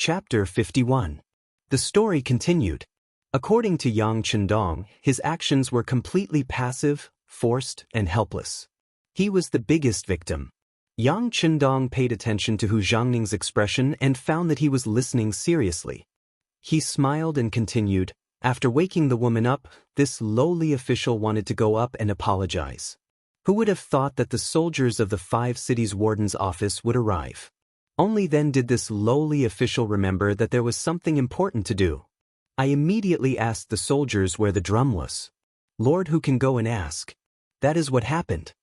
Chapter 51. The story continued. According to Yang Chendong, his actions were completely passive, forced, and helpless. He was the biggest victim. Yang Chendong paid attention to Hu Zhangning's expression and found that he was listening seriously. He smiled and continued, "After waking the woman up, this lowly official wanted to go up and apologize. Who would have thought that the soldiers of the 5 cities warden's office would arrive? Only then did this lowly official remember that there was something important to do. I immediately asked the soldiers where the drum was. Lord, who can go and ask? That is what happened."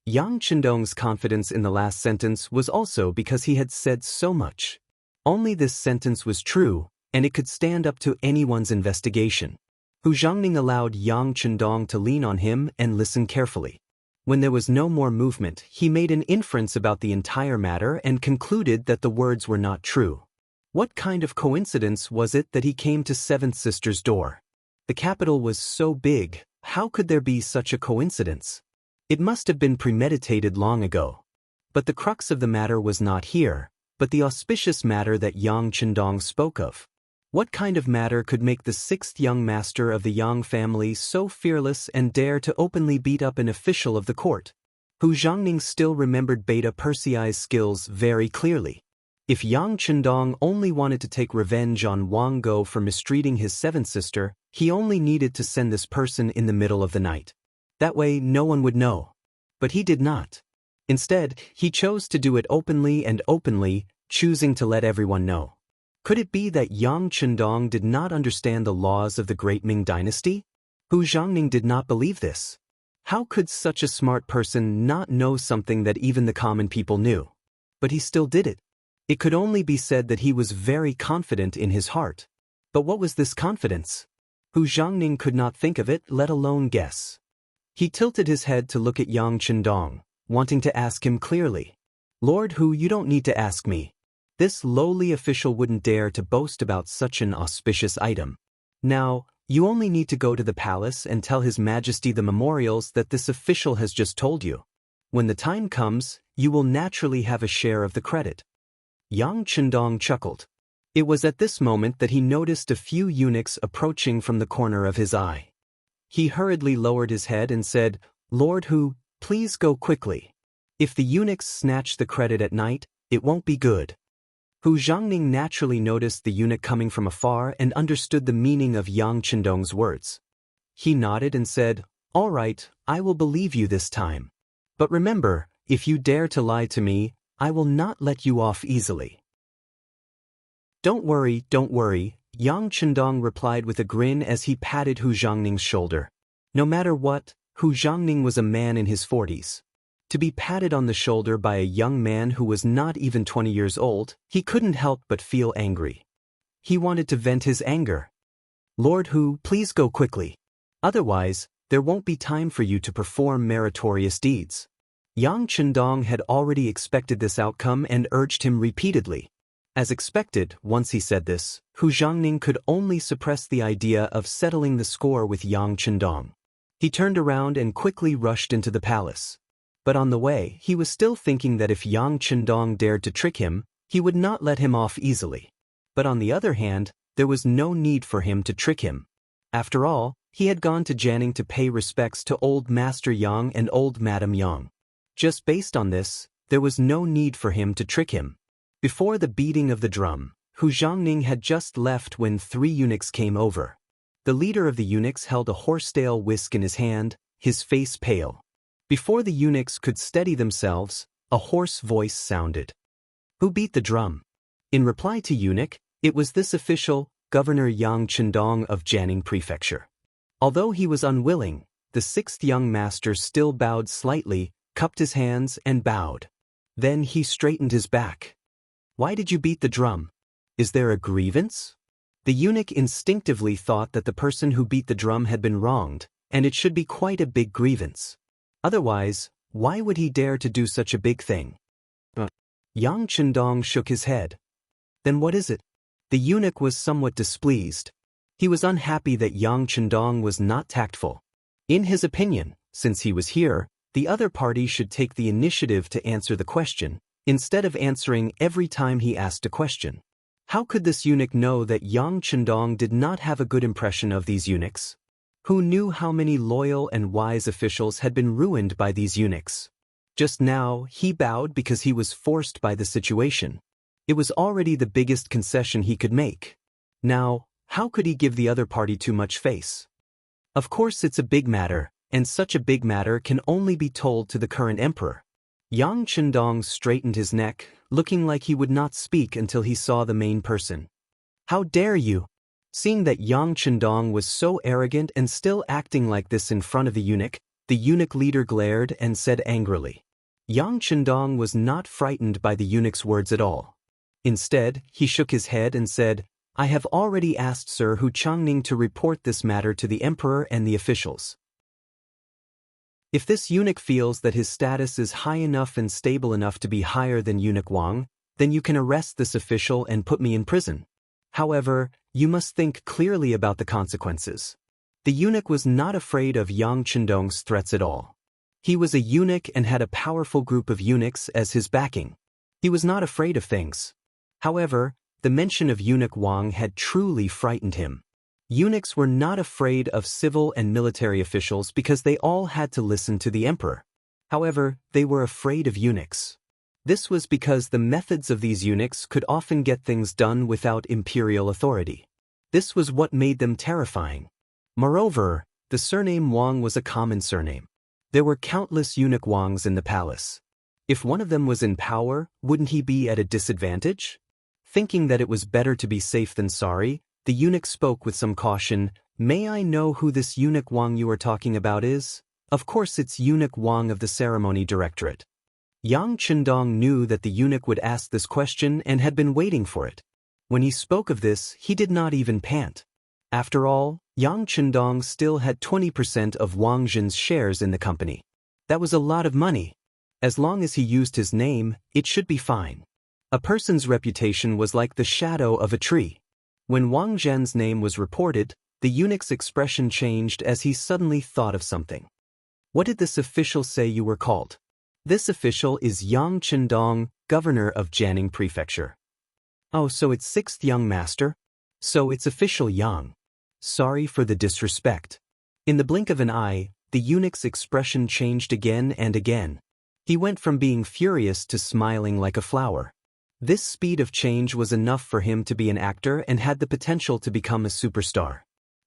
Yang Chendong's confidence in the last sentence was also because he had said so much. Only this sentence was true, and it could stand up to anyone's investigation. Hu Zhangning allowed Yang Chendong to lean on him and listen carefully. When there was no more movement, he made an inference about the entire matter and concluded that the words were not true. What kind of coincidence was it that he came to Seventh Sister's door? The capital was so big, how could there be such a coincidence? It must have been premeditated long ago. But the crux of the matter was not here, but the auspicious matter that Yang Chendong spoke of. What kind of matter could make the 6th young master of the Yang family so fearless and dare to openly beat up an official of the court? Hu Zhangning still remembered Beta Persei's skills very clearly. If Yang Chendong only wanted to take revenge on Wang Go for mistreating his 7th sister, he only needed to send this person in the middle of the night. That way no one would know. But he did not. Instead, he chose to do it openly, choosing to let everyone know. Could it be that Yang Chendong did not understand the laws of the Great Ming Dynasty? Hu Zhangning did not believe this. How could such a smart person not know something that even the common people knew? But he still did it. It could only be said that he was very confident in his heart. But what was this confidence? Hu Zhangning could not think of it, let alone guess. He tilted his head to look at Yang Chendong, wanting to ask him clearly. "Lord Hu, you don't need to ask me. This lowly official wouldn't dare to boast about such an auspicious item. Now, you only need to go to the palace and tell His Majesty the memorials that this official has just told you. When the time comes, you will naturally have a share of the credit." Yang Chendong chuckled. It was at this moment that he noticed a few eunuchs approaching from the corner of his eye. He hurriedly lowered his head and said, "Lord Hu, please go quickly. If the eunuchs snatch the credit at night, it won't be good." Hu Zhangning naturally noticed the eunuch coming from afar and understood the meaning of Yang Chendong's words. He nodded and said, "All right, I will believe you this time. But remember, if you dare to lie to me, I will not let you off easily." Don't worry, Yang Chendong replied with a grin as he patted Hu Zhangning's shoulder. No matter what, Hu Zhangning was a man in his 40s. To be patted on the shoulder by a young man who was not even 20 years old, he couldn't help but feel angry. He wanted to vent his anger. "Lord Hu, please go quickly. Otherwise, there won't be time for you to perform meritorious deeds." Yang Chendong had already expected this outcome and urged him repeatedly. As expected, once he said this, Hu Zhangning could only suppress the idea of settling the score with Yang Chendong. He turned around and quickly rushed into the palace. But on the way, he was still thinking that if Yang Chendong dared to trick him, he would not let him off easily. But on the other hand, there was no need for him to trick him. After all, he had gone to Jianing to pay respects to old Master Yang and old Madam Yang. Just based on this, there was no need for him to trick him. Before the beating of the drum, Hu Zhangning had just left when 3 eunuchs came over. The leader of the eunuchs held a horsetail whisk in his hand, his face pale. Before the eunuchs could steady themselves, a hoarse voice sounded. "Who beat the drum?" In reply to eunuch, it was this official, Governor Yang Chendong of Jianing Prefecture. Although he was unwilling, the 6th young master still bowed slightly, cupped his hands and bowed. Then he straightened his back. "Why did you beat the drum? Is there a grievance?" The eunuch instinctively thought that the person who beat the drum had been wronged, and it should be quite a big grievance. Otherwise, why would he dare to do such a big thing? Yang Chendong shook his head. "Then what is it?" The eunuch was somewhat displeased. He was unhappy that Yang Chendong was not tactful. In his opinion, since he was here, the other party should take the initiative to answer the question, instead of answering every time he asked a question. How could this eunuch know that Yang Chendong did not have a good impression of these eunuchs? Who knew how many loyal and wise officials had been ruined by these eunuchs? Just now, he bowed because he was forced by the situation. It was already the biggest concession he could make. Now, how could he give the other party too much face? Of course it's a big matter, and such a big matter can only be told to the current emperor. Yang Chendong straightened his neck, looking like he would not speak until he saw the main person. How dare you? Seeing that Yang Chendong was so arrogant and still acting like this in front of the eunuch leader glared and said angrily. Yang Chendong was not frightened by the eunuch's words at all. Instead, he shook his head and said, I have already asked Sir Hu Changning to report this matter to the emperor and the officials. If this eunuch feels that his status is high enough and stable enough to be higher than eunuch Wang, then you can arrest this official and put me in prison. However, you must think clearly about the consequences. The eunuch was not afraid of Yang Chendong's threats at all. He was a eunuch and had a powerful group of eunuchs as his backing. He was not afraid of things. However, the mention of eunuch Wang had truly frightened him. Eunuchs were not afraid of civil and military officials because they all had to listen to the emperor. However, they were afraid of eunuchs. This was because the methods of these eunuchs could often get things done without imperial authority. This was what made them terrifying. Moreover, the surname Wang was a common surname. There were countless eunuch Wangs in the palace. If one of them was in power, wouldn't he be at a disadvantage? Thinking that it was better to be safe than sorry, the eunuch spoke with some caution. May I know who this eunuch Wang you are talking about is? Of course it's eunuch Wang of the ceremony directorate. Yang Chendong knew that the eunuch would ask this question and had been waiting for it. When he spoke of this, he did not even pant. After all, Yang Chendong still had 20% of Wang Jin's shares in the company. That was a lot of money. As long as he used his name, it should be fine. A person's reputation was like the shadow of a tree. When Wang Zhen's name was reported, the eunuch's expression changed as he suddenly thought of something. What did this official say you were called? This official is Yang Chendong, governor of Jianing Prefecture. Oh, so it's 6th young master? So it's official Yang. Sorry for the disrespect. In the blink of an eye, the eunuch's expression changed again and again. He went from being furious to smiling like a flower. This speed of change was enough for him to be an actor and had the potential to become a superstar.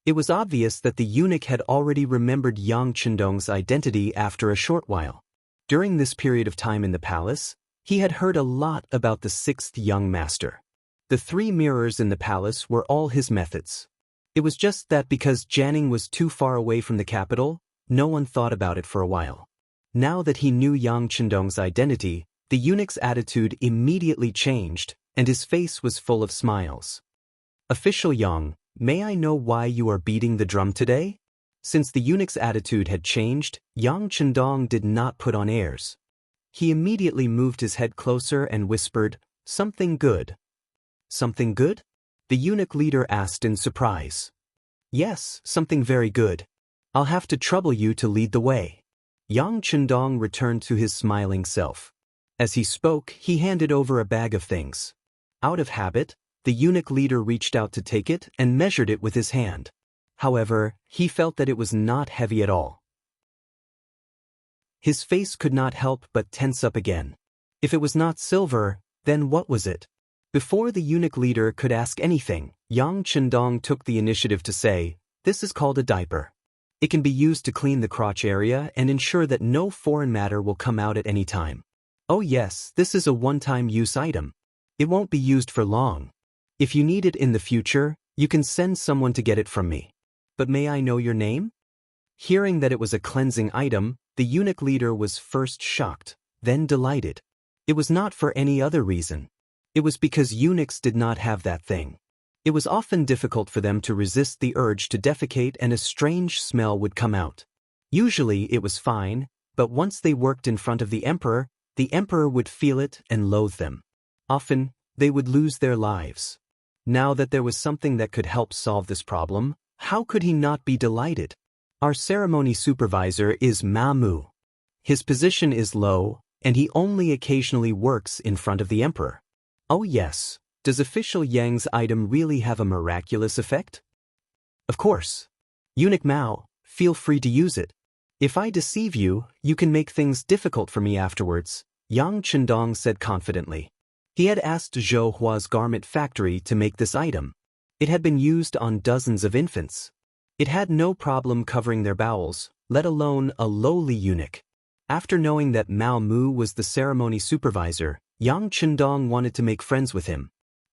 It was obvious that the eunuch had already remembered Yang Chendong's identity after a short while. During this period of time in the palace, he had heard a lot about the 6th young master. The 3 mirrors in the palace were all his methods. It was just that because Jianing was too far away from the capital, no one thought about it for a while. Now that he knew Yang Chendong's identity, the eunuch's attitude immediately changed, and his face was full of smiles. Official Yang, may I know why you are beating the drum today? Since the eunuch's attitude had changed, Yang Chendong did not put on airs. He immediately moved his head closer and whispered, Something good. Something good? The eunuch leader asked in surprise. Yes, something very good. I'll have to trouble you to lead the way. Yang Chendong returned to his smiling self. As he spoke, he handed over a bag of things. Out of habit, the eunuch leader reached out to take it and measured it with his hand. However, he felt that it was not heavy at all. His face could not help but tense up again. If it was not silver, then what was it? Before the eunuch leader could ask anything, Yang Chendong took the initiative to say, This is called a diaper. It can be used to clean the crotch area and ensure that no foreign matter will come out at any time. Oh yes, this is a one-time use item. It won't be used for long. If you need it in the future, you can send someone to get it from me. But may I know your name? Hearing that it was a cleansing item, the eunuch leader was first shocked, then delighted. It was not for any other reason. It was because eunuchs did not have that thing. It was often difficult for them to resist the urge to defecate and a strange smell would come out. Usually it was fine, but once they worked in front of the emperor would feel it and loathe them. Often, they would lose their lives. Now that there was something that could help solve this problem, how could he not be delighted? Our ceremony supervisor is Mamu. His position is low, and he only occasionally works in front of the emperor. Oh yes, Does official Yang's item really have a miraculous effect? Of course. Eunuch Mao, feel free to use it. If I deceive you, you can make things difficult for me afterwards, Yang Chendong said confidently. He had asked Zhou Hua's garment factory to make this item. It had been used on dozens of infants. It had no problem covering their bowels, let alone a lowly eunuch. After knowing that Mao Mu was the ceremony supervisor, Yang Chendong wanted to make friends with him.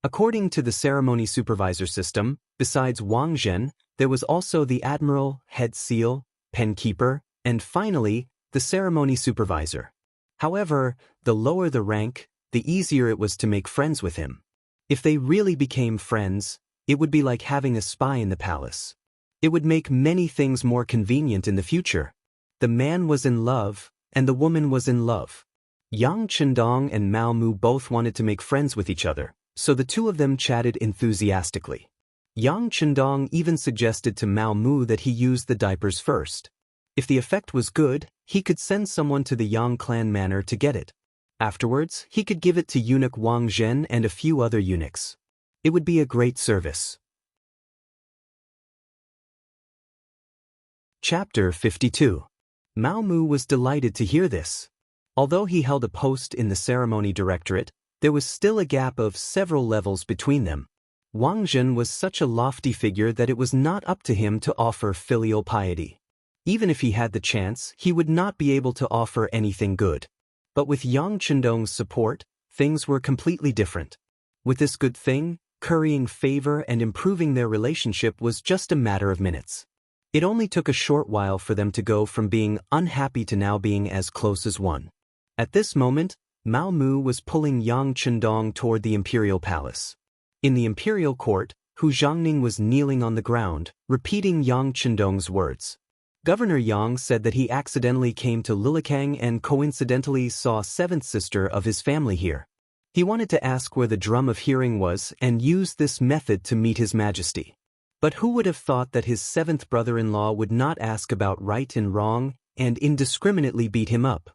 According to the ceremony supervisor system, besides Wang Zhen, there was also the admiral, head seal, pen keeper, and finally, the ceremony supervisor. However, the lower the rank, the easier it was to make friends with him. If they really became friends, it would be like having a spy in the palace. It would make many things more convenient in the future. The man was in love, and the woman was in love. Yang Chendong and Mao Mu both wanted to make friends with each other, so the two of them chatted enthusiastically. Yang Chendong even suggested to Mao Mu that he use the diapers first. If the effect was good, he could send someone to the Yang clan manor to get it. Afterwards, he could give it to eunuch Wang Zhen and a few other eunuchs. It would be a great service. Chapter 52. Mao Mu was delighted to hear this. Although he held a post in the ceremony directorate, there was still a gap of several levels between them. Wang Zhen was such a lofty figure that it was not up to him to offer filial piety. Even if he had the chance, he would not be able to offer anything good. But with Yang Chendong's support, things were completely different. With this good thing, currying favor and improving their relationship was just a matter of minutes. It only took a short while for them to go from being unhappy to now being as close as one. At this moment, Mao Mu was pulling Yang Chendong toward the imperial palace. In the imperial court, Hu Zhangning was kneeling on the ground, repeating Yang Chendong's words. Governor Yang said that he accidentally came to Lilikang and coincidentally saw seventh sister of his family here. He wanted to ask where the drum of hearing was and use this method to meet his majesty. But who would have thought that his seventh brother-in-law would not ask about right and wrong and indiscriminately beat him up?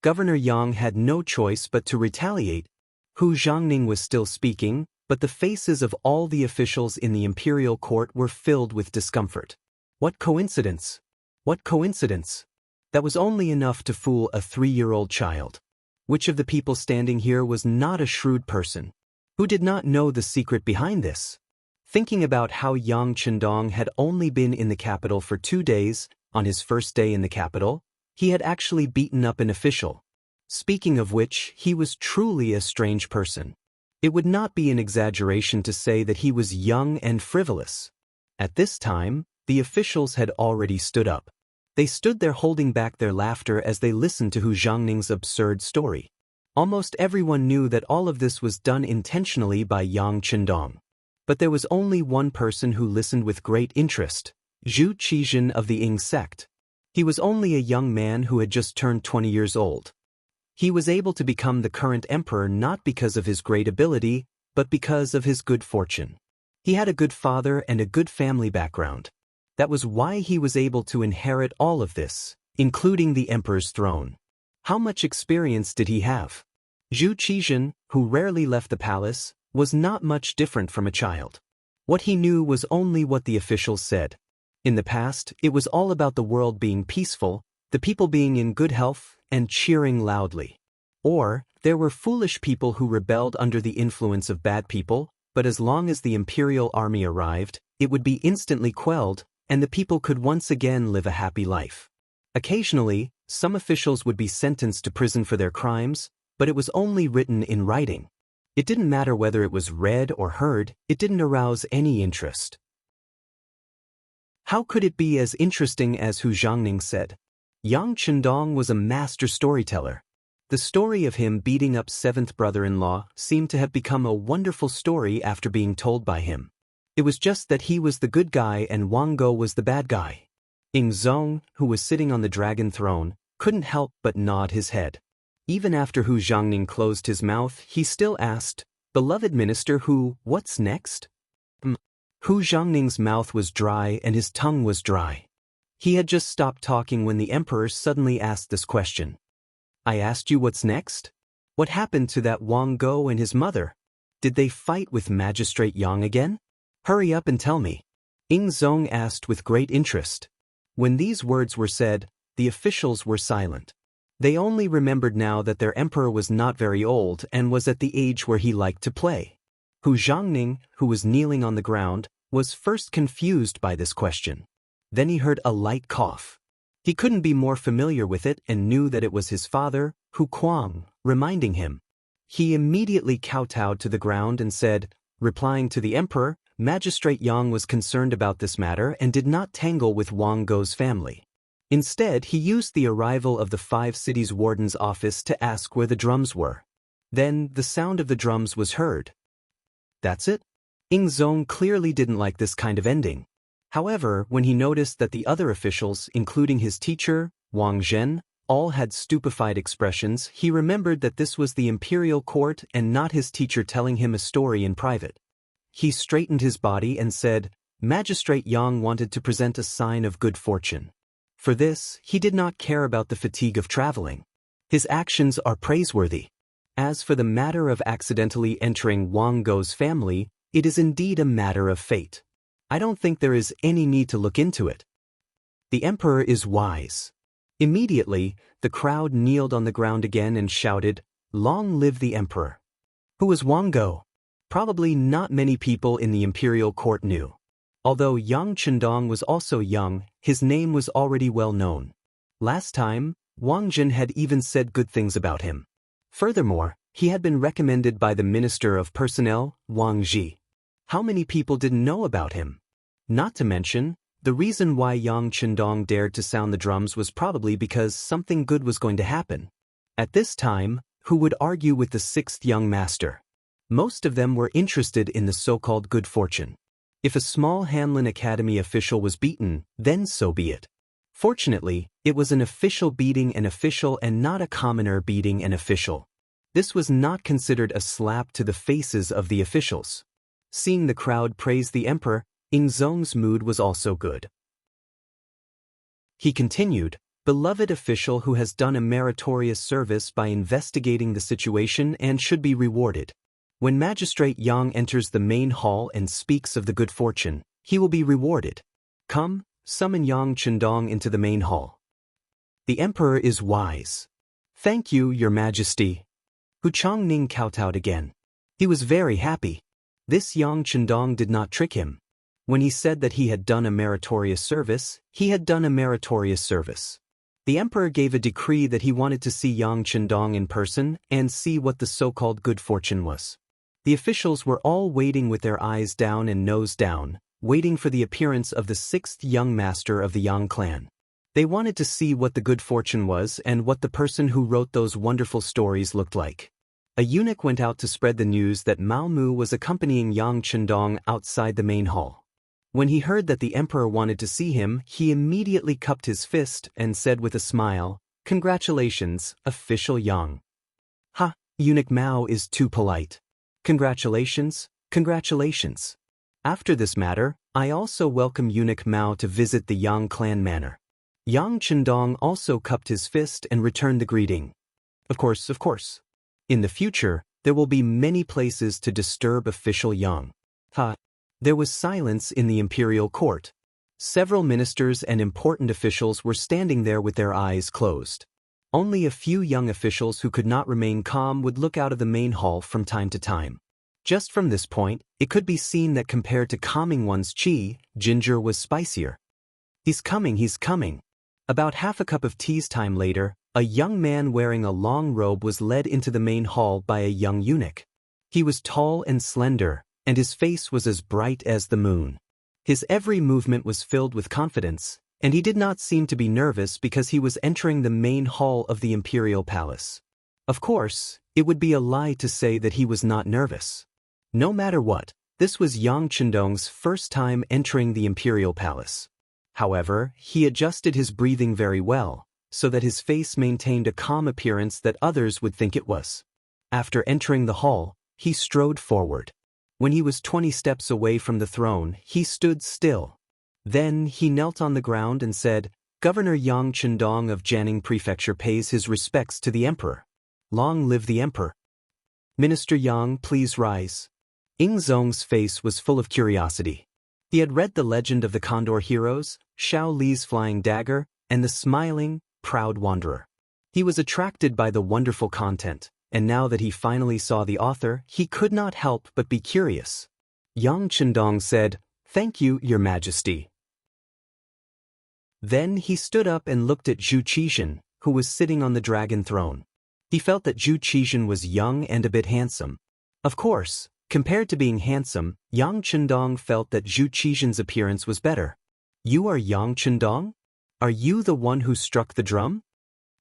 Governor Yang had no choice but to retaliate. Hu Zhangning was still speaking, but the faces of all the officials in the imperial court were filled with discomfort. What coincidence! What coincidence! That was only enough to fool a 3-year-old child. Which of the people standing here was not a shrewd person? Who did not know the secret behind this? Thinking about how Yang Chendong had only been in the capital for 2 days, on his first day in the capital, he had actually beaten up an official. Speaking of which, he was truly a strange person. It would not be an exaggeration to say that he was young and frivolous. At this time, the officials had already stood up. They stood there holding back their laughter as they listened to Hu Zhangning's absurd story. Almost everyone knew that all of this was done intentionally by Yang Chendong. But there was only one person who listened with great interest, Zhu Qizhen of the Ying sect. He was only a young man who had just turned 20 years old. He was able to become the current emperor not because of his great ability, but because of his good fortune. He had a good father and a good family background. That was why he was able to inherit all of this, including the emperor's throne. How much experience did he have? Zhu Qizhen, who rarely left the palace, was not much different from a child. What he knew was only what the officials said. In the past, it was all about the world being peaceful, the people being in good health, and cheering loudly. Or, there were foolish people who rebelled under the influence of bad people, but as long as the imperial army arrived, it would be instantly quelled, and the people could once again live a happy life. Occasionally, some officials would be sentenced to prison for their crimes, but it was only written in writing. It didn't matter whether it was read or heard, it didn't arouse any interest. How could it be as interesting as Hu Zhangning said? Yang Chendong was a master storyteller. The story of him beating up seventh brother-in-law seemed to have become a wonderful story after being told by him. It was just that he was the good guy and Wang Go was the bad guy. Ying Zong, who was sitting on the dragon throne, couldn't help but nod his head. Even after Hu Zhangning closed his mouth, he still asked, "Beloved minister Hu, what's next?" Hu Zhangning's mouth was dry and his tongue was dry. He had just stopped talking when the emperor suddenly asked this question. "I asked you what's next? What happened to that Wang Go and his mother?" Did they fight with Magistrate Yang again? Hurry up and tell me. Ing Zong asked with great interest. When these words were said, the officials were silent. They only remembered now that their emperor was not very old and was at the age where he liked to play. Hu Zhangning, who was kneeling on the ground, was first confused by this question. Then he heard a light cough. He couldn't be more familiar with it and knew that it was his father, Hu Kuang, reminding him. He immediately kowtowed to the ground and said, replying to the emperor, Magistrate Yang was concerned about this matter and did not tangle with Wang Go's family. Instead, he used the arrival of the 5 cities warden's office to ask where the drums were. Then, the sound of the drums was heard. That's it? Ing Zong clearly didn't like this kind of ending. However, when he noticed that the other officials, including his teacher, Wang Zhen, all had stupefied expressions, he remembered that this was the imperial court and not his teacher telling him a story in private. He straightened his body and said, Magistrate Yang wanted to present a sign of good fortune. For this, he did not care about the fatigue of traveling. His actions are praiseworthy. As for the matter of accidentally entering Wang Go's family, it is indeed a matter of fate. I don't think there is any need to look into it. The emperor is wise. Immediately, the crowd kneeled on the ground again and shouted, Long live the emperor. Who was Wang Go? Probably not many people in the imperial court knew. Although Yang Chendong was also young, his name was already well known. Last time, Wang Jin had even said good things about him. Furthermore, he had been recommended by the Minister of Personnel, Wang Ji. How many people didn't know about him? Not to mention, the reason why Yang Chendong dared to sound the drums was probably because something good was going to happen. At this time, who would argue with the 6th young master? Most of them were interested in the so-called good fortune. If a small Hanlin Academy official was beaten, then so be it. Fortunately, it was an official beating an official and not a commoner beating an official. This was not considered a slap to the faces of the officials. Seeing the crowd praise the emperor, Ing Zong's mood was also good. He continued, Beloved official who has done a meritorious service by investigating the situation and should be rewarded. When Magistrate Yang enters the main hall and speaks of the good fortune, he will be rewarded. Come, summon Yang Chendong into the main hall. The emperor is wise. Thank you, your majesty. Hu Changning kowtowed again. He was very happy. This Yang Chendong did not trick him. When he said that he had done a meritorious service, he had done a meritorious service. The emperor gave a decree that he wanted to see Yang Chendong in person and see what the so-called good fortune was. The officials were all waiting with their eyes down and nose down, waiting for the appearance of the 6th young master of the Yang clan. They wanted to see what the good fortune was and what the person who wrote those wonderful stories looked like. A eunuch went out to spread the news that Mao Mu was accompanying Yang Chendong outside the main hall. When he heard that the emperor wanted to see him, he immediately cupped his fist and said with a smile, Congratulations, official Yang. Ha, eunuch Mao is too polite. Congratulations, congratulations. After this matter, I also welcome eunuch Mao to visit the Yang clan manor. Yang Chendong also cupped his fist and returned the greeting. Of course, of course. In the future, there will be many places to disturb official Yang. Ha. There was silence in the imperial court. Several ministers and important officials were standing there with their eyes closed. Only a few young officials who could not remain calm would look out of the main hall from time to time. Just from this point, it could be seen that compared to calming one's qi, ginger was spicier. He's coming, he's coming. About half a cup of tea's time later, a young man wearing a long robe was led into the main hall by a young eunuch. He was tall and slender, and his face was as bright as the moon. His every movement was filled with confidence, and he did not seem to be nervous because he was entering the main hall of the imperial palace. Of course, it would be a lie to say that he was not nervous. No matter what, this was Yang Chendong's first time entering the imperial palace. However, he adjusted his breathing very well, so that his face maintained a calm appearance that others would think it was. After entering the hall, he strode forward. When he was 20 steps away from the throne, he stood still. Then he knelt on the ground and said, Governor Yang Chendong of Jianing Prefecture pays his respects to the emperor. Long live the emperor. Minister Yang, please rise. Ying Zong's face was full of curiosity. He had read the legend of the Condor heroes, Xiao Li's flying dagger, and the smiling, proud wanderer. He was attracted by the wonderful content, and now that he finally saw the author, he could not help but be curious. Yang Chendong said, "Thank you, Your Majesty." Then he stood up and looked at Zhu Qizhen, who was sitting on the dragon throne. He felt that Zhu Qizhen was young and a bit handsome. Of course, compared to being handsome, Yang Chendong felt that Zhu Qizhen's appearance was better. "You are Yang Chendong? Are you the one who struck the drum?"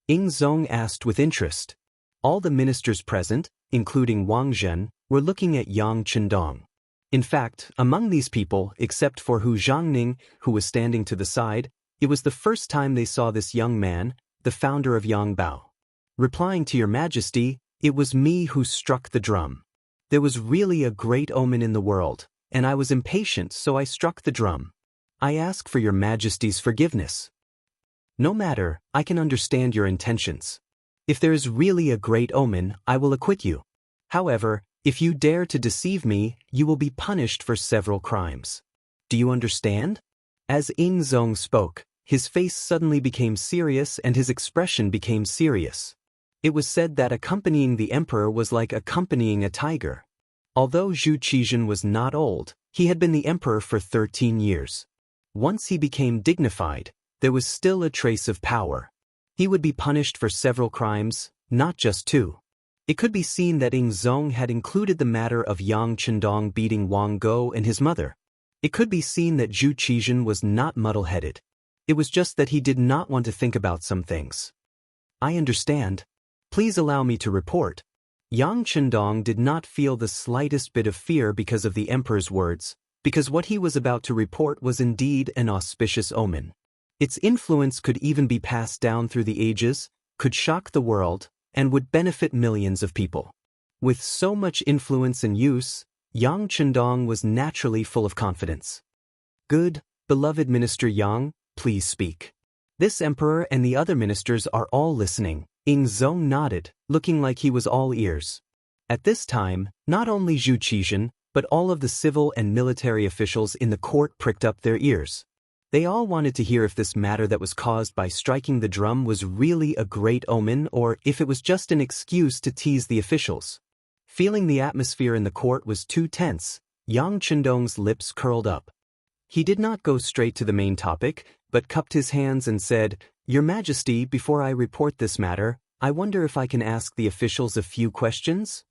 Ying Zong asked with interest. All the ministers present, including Wang Zhen, were looking at Yang Chendong. In fact, among these people, except for Hu Zhangning, who was standing to the side, it was the first time they saw this young man, the founder of Yang Bao. Replying to Your Majesty, "It was me who struck the drum. There was really a great omen in the world, and I was impatient, so I struck the drum. I ask for Your Majesty's forgiveness." "No matter, I can understand your intentions. If there is really a great omen, I will acquit you. However, if you dare to deceive me, you will be punished for several crimes. Do you understand?" As Ying Zong spoke, his face suddenly became serious and his expression became serious. It was said that accompanying the emperor was like accompanying a tiger. Although Zhu Qizhen was not old, he had been the emperor for 13 years. Once he became dignified, there was still a trace of power. He would be punished for several crimes, not just two. It could be seen that Ying Zong had included the matter of Yang Chendong beating Wang Go and his mother. It could be seen that Zhu Qizhen was not muddle-headed. It was just that he did not want to think about some things. "I understand. Please allow me to report." Yang Chendong did not feel the slightest bit of fear because of the emperor's words, because what he was about to report was indeed an auspicious omen. Its influence could even be passed down through the ages, could shock the world, and would benefit millions of people. With so much influence and use, Yang Chendong was naturally full of confidence. "Good, beloved Minister Yang, please speak. This emperor and the other ministers are all listening." Ying Zong nodded, looking like he was all ears. At this time, not only Zhu Qizhen, but all of the civil and military officials in the court pricked up their ears. They all wanted to hear if this matter that was caused by striking the drum was really a great omen or if it was just an excuse to tease the officials. Feeling the atmosphere in the court was too tense, Yang Chendong's lips curled up. He did not go straight to the main topic, but cupped his hands and said, "Your Majesty, before I report this matter, I wonder if I can ask the officials a few questions?"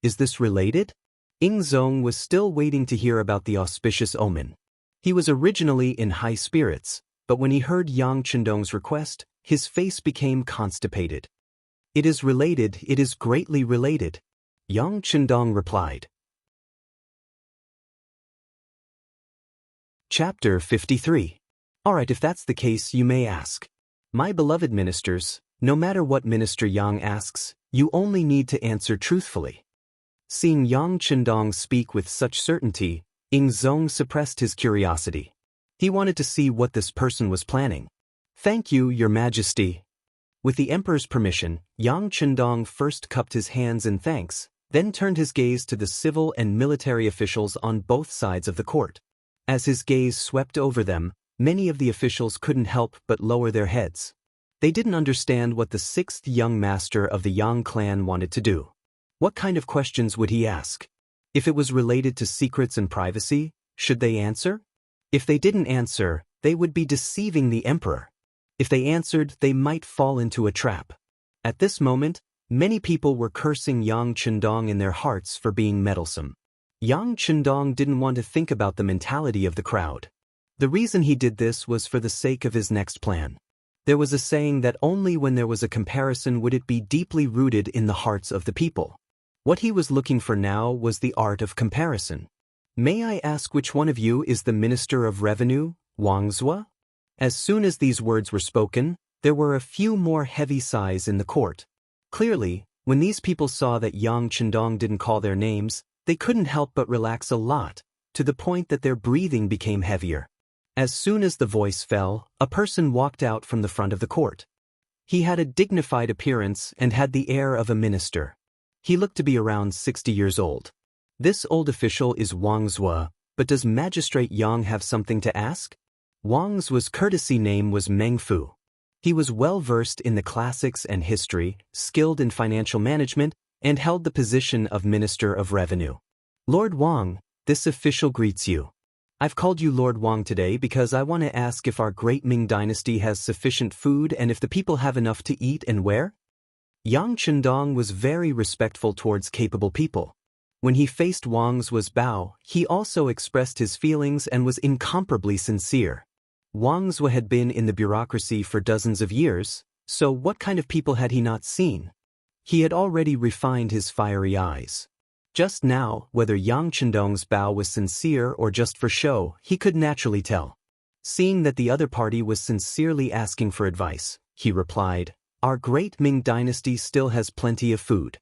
"Is this related?" Ying Zong was still waiting to hear about the auspicious omen. He was originally in high spirits, but when he heard Yang Chendong's request, his face became constipated. "It is related, it is greatly related," Yang Chendong replied. Chapter 53. Alright, if that's the case, you may ask. My beloved ministers, no matter what Minister Yang asks, you only need to answer truthfully. Seeing Yang Chendong speak with such certainty, Ying Zong suppressed his curiosity. He wanted to see what this person was planning. "Thank you, Your Majesty." With the emperor's permission, Yang Chendong first cupped his hands in thanks, then turned his gaze to the civil and military officials on both sides of the court. As his gaze swept over them, many of the officials couldn't help but lower their heads. They didn't understand what the sixth young master of the Yang clan wanted to do. What kind of questions would he ask? If it was related to secrets and privacy, should they answer? If they didn't answer, they would be deceiving the emperor. If they answered, they might fall into a trap. At this moment, many people were cursing Yang Chendong in their hearts for being meddlesome. Yang Chendong didn't want to think about the mentality of the crowd. The reason he did this was for the sake of his next plan. There was a saying that only when there was a comparison would it be deeply rooted in the hearts of the people. What he was looking for now was the art of comparison. "May I ask which one of you is the Minister of Revenue, Wang Zua?" As soon as these words were spoken, there were a few more heavy sighs in the court. Clearly, when these people saw that Yang Chendong didn't call their names, they couldn't help but relax a lot, to the point that their breathing became heavier. As soon as the voice fell, a person walked out from the front of the court. He had a dignified appearance and had the air of a minister. He looked to be around 60 years old. This old official is Wang Zue, but does Magistrate Yang have something to ask? Wang Zue's courtesy name was Meng Fu. He was well-versed in the classics and history, skilled in financial management, and held the position of Minister of Revenue. Lord Wang, this official greets you. I've called you Lord Wang today because I want to ask if our great Ming dynasty has sufficient food and if the people have enough to eat and wear? Yang Chendong was very respectful towards capable people. When he faced Wang Zue's bow, he also expressed his feelings and was incomparably sincere. Wang Zue had been in the bureaucracy for dozens of years, so what kind of people had he not seen? He had already refined his fiery eyes. Just now, whether Yang Chendong's bow was sincere or just for show, he could naturally tell. Seeing that the other party was sincerely asking for advice, he replied, "Our great Ming dynasty still has plenty of food.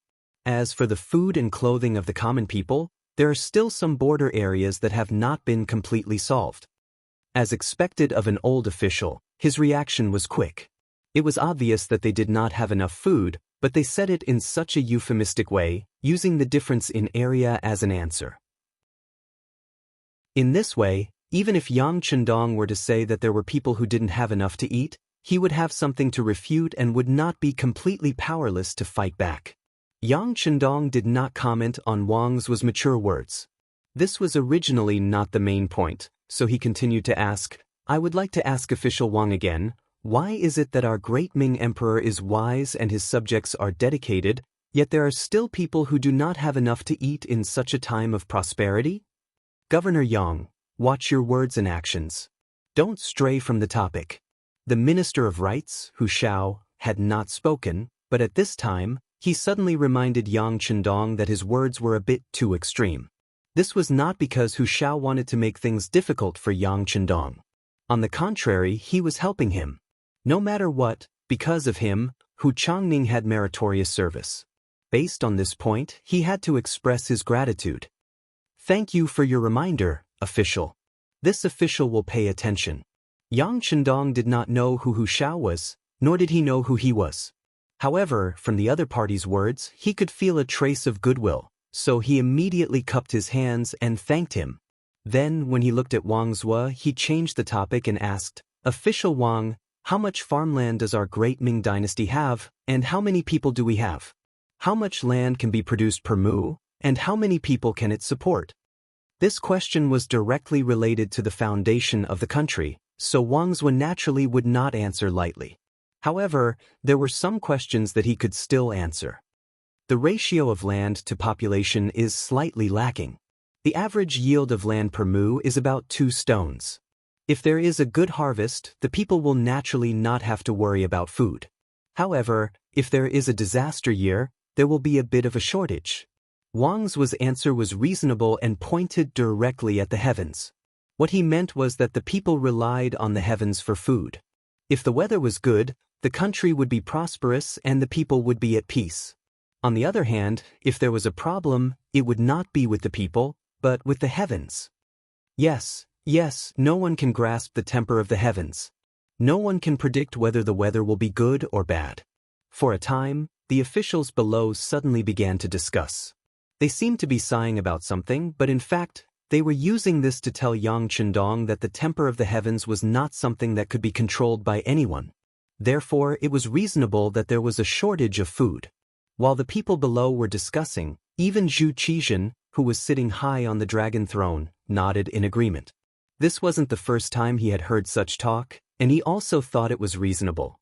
As for the food and clothing of the common people, there are still some border areas that have not been completely solved." As expected of an old official, his reaction was quick. It was obvious that they did not have enough food, but they said it in such a euphemistic way, using the difference in area as an answer. In this way, even if Yang Chendong were to say that there were people who didn't have enough to eat, he would have something to refute and would not be completely powerless to fight back. Yang Chendong did not comment on Wang Zue's mature words. This was originally not the main point, so he continued to ask, "I would like to ask official Wang again, why is it that our great Ming emperor is wise and his subjects are dedicated, yet there are still people who do not have enough to eat in such a time of prosperity?" Governor Yang, watch your words and actions. Don't stray from the topic. The Minister of Rights, Hu Shao, had not spoken, but at this time, he suddenly reminded Yang Chendong that his words were a bit too extreme. This was not because Hu Shao wanted to make things difficult for Yang Chendong. On the contrary, he was helping him. No matter what, because of him, Hu Changning had meritorious service. Based on this point, he had to express his gratitude. "Thank you for your reminder, official. This official will pay attention." Yang Chendong did not know who Hu Shao was, nor did he know who he was. However, from the other party's words, he could feel a trace of goodwill, so he immediately cupped his hands and thanked him. Then, when he looked at Wang Zue, he changed the topic and asked, "Official Wang, how much farmland does our great Ming dynasty have, and how many people do we have? How much land can be produced per mu, and how many people can it support?" This question was directly related to the foundation of the country, so Wang Zue naturally would not answer lightly. However, there were some questions that he could still answer. The ratio of land to population is slightly lacking. The average yield of land per mu is about 2 stones. If there is a good harvest, the people will naturally not have to worry about food. However, if there is a disaster year, there will be a bit of a shortage. Wang Zue's answer was reasonable and pointed directly at the heavens. What he meant was that the people relied on the heavens for food. If the weather was good, the country would be prosperous and the people would be at peace. On the other hand, if there was a problem, it would not be with the people, but with the heavens. Yes, no one can grasp the temper of the heavens. No one can predict whether the weather will be good or bad. For a time, the officials below suddenly began to discuss. They seemed to be sighing about something, but in fact, they were using this to tell Yang Chendong that the temper of the heavens was not something that could be controlled by anyone. Therefore, it was reasonable that there was a shortage of food. While the people below were discussing, even Zhu Qizhen, who was sitting high on the dragon throne, nodded in agreement. This wasn't the first time he had heard such talk, and he also thought it was reasonable.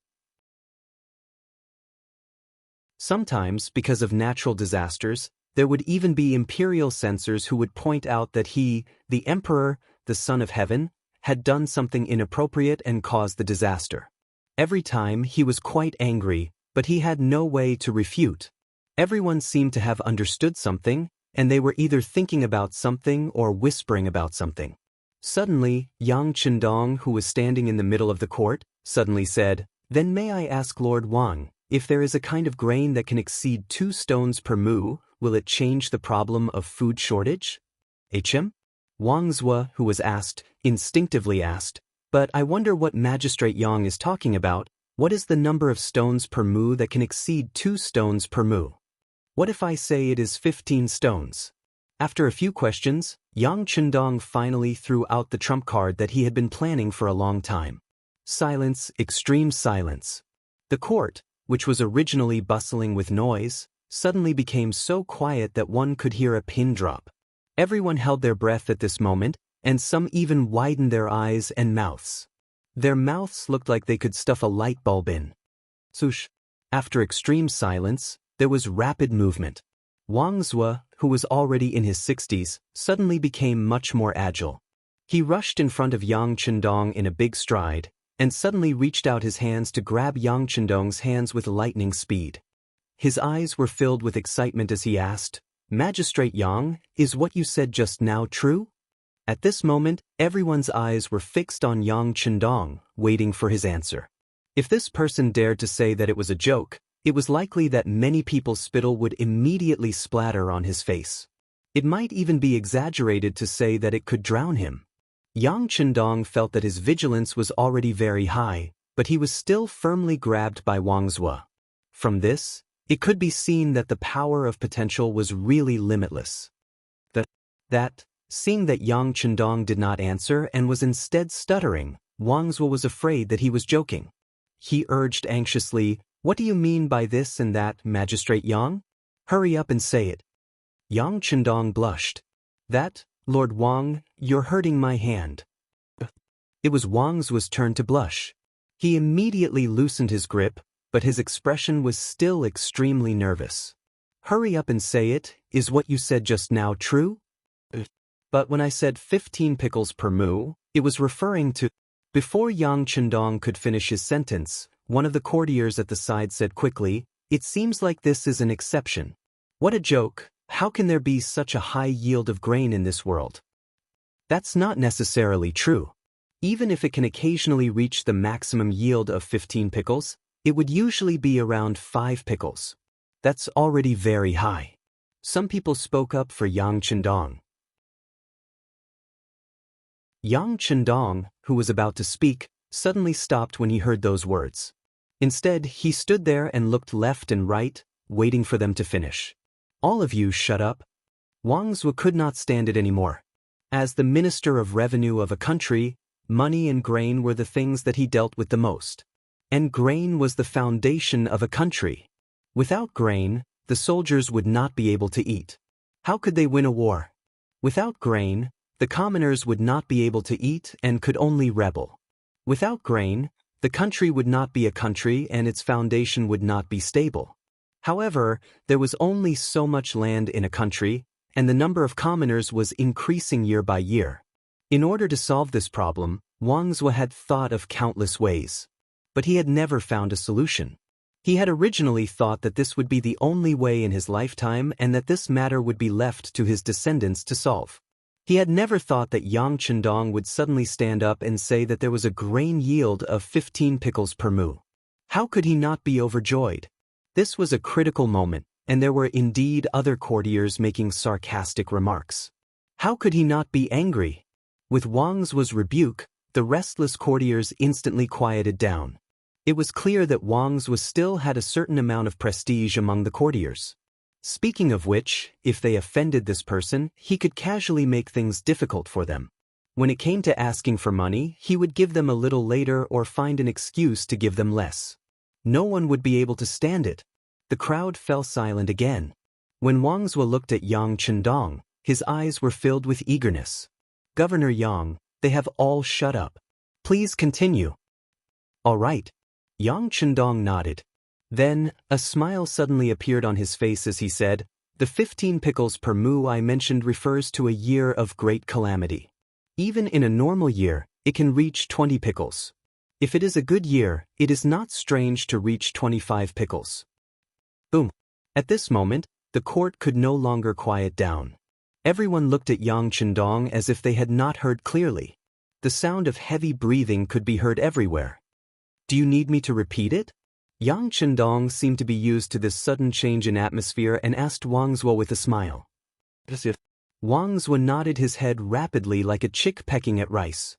Sometimes, because of natural disasters, there would even be imperial censors who would point out that he, the emperor, the son of heaven, had done something inappropriate and caused the disaster. Every time he was quite angry, but he had no way to refute. Everyone seemed to have understood something, and they were either thinking about something or whispering about something. Suddenly, Yang Chendong, who was standing in the middle of the court, suddenly said, "Then may I ask Lord Wang, if there is a kind of grain that can exceed 2 stones per mu, will it change the problem of food shortage?" Wang Zue, who was asked, instinctively asked, "But I wonder what Magistrate Yang is talking about. What is the number of stones per mu that can exceed 2 stones per mu?" What if I say it is 15 stones? After a few questions, Yang Chendong finally threw out the trump card that he had been planning for a long time. Silence, extreme silence. The court, which was originally bustling with noise, suddenly became so quiet that one could hear a pin drop. Everyone held their breath at this moment, and some even widened their eyes and mouths. Their mouths looked like they could stuff a light bulb in. Swoosh. After extreme silence, there was rapid movement. Wang Zhuo, who was already in his 60s, suddenly became much more agile. He rushed in front of Yang Chendong in a big stride, and suddenly reached out his hands to grab Yang Chendong's hands with lightning speed. His eyes were filled with excitement as he asked, "Magistrate Yang, is what you said just now true?" At this moment, everyone's eyes were fixed on Yang Chendong, waiting for his answer. If this person dared to say that it was a joke, it was likely that many people's spittle would immediately splatter on his face. It might even be exaggerated to say that it could drown him. Yang Chendong felt that his vigilance was already very high, but he was still firmly grabbed by Wang Zhuo. From this, it could be seen that the power of potential was really limitless. Seeing that Yang Chendong did not answer and was instead stuttering, Wang Zhuo was afraid that he was joking. He urged anxiously, "What do you mean by this and that, Magistrate Yang? Hurry up and say it." Yang Chendong blushed. "That, Lord Wang, you're hurting my hand." It was Wang Zhuo's turn to blush. He immediately loosened his grip, but his expression was still extremely nervous. "Hurry up and say it, is what you said just now true?" But when I said 15 pickles per moo, it was referring to... Before Yang Chendong could finish his sentence, one of the courtiers at the side said quickly, "It seems like this is an exception. What a joke, how can there be such a high yield of grain in this world?" That's not necessarily true. Even if it can occasionally reach the maximum yield of 15 pickles, it would usually be around 5 pickles. That's already very high. Some people spoke up for Yang Chendong. Yang Chendong, who was about to speak, suddenly stopped when he heard those words. Instead, he stood there and looked left and right, waiting for them to finish. "All of you shut up." Wang Zhuo could not stand it anymore. As the Minister of Revenue of a country, money and grain were the things that he dealt with the most. And grain was the foundation of a country. Without grain, the soldiers would not be able to eat. How could they win a war? Without grain, the commoners would not be able to eat and could only rebel. Without grain, the country would not be a country and its foundation would not be stable. However, there was only so much land in a country, and the number of commoners was increasing year by year. In order to solve this problem, Wang Zhuo had thought of countless ways. But he had never found a solution. He had originally thought that this would be the only way in his lifetime and that this matter would be left to his descendants to solve. He had never thought that Yang Chendong would suddenly stand up and say that there was a grain yield of 15 pickles per moo. How could he not be overjoyed? This was a critical moment, and there were indeed other courtiers making sarcastic remarks. How could he not be angry? With Wang Zhuo's rebuke, the restless courtiers instantly quieted down. It was clear that Wang Zhuo still had a certain amount of prestige among the courtiers. Speaking of which, if they offended this person, he could casually make things difficult for them. When it came to asking for money, he would give them a little later or find an excuse to give them less. No one would be able to stand it. The crowd fell silent again. When Wang Zhuo looked at Yang Chendong, his eyes were filled with eagerness. "Governor Yang, they have all shut up. Please continue." "All right." Yang Chendong nodded. Then, a smile suddenly appeared on his face as he said, "The 15 pickles per moo I mentioned refers to a year of great calamity. Even in a normal year, it can reach 20 pickles. If it is a good year, it is not strange to reach 25 pickles." Boom. At this moment, the court could no longer quiet down. Everyone looked at Yang Chendong as if they had not heard clearly. The sound of heavy breathing could be heard everywhere. "Do you need me to repeat it?" Yang Chendong seemed to be used to this sudden change in atmosphere and asked Wang Zhuo with a smile. Wang Zhuo nodded his head rapidly like a chick pecking at rice.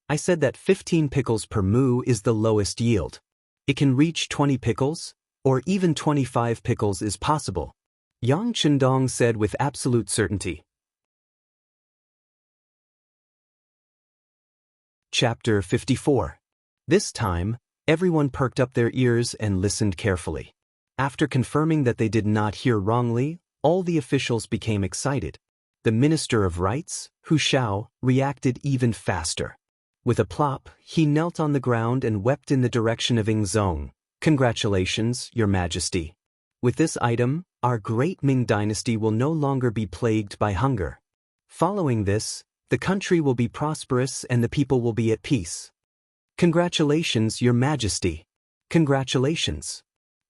"I said that 15 pickles per moo is the lowest yield. It can reach 20 pickles, or even 25 pickles is possible." Yang Chendong said with absolute certainty. Chapter 54. This time, everyone perked up their ears and listened carefully. After confirming that they did not hear wrongly, all the officials became excited. The Minister of Rights, Hu Shao, reacted even faster. With a plop, he knelt on the ground and wept in the direction of Ingzong. "Congratulations, Your Majesty. With this item, our great Ming dynasty will no longer be plagued by hunger. Following this, the country will be prosperous and the people will be at peace. Congratulations, Your Majesty. Congratulations."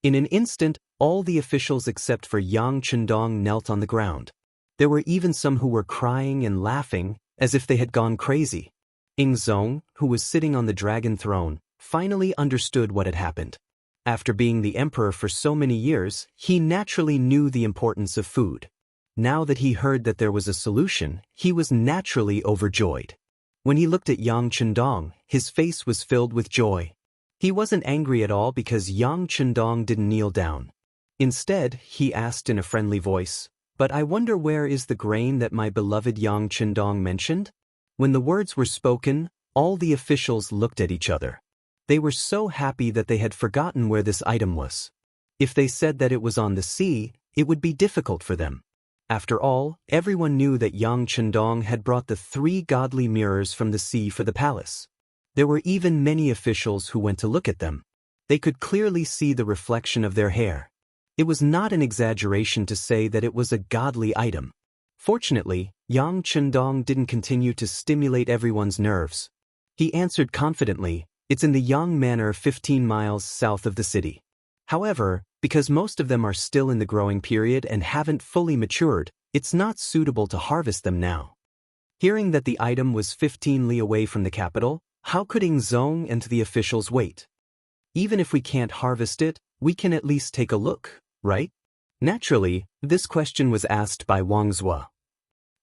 In an instant, all the officials except for Yang Chendong knelt on the ground. There were even some who were crying and laughing, as if they had gone crazy. Ingzong, who was sitting on the dragon throne, finally understood what had happened. After being the emperor for so many years, he naturally knew the importance of food. Now that he heard that there was a solution, he was naturally overjoyed. When he looked at Yang Chendong, his face was filled with joy. He wasn't angry at all because Yang Chendong didn't kneel down. Instead, he asked in a friendly voice, "But I wonder where is the grain that my beloved Yang Chendong mentioned?" When the words were spoken, all the officials looked at each other. They were so happy that they had forgotten where this item was. If they said that it was on the sea, it would be difficult for them. After all, everyone knew that Yang Chendong had brought the 3 godly mirrors from the sea for the palace. There were even many officials who went to look at them. They could clearly see the reflection of their hair. It was not an exaggeration to say that it was a godly item. Fortunately, Yang Chendong didn't continue to stimulate everyone's nerves. He answered confidently, "It's in the Yang Manor 15 miles south of the city." However, because most of them are still in the growing period and haven't fully matured, it's not suitable to harvest them now. Hearing that the item was 15 li away from the capital, how could Ingzong and the officials wait? "Even if we can't harvest it, we can at least take a look, right?" Naturally, this question was asked by Wang Zhua.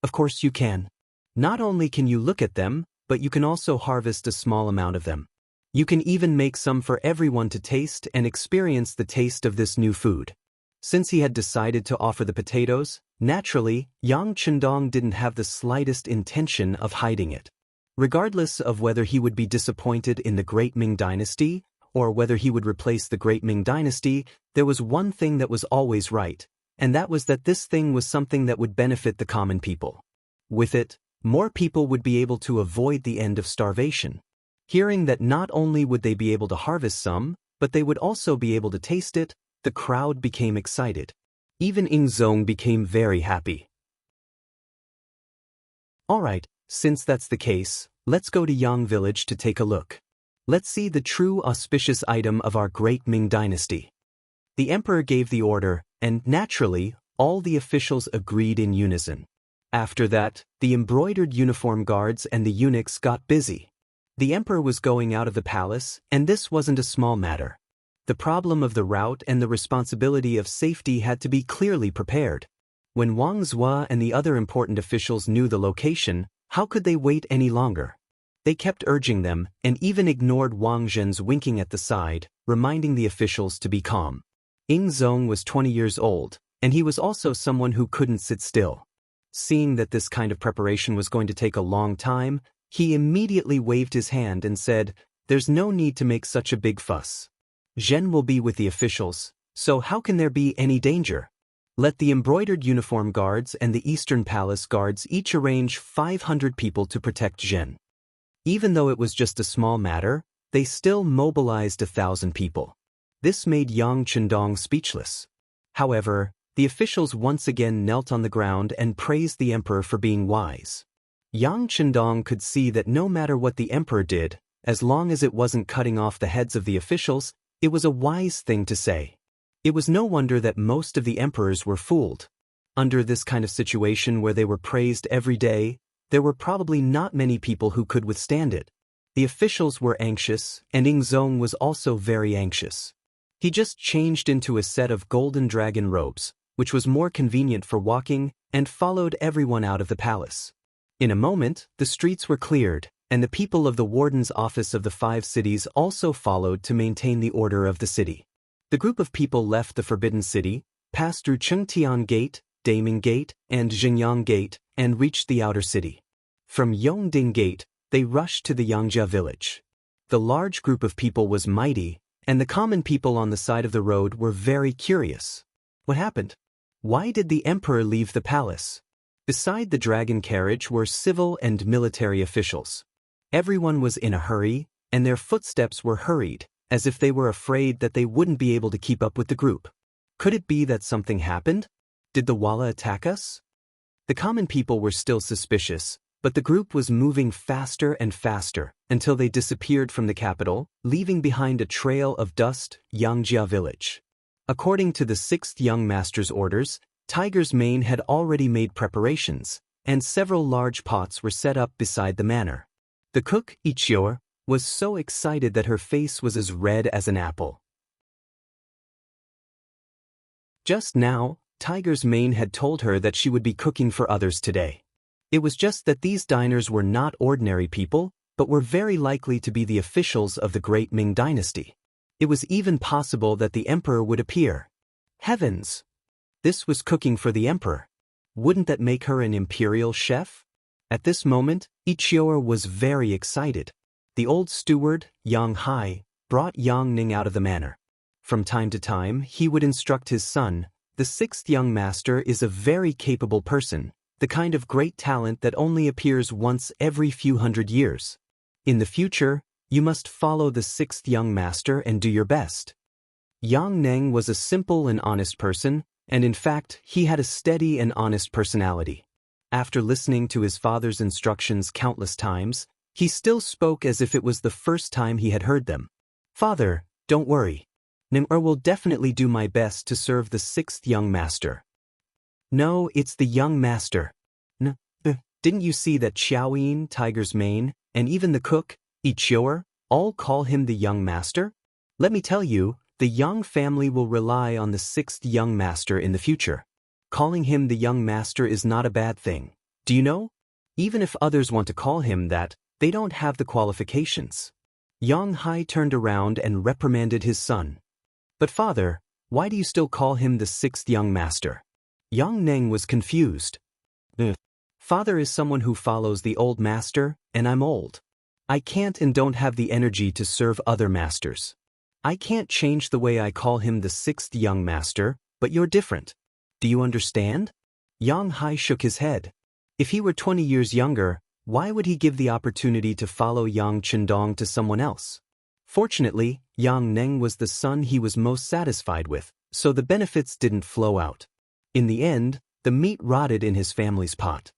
"Of course you can. Not only can you look at them, but you can also harvest a small amount of them. You can even make some for everyone to taste and experience the taste of this new food." Since he had decided to offer the potatoes, naturally, Yang Chendong didn't have the slightest intention of hiding it. Regardless of whether he would be disappointed in the Great Ming Dynasty, or whether he would replace the Great Ming Dynasty, there was one thing that was always right, and that was that this thing was something that would benefit the common people. With it, more people would be able to avoid the end of starvation. Hearing that not only would they be able to harvest some, but they would also be able to taste it, the crowd became excited. Even Ingzong became very happy. "Alright, since that's the case, let's go to Yang Village to take a look. Let's see the true auspicious item of our great Ming dynasty." The emperor gave the order, and naturally, all the officials agreed in unison. After that, the embroidered uniform guards and the eunuchs got busy. The emperor was going out of the palace, and this wasn't a small matter. The problem of the route and the responsibility of safety had to be clearly prepared. When Wang Zhua and the other important officials knew the location, how could they wait any longer? They kept urging them, and even ignored Wang Zhen's winking at the side, reminding the officials to be calm. Ingzong was 20 years old, and he was also someone who couldn't sit still. Seeing that this kind of preparation was going to take a long time, he immediately waved his hand and said, "There's no need to make such a big fuss. Zhen will be with the officials, so how can there be any danger? Let the embroidered uniform guards and the Eastern Palace guards each arrange 500 people to protect Zhen." Even though it was just a small matter, they still mobilized 1,000 people. This made Yang Chendong speechless. However, the officials once again knelt on the ground and praised the emperor for being wise. Yang Chendong could see that no matter what the emperor did, as long as it wasn't cutting off the heads of the officials, it was a wise thing to say. It was no wonder that most of the emperors were fooled. Under this kind of situation where they were praised every day, there were probably not many people who could withstand it. The officials were anxious, and Ingzong was also very anxious. He just changed into a set of golden dragon robes, which was more convenient for walking, and followed everyone out of the palace. In a moment, the streets were cleared, and the people of the warden's office of the 5 cities also followed to maintain the order of the city. The group of people left the Forbidden City, passed through Chengtian Gate, Daming Gate, and Xinyang Gate, and reached the outer city. From Yongding Gate, they rushed to the Yangjia village. The large group of people was mighty, and the common people on the side of the road were very curious. What happened? Why did the emperor leave the palace? Beside the dragon carriage were civil and military officials. Everyone was in a hurry, and their footsteps were hurried, as if they were afraid that they wouldn't be able to keep up with the group. Could it be that something happened? Did the Walla attack us? The common people were still suspicious, but the group was moving faster and faster until they disappeared from the capital, leaving behind a trail of dust, Yangjia village. According to the 6th young master's orders, Tiger's Mane had already made preparations, and several large pots were set up beside the manor. The cook, Ichior, was so excited that her face was as red as an apple. Just now, Tiger's Mane had told her that she would be cooking for others today. It was just that these diners were not ordinary people, but were very likely to be the officials of the great Ming dynasty. It was even possible that the emperor would appear. Heavens! This was cooking for the emperor. Wouldn't that make her an imperial chef? At this moment, Ichior was very excited. The old steward, Yang Hai, brought Yang Ning out of the manor. From time to time, he would instruct his son. The 6th young master is a very capable person, the kind of great talent that only appears once every few hundred years. In the future, you must follow the 6th young master and do your best. Yang Neng was a simple and honest person, and in fact, he had a steady and honest personality. After listening to his father's instructions countless times, he still spoke as if it was the first time he had heard them. "Father, don't worry. Nim'er will definitely do my best to serve the 6th young master." "No, it's the young master. Didn't you see that Xiaoyin, Tiger's Mane, and even the cook, Ichior, all call him the young master? Let me tell you, the Yang family will rely on the 6th young master in the future. Calling him the young master is not a bad thing. Do you know? Even if others want to call him that, they don't have the qualifications." Yang Hai turned around and reprimanded his son. "But father, why do you still call him the 6th young master?" Yang Neng was confused. "Father is someone who follows the old master, and I'm old. I can't and don't have the energy to serve other masters. I can't change the way I call him the 6th young master, but you're different. Do you understand?" Yang Hai shook his head. If he were 20 years younger, why would he give the opportunity to follow Yang Chendong to someone else? Fortunately, Yang Neng was the son he was most satisfied with, so the benefits didn't flow out. In the end, the meat rotted in his family's pot.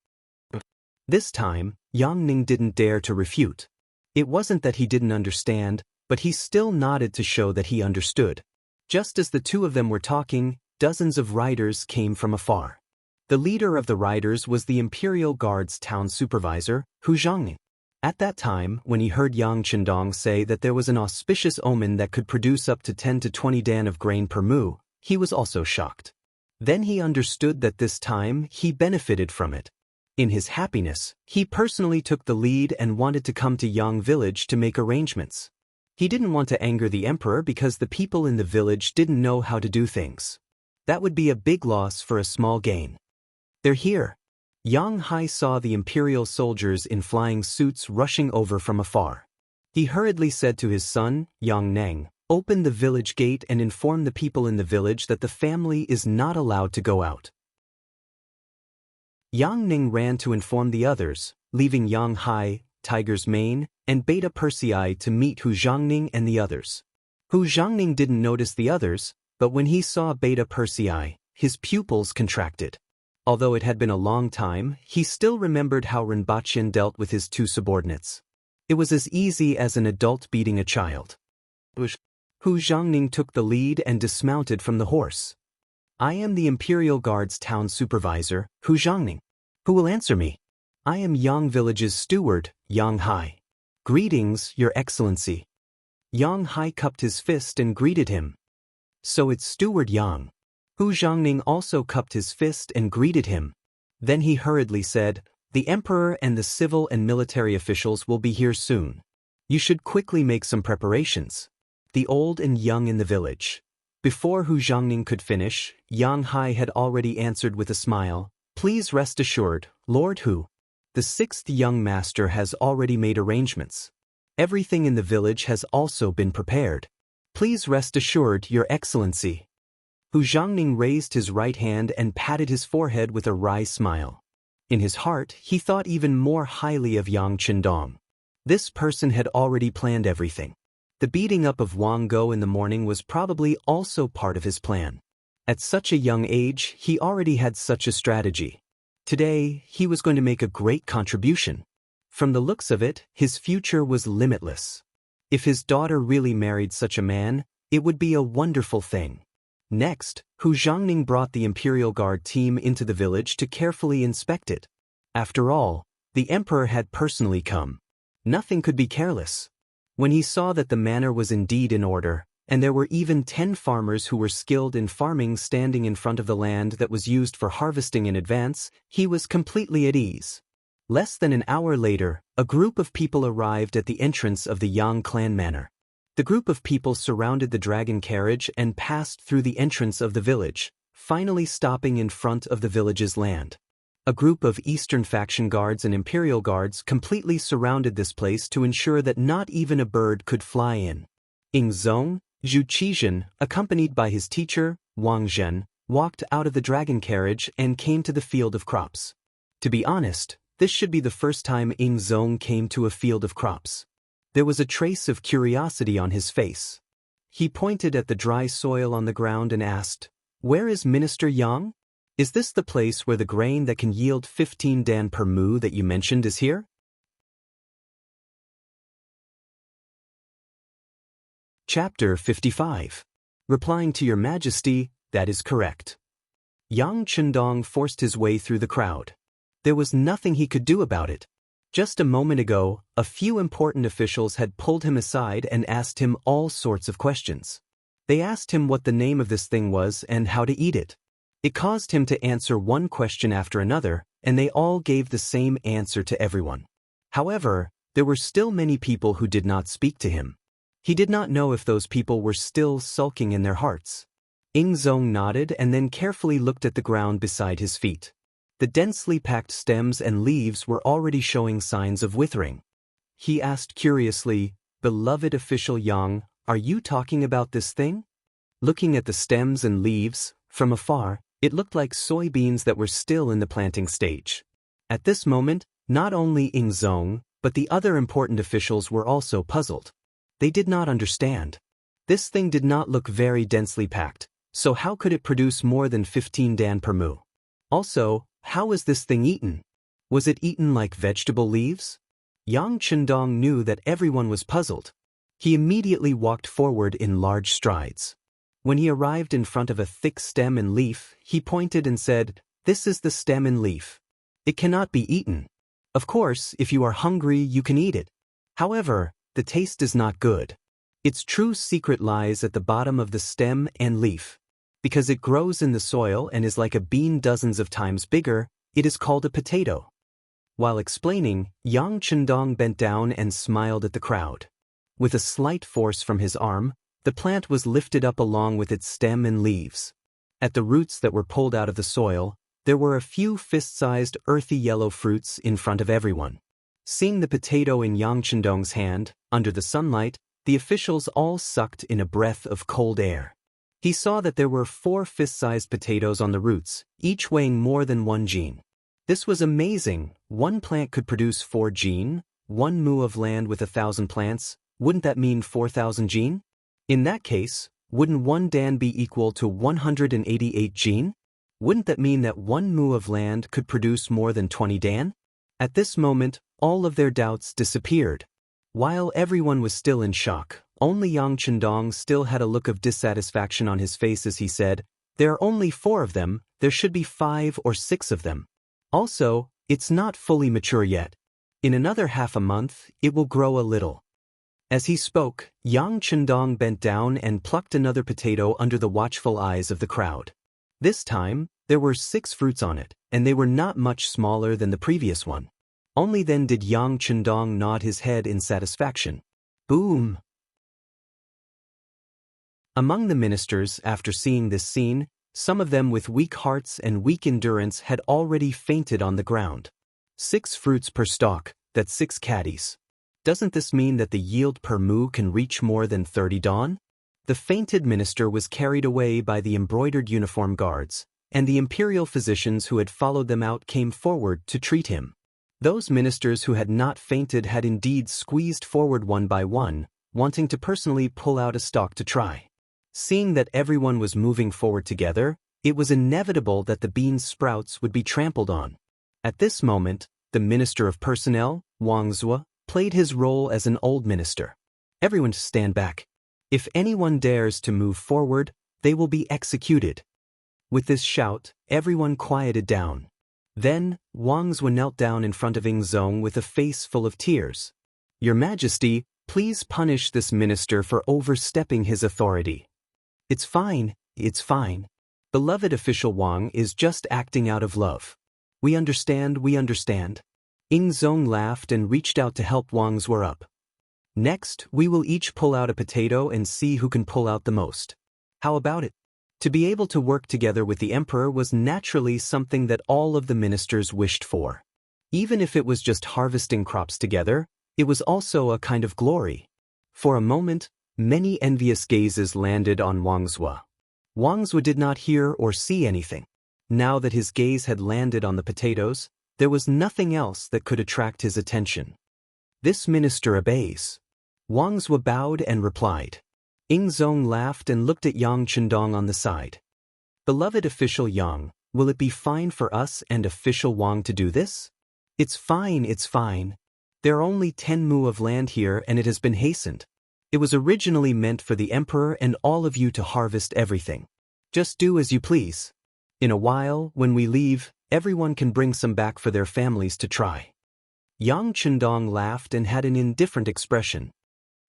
This time, Yang Ning didn't dare to refute. It wasn't that he didn't understand, but he still nodded to show that he understood. Just as the two of them were talking, dozens of riders came from afar. The leader of the riders was the Imperial Guard's town supervisor, Hu Zhangning. At that time, when he heard Yang Chendong say that there was an auspicious omen that could produce up to 10 to 20 dan of grain per mu, he was also shocked. Then he understood that this time he benefited from it. In his happiness, he personally took the lead and wanted to come to Yang village to make arrangements. He didn't want to anger the emperor because the people in the village didn't know how to do things. That would be a big loss for a small gain. "They're here." Yang Hai saw the imperial soldiers in flying suits rushing over from afar. He hurriedly said to his son, Yang Neng, "Open the village gate and inform the people in the village that the family is not allowed to go out." Yang Ning ran to inform the others, leaving Yang Hai, Tiger's Mane, and Beta Persei to meet Hu Zhangning and the others. Hu Zhangning didn't notice the others, but when he saw Beta Persei, his pupils contracted. Although it had been a long time, he still remembered how Rinpochen dealt with his two subordinates. It was as easy as an adult beating a child. Hu Zhangning took the lead and dismounted from the horse. "I am the Imperial Guard's town supervisor, Hu Zhangning. Who will answer me?" "I am Yang Village's steward, Yang Hai." "Greetings, Your Excellency." Yang Hai cupped his fist and greeted him. "So it's Steward Yang." Hu Zhangning also cupped his fist and greeted him. Then he hurriedly said, "The emperor and the civil and military officials will be here soon. You should quickly make some preparations. The old and young in the village. Before Hu Zhangning could finish, Yang Hai had already answered with a smile, "Please rest assured, Lord Hu. The sixth young master has already made arrangements. Everything in the village has also been prepared. Please rest assured, Your Excellency." Hu Zhangning raised his right hand and patted his forehead with a wry smile. In his heart, he thought even more highly of Yang Chendong. This person had already planned everything. The beating up of Wang Go in the morning was probably also part of his plan. At such a young age, he already had such a strategy. Today, he was going to make a great contribution. From the looks of it, his future was limitless. If his daughter really married such a man, it would be a wonderful thing. Next, Hu Zhangning brought the Imperial Guard team into the village to carefully inspect it. After all, the emperor had personally come. Nothing could be careless. When he saw that the manor was indeed in order, and there were even 10 farmers who were skilled in farming standing in front of the land that was used for harvesting in advance, he was completely at ease. Less than an hour later, a group of people arrived at the entrance of the Yang clan manor. The group of people surrounded the dragon carriage and passed through the entrance of the village, finally stopping in front of the village's land. A group of Eastern faction guards and Imperial guards completely surrounded this place to ensure that not even a bird could fly in. Ying Zong, Zhu Qizhen, accompanied by his teacher, Wang Zhen, walked out of the dragon carriage and came to the field of crops. To be honest, this should be the first time Ying Zong came to a field of crops. There was a trace of curiosity on his face. He pointed at the dry soil on the ground and asked, "Where is Minister Yang? Is this the place where the grain that can yield 15 dan per mu that you mentioned is here?" Chapter 55. Replying to Your Majesty, that is correct. Yang Chendong forced his way through the crowd. There was nothing he could do about it. Just a moment ago, a few important officials had pulled him aside and asked him all sorts of questions. They asked him what the name of this thing was and how to eat it. It caused him to answer one question after another, and they all gave the same answer to everyone. However, there were still many people who did not speak to him. He did not know if those people were still sulking in their hearts. Ying Zong nodded and then carefully looked at the ground beside his feet. The densely packed stems and leaves were already showing signs of withering. He asked curiously, "Beloved official Yang, are you talking about this thing?" Looking at the stems and leaves, from afar, it looked like soybeans that were still in the planting stage. At this moment, not only Ying Zong, but the other important officials were also puzzled. They did not understand. This thing did not look very densely packed, so how could it produce more than 15 dan per mu? Also, how was this thing eaten? Was it eaten like vegetable leaves? Yang Chendong knew that everyone was puzzled. He immediately walked forward in large strides. When he arrived in front of a thick stem and leaf, he pointed and said, "This is the stem and leaf. It cannot be eaten. Of course, if you are hungry, you can eat it. However, the taste is not good. Its true secret lies at the bottom of the stem and leaf. Because it grows in the soil and is like a bean dozens of times bigger, it is called a potato." While explaining, Yang Chendong bent down and smiled at the crowd. With a slight force from his arm, the plant was lifted up along with its stem and leaves. At the roots that were pulled out of the soil, there were a few fist-sized earthy yellow fruits in front of everyone. Seeing the potato in Yang Chendong's hand, under the sunlight, the officials all sucked in a breath of cold air. He saw that there were 4 fist-sized potatoes on the roots, each weighing more than 1 jin. This was amazing. One plant could produce 4 jin, 1 mu of land with 1,000 plants. Wouldn't that mean 4,000 jin? In that case, wouldn't 1 dan be equal to 188 jin? Wouldn't that mean that 1 mu of land could produce more than 20 dan? At this moment, all of their doubts disappeared. While everyone was still in shock, only Yang Chendong still had a look of dissatisfaction on his face as he said, "There are only 4 of them, there should be 5 or 6 of them. Also, it's not fully mature yet. In another half a month, it will grow a little." As he spoke, Yang Chendong bent down and plucked another potato under the watchful eyes of the crowd. This time, there were 6 fruits on it, and they were not much smaller than the previous one. Only then did Yang Chendong nod his head in satisfaction. Boom! Among the ministers, after seeing this scene, some of them with weak hearts and weak endurance had already fainted on the ground. 6 fruits per stalk, that's 6 caddies. Doesn't this mean that the yield per moo can reach more than 30 dawn? The fainted minister was carried away by the embroidered uniform guards, and the imperial physicians who had followed them out came forward to treat him. Those ministers who had not fainted had indeed squeezed forward one by one, wanting to personally pull out a stalk to try. Seeing that everyone was moving forward together, it was inevitable that the bean sprouts would be trampled on. At this moment, the Minister of Personnel, Wang Lin, played his role as an old minister. Everyone to stand back. If anyone dares to move forward, they will be executed. With this shout, everyone quieted down. Then, Wang Lin knelt down in front of Ingzong with a face full of tears. Your Majesty, please punish this minister for overstepping his authority. It's fine, it's fine. Beloved official Wang is just acting out of love. We understand, we understand. Ingzong laughed and reached out to help Wang Lin up. Next, we will each pull out a potato and see who can pull out the most. How about it? To be able to work together with the emperor was naturally something that all of the ministers wished for. Even if it was just harvesting crops together, it was also a kind of glory. For a moment, many envious gazes landed on Wang Lin. Wang Lin did not hear or see anything. Now that his gaze had landed on the potatoes, there was nothing else that could attract his attention. This minister obeys. Wang Lin bowed and replied. Ingzong laughed and looked at Yang Chendong on the side. Beloved official Yang, will it be fine for us and official Wang to do this? It's fine, it's fine. There are only 10 mu of land here and it has been hastened. It was originally meant for the emperor and all of you to harvest everything. Just do as you please. In a while, when we leave, everyone can bring some back for their families to try. Yang Chendong laughed and had an indifferent expression.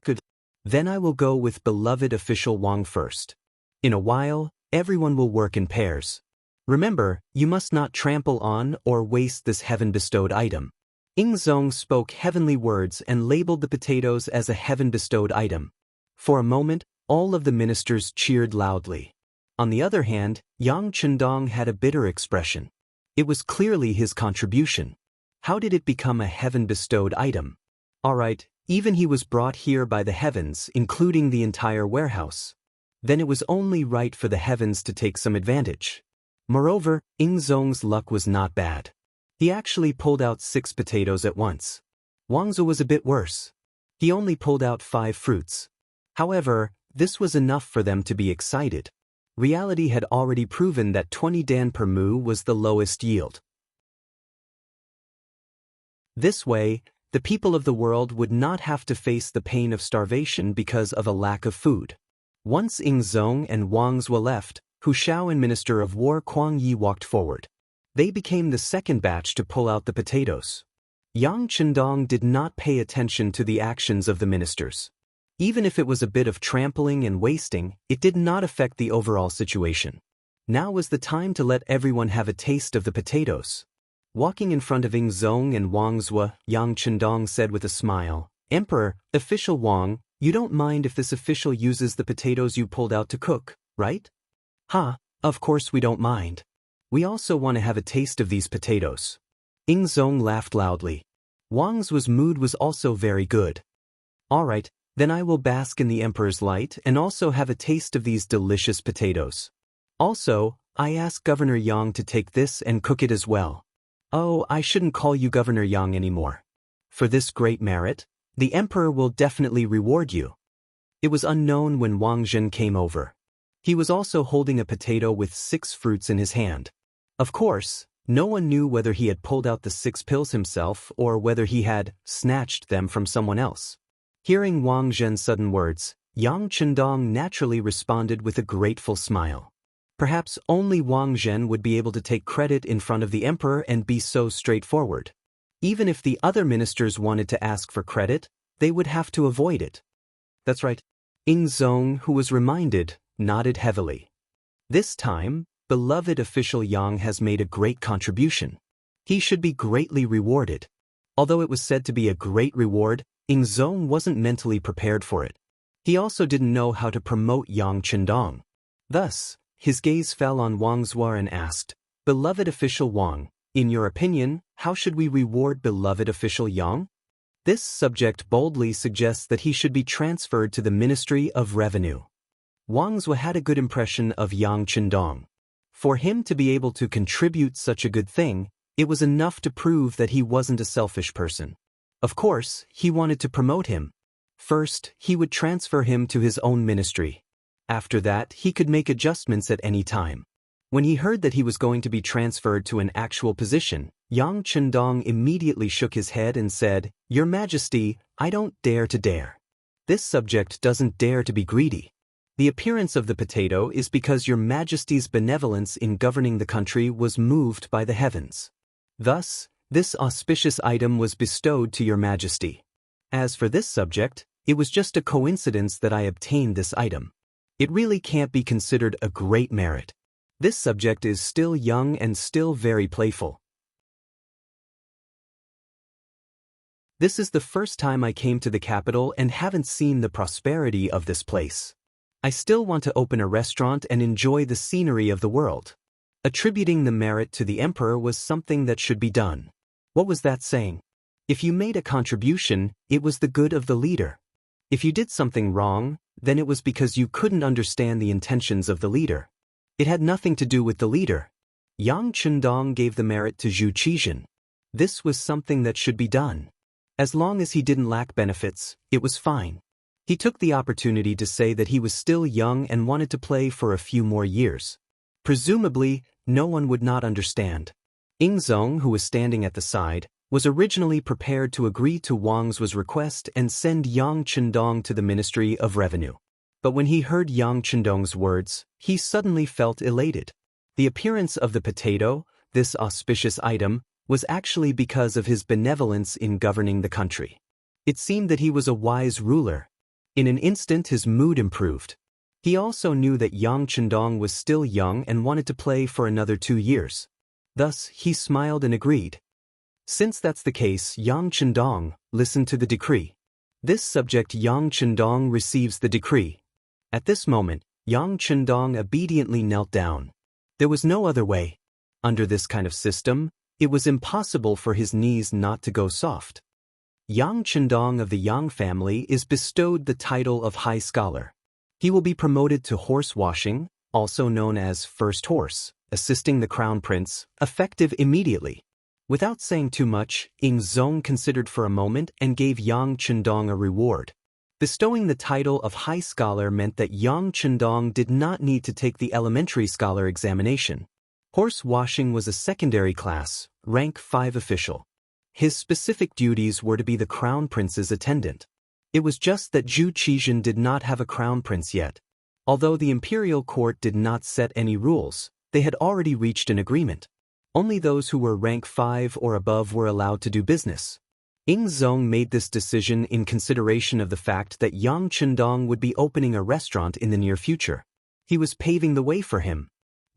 Good. Then I will go with beloved official Wang first. In a while, everyone will work in pairs. Remember, you must not trample on or waste this heaven-bestowed item. Ingzong spoke heavenly words and labeled the potatoes as a heaven-bestowed item. For a moment, all of the ministers cheered loudly. On the other hand, Yang Chendong had a bitter expression. It was clearly his contribution. How did it become a heaven-bestowed item? All right, even he was brought here by the heavens, including the entire warehouse. Then it was only right for the heavens to take some advantage. Moreover, Ingzong's luck was not bad. He actually pulled out 6 potatoes at once. Wang Lin was a bit worse. He only pulled out 5 fruits. However, this was enough for them to be excited. Reality had already proven that 20 dan per mu was the lowest yield. This way, the people of the world would not have to face the pain of starvation because of a lack of food. Once Ingzong and Wang Lin left, Hu Shao and Minister of War Kuang Yi walked forward. They became the second batch to pull out the potatoes. Yang Chendong did not pay attention to the actions of the ministers. Even if it was a bit of trampling and wasting, it did not affect the overall situation. Now was the time to let everyone have a taste of the potatoes. Walking in front of Ingzong and Wang Lin, Yang Chendong said with a smile, Emperor, official Wang, you don't mind if this official uses the potatoes you pulled out to cook, right? Ha, of course we don't mind. We also want to have a taste of these potatoes. Ingzong laughed loudly. Wang's mood was also very good. All right, then I will bask in the emperor's light and also have a taste of these delicious potatoes. Also, I ask Governor Yang to take this and cook it as well. Oh, I shouldn't call you Governor Yang anymore. For this great merit, the emperor will definitely reward you. It was unknown when Wang Lin came over. He was also holding a potato with 6 fruits in his hand. Of course, no one knew whether he had pulled out the 6 pills himself or whether he had snatched them from someone else. Hearing Wang Lin's sudden words, Yang Chendong naturally responded with a grateful smile. Perhaps only Wang Lin would be able to take credit in front of the emperor and be so straightforward. Even if the other ministers wanted to ask for credit, they would have to avoid it. That's right. Ingzong, who was reminded, nodded heavily. This time, beloved official Yang has made a great contribution. He should be greatly rewarded. Although it was said to be a great reward, Ingzong wasn't mentally prepared for it. He also didn't know how to promote Yang Chendong. Thus, his gaze fell on Wang Zhuo and asked, "Beloved official Wang, in your opinion, how should we reward beloved official Yang?" This subject boldly suggests that he should be transferred to the Ministry of Revenue. Wang Zhuo had a good impression of Yang Chendong. For him to be able to contribute such a good thing, it was enough to prove that he wasn't a selfish person. Of course, he wanted to promote him. First, he would transfer him to his own ministry. After that, he could make adjustments at any time. When he heard that he was going to be transferred to an actual position, Yang Chendong immediately shook his head and said, "Your Majesty, I don't dare to dare. This subject doesn't dare to be greedy. The appearance of the potato is because your Majesty's benevolence in governing the country was moved by the heavens. Thus, this auspicious item was bestowed to your Majesty. As for this subject, it was just a coincidence that I obtained this item. It really can't be considered a great merit. This subject is still young and still very playful. This is the first time I came to the capital and haven't seen the prosperity of this place. I still want to open a restaurant and enjoy the scenery of the world." Attributing the merit to the emperor was something that should be done. What was that saying? If you made a contribution, it was the good of the leader. If you did something wrong, then it was because you couldn't understand the intentions of the leader. It had nothing to do with the leader. Yang Chendong gave the merit to Zhu Qizhen. This was something that should be done. As long as he didn't lack benefits, it was fine. He took the opportunity to say that he was still young and wanted to play for a few more years. Presumably, no one would not understand. Ingzong, who was standing at the side, was originally prepared to agree to Wang Zhuo's request and send Yang Chendong to the Ministry of Revenue. But when he heard Yang Chendong's words, he suddenly felt elated. The appearance of the potato, this auspicious item, was actually because of his benevolence in governing the country. It seemed that he was a wise ruler. In an instant his mood improved. He also knew that Yang Chendong was still young and wanted to play for another 2 years. Thus, he smiled and agreed. Since that's the case, Yang Chendong, listen to the decree. This subject Yang Chendong receives the decree. At this moment, Yang Chendong obediently knelt down. There was no other way. Under this kind of system, it was impossible for his knees not to go soft. Yang Chendong of the Yang family is bestowed the title of High Scholar. He will be promoted to horse washing, also known as First Horse, assisting the Crown Prince, effective immediately. Without saying too much, Ingzong considered for a moment and gave Yang Chendong a reward. Bestowing the title of High Scholar meant that Yang Chendong did not need to take the elementary scholar examination. Horse washing was a secondary class, rank 5 official. His specific duties were to be the Crown Prince's attendant. It was just that Zhu Qizhen did not have a Crown Prince yet. Although the imperial court did not set any rules, they had already reached an agreement. Only those who were rank 5 or above were allowed to do business. Ingzong made this decision in consideration of the fact that Yang Chendong would be opening a restaurant in the near future. He was paving the way for him.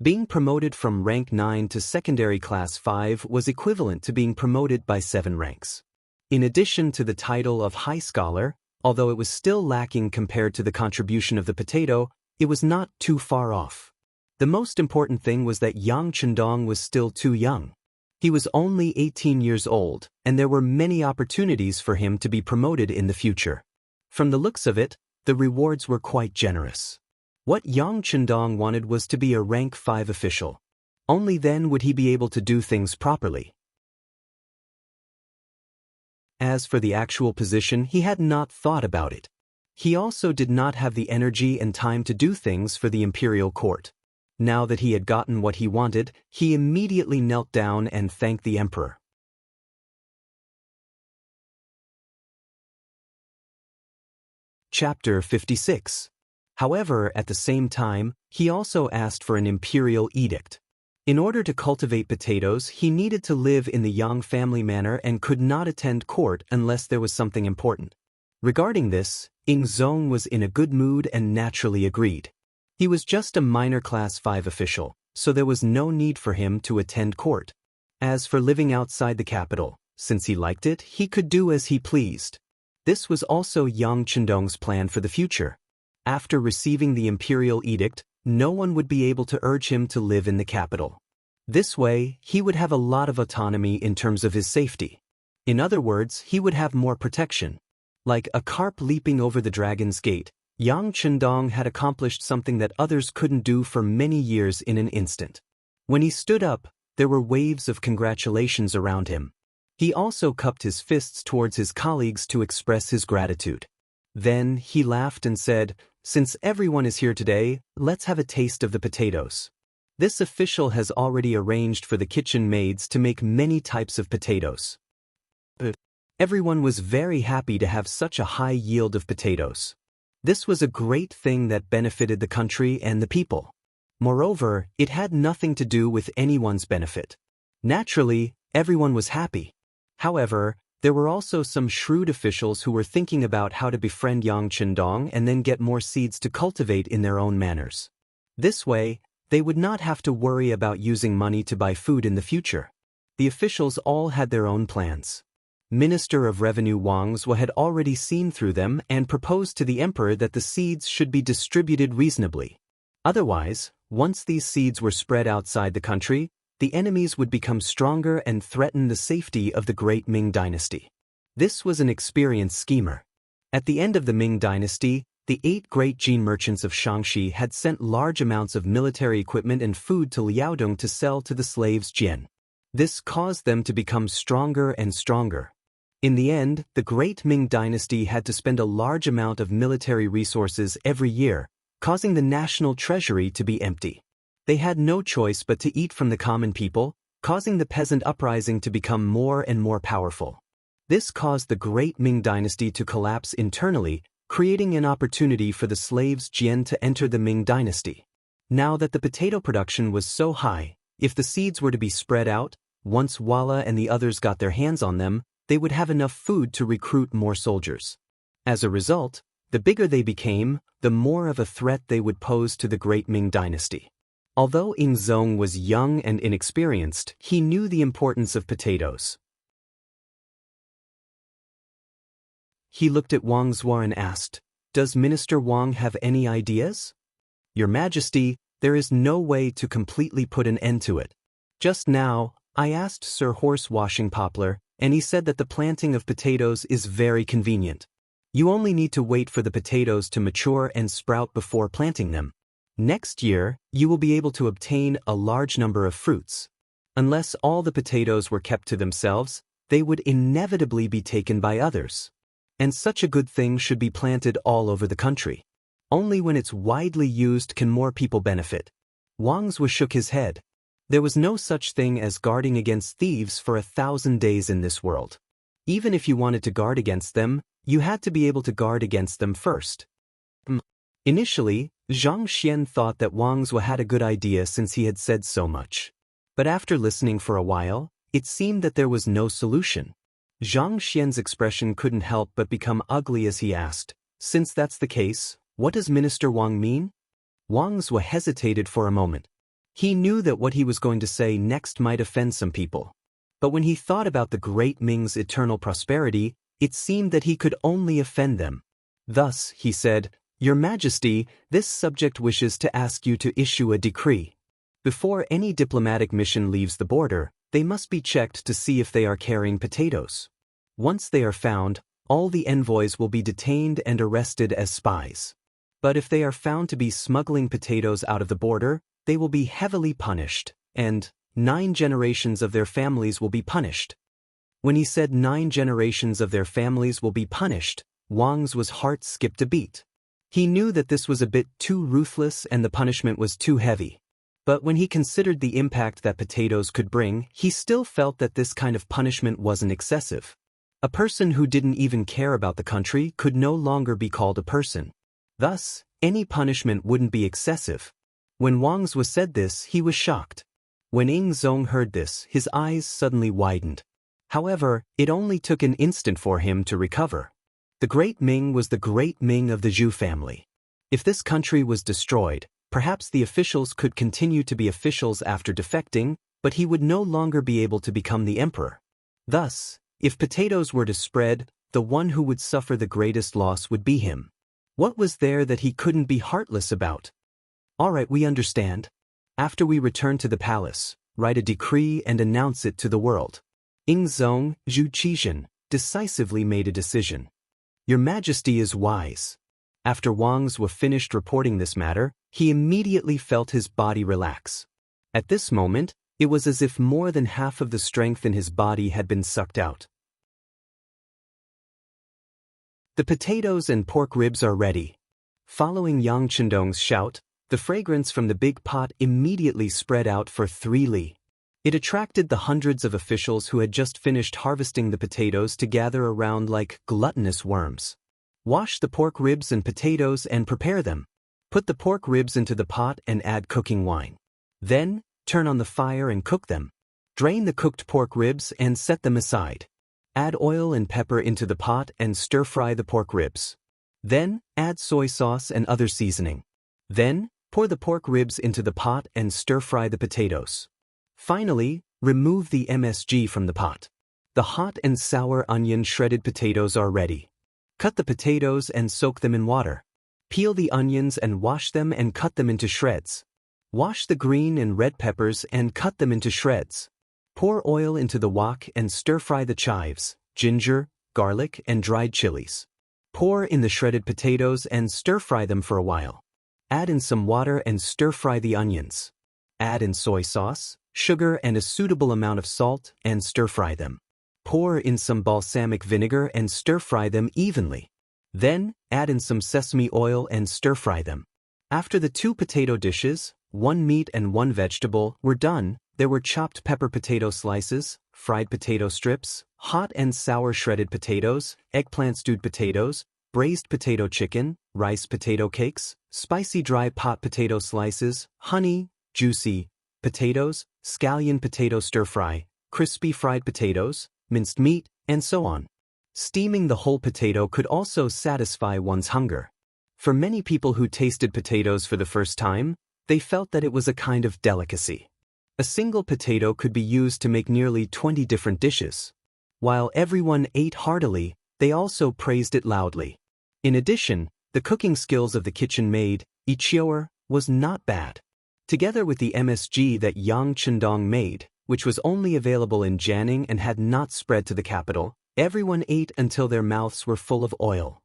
Being promoted from rank 9 to secondary class 5 was equivalent to being promoted by 7 ranks. In addition to the title of High Scholar, although it was still lacking compared to the contribution of the potato, it was not too far off. The most important thing was that Yang Chendong was still too young. He was only 18 years old, and there were many opportunities for him to be promoted in the future. From the looks of it, the rewards were quite generous. What Yang Chendong wanted was to be a rank 5 official. Only then would he be able to do things properly. As for the actual position, he had not thought about it. He also did not have the energy and time to do things for the imperial court. Now that he had gotten what he wanted, he immediately knelt down and thanked the emperor. Chapter 56. However, at the same time, he also asked for an imperial edict. In order to cultivate potatoes, he needed to live in the Yang family manor and could not attend court unless there was something important. Regarding this, Ingzong was in a good mood and naturally agreed. He was just a minor class 5 official, so there was no need for him to attend court. As for living outside the capital, since he liked it, he could do as he pleased. This was also Yang Chendong's plan for the future. After receiving the imperial edict, no one would be able to urge him to live in the capital. This way, he would have a lot of autonomy in terms of his safety. In other words, he would have more protection. Like a carp leaping over the dragon's gate, Yang Chendong had accomplished something that others couldn't do for many years in an instant. When he stood up, there were waves of congratulations around him. He also cupped his fists towards his colleagues to express his gratitude. Then he laughed and said, "Since everyone is here today, let's have a taste of the potatoes." This official has already arranged for the kitchen maids to make many types of potatoes. Everyone was very happy to have such a high yield of potatoes. This was a great thing that benefited the country and the people. Moreover, it had nothing to do with anyone's benefit. Naturally, everyone was happy. However, there were also some shrewd officials who were thinking about how to befriend Yang Chendong and then get more seeds to cultivate in their own manners. This way, they would not have to worry about using money to buy food in the future. The officials all had their own plans. Minister of Revenue Wang Zhuo had already seen through them and proposed to the emperor that the seeds should be distributed reasonably. Otherwise, once these seeds were spread outside the country, the enemies would become stronger and threaten the safety of the great Ming dynasty. This was an experienced schemer. At the end of the Ming dynasty, the 8 great gene merchants of Xianxia had sent large amounts of military equipment and food to Liaodong to sell to the slaves Jian. This caused them to become stronger and stronger. In the end, the great Ming dynasty had to spend a large amount of military resources every year, causing the national treasury to be empty. They had no choice but to eat from the common people, causing the peasant uprising to become more and more powerful. This caused the great Ming dynasty to collapse internally, creating an opportunity for the slaves Jian to enter the Ming dynasty. Now that the potato production was so high, if the seeds were to be spread out, once Walla and the others got their hands on them, they would have enough food to recruit more soldiers. As a result, the bigger they became, the more of a threat they would pose to the great Ming dynasty. Although Ying Zong was young and inexperienced, he knew the importance of potatoes. He looked at Wang Zhuo and asked, "Does Minister Wang have any ideas?" "Your Majesty, there is no way to completely put an end to it. Just now, I asked Sir Horse Washing Poplar, and he said that the planting of potatoes is very convenient. You only need to wait for the potatoes to mature and sprout before planting them. Next year, you will be able to obtain a large number of fruits. Unless all the potatoes were kept to themselves, they would inevitably be taken by others. And such a good thing should be planted all over the country. Only when it's widely used can more people benefit." Wang Zhuo shook his head. There was no such thing as guarding against thieves for 1,000 days in this world. Even if you wanted to guard against them, you had to be able to guard against them first. Initially, Zhang Xian thought that Wang Zhuo had a good idea since he had said so much. But after listening for a while, it seemed that there was no solution. Zhang Xian's expression couldn't help but become ugly as he asked, "Since that's the case, what does Minister Wang mean?" Wang Zhuo hesitated for a moment. He knew that what he was going to say next might offend some people. But when he thought about the great Ming's eternal prosperity, it seemed that he could only offend them. Thus, he said, "Your Majesty, this subject wishes to ask you to issue a decree. Before any diplomatic mission leaves the border, they must be checked to see if they are carrying potatoes. Once they are found, all the envoys will be detained and arrested as spies. But if they are found to be smuggling potatoes out of the border, they will be heavily punished, and 9 generations of their families will be punished." When he said 9 generations of their families will be punished, Wang's heart skipped a beat. He knew that this was a bit too ruthless and the punishment was too heavy. But when he considered the impact that potatoes could bring, he still felt that this kind of punishment wasn't excessive. A person who didn't even care about the country could no longer be called a person. Thus, any punishment wouldn't be excessive. When Wang Zhuo said this, he was shocked. When Ying Zong heard this, his eyes suddenly widened. However, it only took an instant for him to recover. The Great Ming was the Great Ming of the Zhou family. If this country was destroyed, perhaps the officials could continue to be officials after defecting, but he would no longer be able to become the emperor. Thus, if potatoes were to spread, the one who would suffer the greatest loss would be him. What was there that he couldn't be heartless about? All right, we understand. After we return to the palace, write a decree and announce it to the world. Ingzong Zhu Qizhen decisively made a decision. Your Majesty is wise. After Wang's was finished reporting this matter, he immediately felt his body relax. At this moment, it was as if more than half of the strength in his body had been sucked out. The potatoes and pork ribs are ready. Following Yang Chendong's shout, the fragrance from the big pot immediately spread out for 3 li. It attracted the hundreds of officials who had just finished harvesting the potatoes to gather around like gluttonous worms. Wash the pork ribs and potatoes and prepare them. Put the pork ribs into the pot and add cooking wine. Then, turn on the fire and cook them. Drain the cooked pork ribs and set them aside. Add oil and pepper into the pot and stir-fry the pork ribs. Then, add soy sauce and other seasoning. Then, pour the pork ribs into the pot and stir-fry the potatoes. Finally, remove the MSG from the pot. The hot and sour onion shredded potatoes are ready. Cut the potatoes and soak them in water. Peel the onions and wash them and cut them into shreds. Wash the green and red peppers and cut them into shreds. Pour oil into the wok and stir-fry the chives, ginger, garlic, and dried chilies. Pour in the shredded potatoes and stir-fry them for a while. Add in some water and stir-fry the onions. Add in soy sauce, sugar, and a suitable amount of salt and stir-fry them. Pour in some balsamic vinegar and stir-fry them evenly. Then, add in some sesame oil and stir-fry them. After the 2 potato dishes, 1 meat and 1 vegetable, were done, there were chopped pepper potato slices, fried potato strips, hot and sour shredded potatoes, eggplant stewed potatoes, braised potato chicken, rice potato cakes, spicy dry pot potato slices, honey, juicy potatoes, scallion potato stir-fry, crispy fried potatoes, minced meat, and so on. Steaming the whole potato could also satisfy one's hunger. For many people who tasted potatoes for the first time, they felt that it was a kind of delicacy. A single potato could be used to make nearly 20 different dishes. While everyone ate heartily, they also praised it loudly. In addition, the cooking skills of the kitchen maid, Ichioer, was not bad. Together with the MSG that Yang Chendong made, which was only available in Jianing and had not spread to the capital, everyone ate until their mouths were full of oil.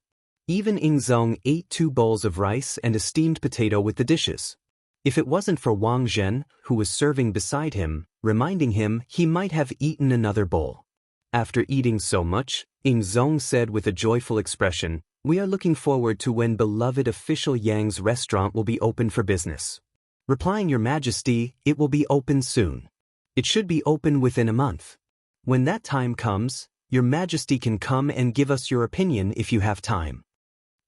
Even Ingzong ate 2 bowls of rice and a steamed potato with the dishes. If it wasn't for Wang Zhen, who was serving beside him, reminding him he might have eaten another bowl. After eating so much, Ingzong said with a joyful expression, "We are looking forward to when beloved official Yang's restaurant will be open for business." Replying, "Your Majesty, it will be open soon. It should be open within a month. When that time comes, Your Majesty can come and give us your opinion if you have time."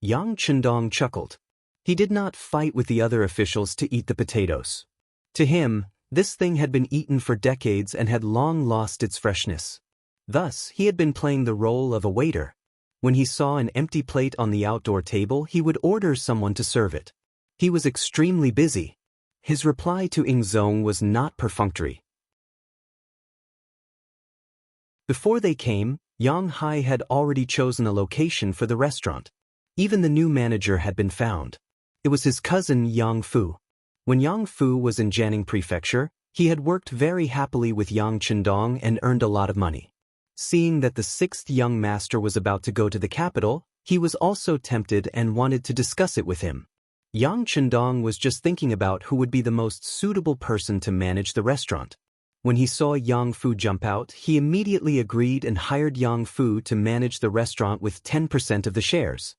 Yang Chendong chuckled. He did not fight with the other officials to eat the potatoes. To him, this thing had been eaten for decades and had long lost its freshness. Thus, he had been playing the role of a waiter. When he saw an empty plate on the outdoor table, he would order someone to serve it. He was extremely busy. His reply to Ingzong was not perfunctory. Before they came, Yang Hai had already chosen a location for the restaurant. Even the new manager had been found. It was his cousin Yang Fu. When Yang Fu was in Jianing Prefecture, he had worked very happily with Yang Chendong and earned a lot of money. Seeing that the 6th young master was about to go to the capital, he was also tempted and wanted to discuss it with him. Yang Chendong was just thinking about who would be the most suitable person to manage the restaurant. When he saw Yang Fu jump out, he immediately agreed and hired Yang Fu to manage the restaurant with 10% of the shares.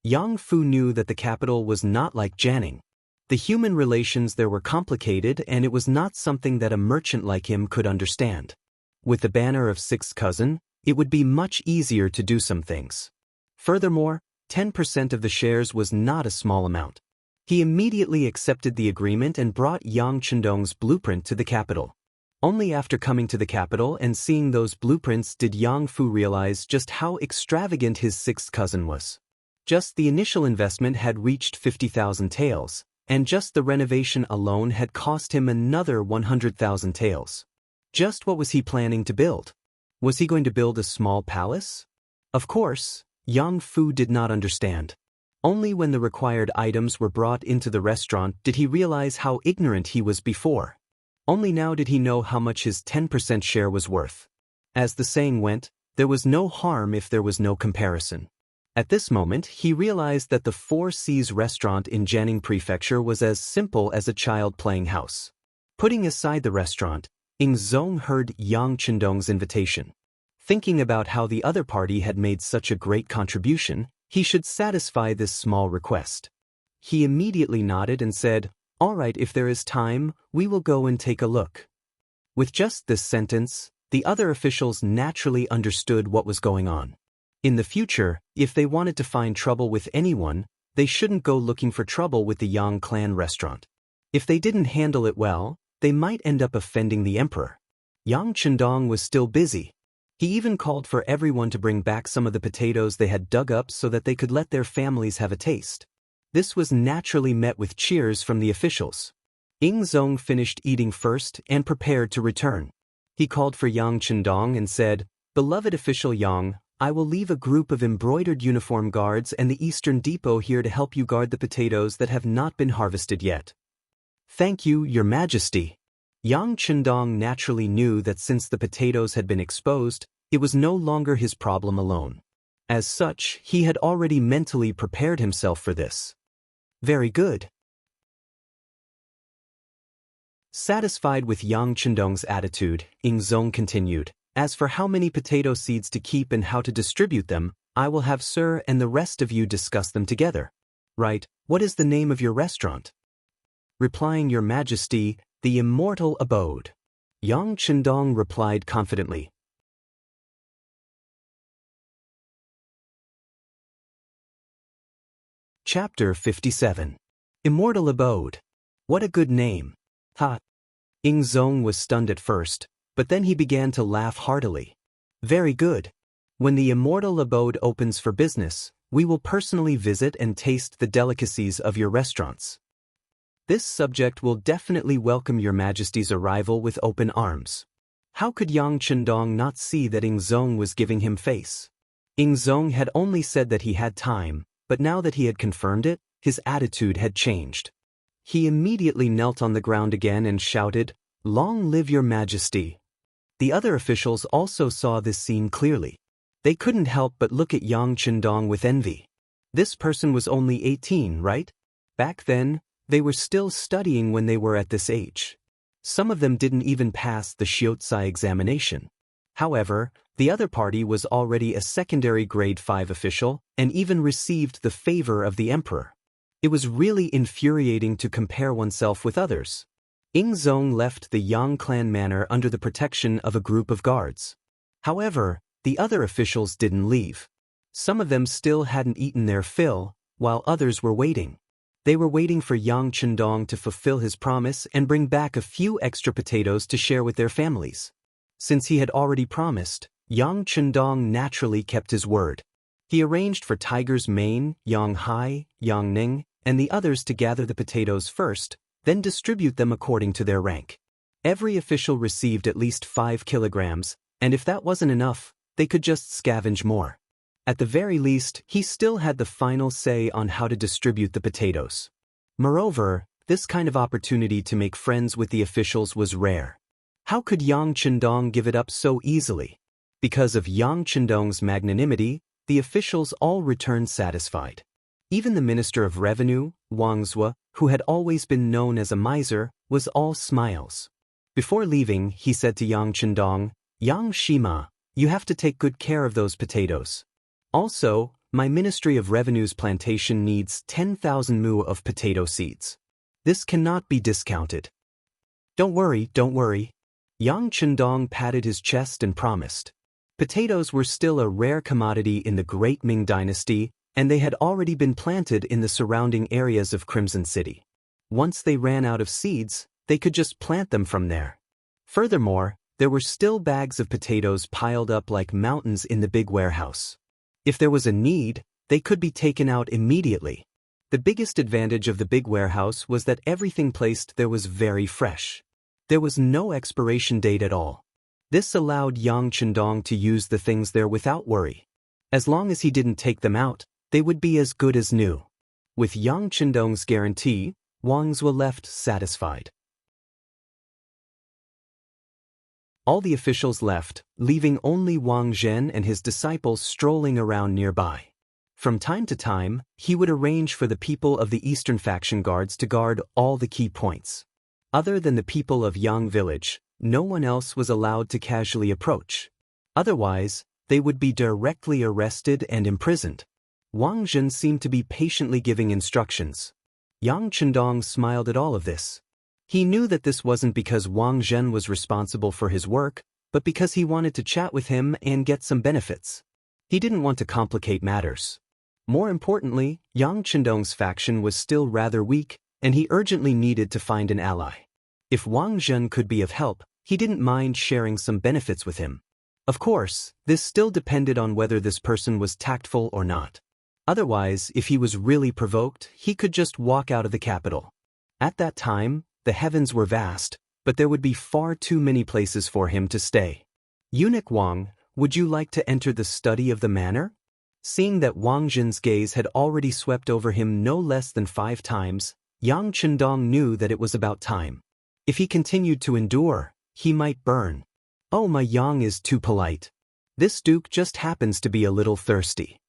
Yang Fu knew that the capital was not like Jianing. The human relations there were complicated, and it was not something that a merchant like him could understand. With the banner of 6th cousin, it would be much easier to do some things. Furthermore, 10% of the shares was not a small amount. He immediately accepted the agreement and brought Yang Chendong's blueprint to the capital. Only after coming to the capital and seeing those blueprints did Yang Fu realize just how extravagant his 6th cousin was. Just the initial investment had reached 50,000 taels, and just the renovation alone had cost him another 100,000 taels. Just what was he planning to build? Was he going to build a small palace? Of course, Yang Fu did not understand. Only when the required items were brought into the restaurant did he realize how ignorant he was before. Only now did he know how much his 10% share was worth. As the saying went, there was no harm if there was no comparison. At this moment, he realized that the Four Seas restaurant in Jianing Prefecture was as simple as a child playing house. Putting aside the restaurant, Ying Zong heard Yang Chendong's invitation. Thinking about how the other party had made such a great contribution, he should satisfy this small request. He immediately nodded and said, "All right, if there is time, we will go and take a look." With just this sentence, the other officials naturally understood what was going on. In the future, if they wanted to find trouble with anyone, they shouldn't go looking for trouble with the Yang clan restaurant. If they didn't handle it well, they might end up offending the emperor. Yang Chendong was still busy. He even called for everyone to bring back some of the potatoes they had dug up so that they could let their families have a taste. This was naturally met with cheers from the officials. Ying Zong finished eating first and prepared to return. He called for Yang Chendong and said, "Beloved official Yang, I will leave a group of embroidered uniform guards and the Eastern Depot here to help you guard the potatoes that have not been harvested yet." "Thank you, Your Majesty." Yang Chendong naturally knew that since the potatoes had been exposed, it was no longer his problem alone. As such, he had already mentally prepared himself for this. Very good. Satisfied with Yang Chendong's attitude, Ying Zong continued, "As for how many potato seeds to keep and how to distribute them, I will have Sir and the rest of you discuss them together." "Right, what is the name of your restaurant?" Replying, "Your Majesty, the Immortal Abode." Yang Chendong replied confidently. Chapter 57. Immortal Abode. What a good name. Ha! Ying Zong was stunned at first, but then he began to laugh heartily. Very good. When the Immortal Abode opens for business, we will personally visit and taste the delicacies of your restaurants. This subject will definitely welcome Your Majesty's arrival with open arms. How could Yang Chendong not see that Ying Zong was giving him face? Ying Zong had only said that he had time, but now that he had confirmed it, his attitude had changed. He immediately knelt on the ground again and shouted, "Long live Your Majesty." The other officials also saw this scene clearly. They couldn't help but look at Yang Chendong with envy. This person was only 18, right? Back then, they were still studying when they were at this age. Some of them didn't even pass the Xiaozai examination. However, the other party was already a secondary grade 5 official and even received the favor of the emperor. It was really infuriating to compare oneself with others. Ying Zong left the Yang clan manor under the protection of a group of guards. However, the other officials didn't leave. Some of them still hadn't eaten their fill, while others were waiting. They were waiting for Yang Chendong to fulfill his promise and bring back a few extra potatoes to share with their families. Since he had already promised, Yang Chendong naturally kept his word. He arranged for Tiger's Mane, Yang Hai, Yang Ning, and the others to gather the potatoes first, then distribute them according to their rank. Every official received at least 5 kilograms, and if that wasn't enough, they could just scavenge more. At the very least, he still had the final say on how to distribute the potatoes. Moreover, this kind of opportunity to make friends with the officials was rare. How could Yang Chendong give it up so easily? Because of Yang Chendong's magnanimity, the officials all returned satisfied. Even the Minister of Revenue, Wang Zhua, who had always been known as a miser, was all smiles. Before leaving, he said to Yang Chendong, "Yang Shima, you have to take good care of those potatoes. Also, my Ministry of Revenue's plantation needs 10,000 mu of potato seeds. This cannot be discounted." Don't worry. Yang Chendong patted his chest and promised. Potatoes were still a rare commodity in the Great Ming Dynasty, and they had already been planted in the surrounding areas of Crimson City. Once they ran out of seeds, they could just plant them from there. Furthermore, there were still bags of potatoes piled up like mountains in the big warehouse. If there was a need, they could be taken out immediately. The biggest advantage of the big warehouse was that everything placed there was very fresh. There was no expiration date at all. This allowed Yang Chendong to use the things there without worry. As long as he didn't take them out, they would be as good as new. With Yang Chendong's guarantee, Wang Zhou left satisfied. All the officials left, leaving only Wang Zhen and his disciples strolling around nearby. From time to time, he would arrange for the people of the Eastern Faction Guards to guard all the key points. Other than the people of Yang Village, no one else was allowed to casually approach. Otherwise, they would be directly arrested and imprisoned. Wang Zhen seemed to be patiently giving instructions. Yang Chendong smiled at all of this. He knew that this wasn't because Wang Zhen was responsible for his work, but because he wanted to chat with him and get some benefits. He didn't want to complicate matters. More importantly, Yang Chendong's faction was still rather weak, and he urgently needed to find an ally. If Wang Zhen could be of help, he didn't mind sharing some benefits with him. Of course, this still depended on whether this person was tactful or not. Otherwise, if he was really provoked, he could just walk out of the capital. At that time, the heavens were vast, but there would be far too many places for him to stay. Eunuch Wang, would you like to enter the study of the manor? Seeing that Wang Zhen's gaze had already swept over him no less than 5 times, Yang Chendong knew that it was about time. If he continued to endure, he might burn. Oh, my Yang is too polite. This duke just happens to be a little thirsty.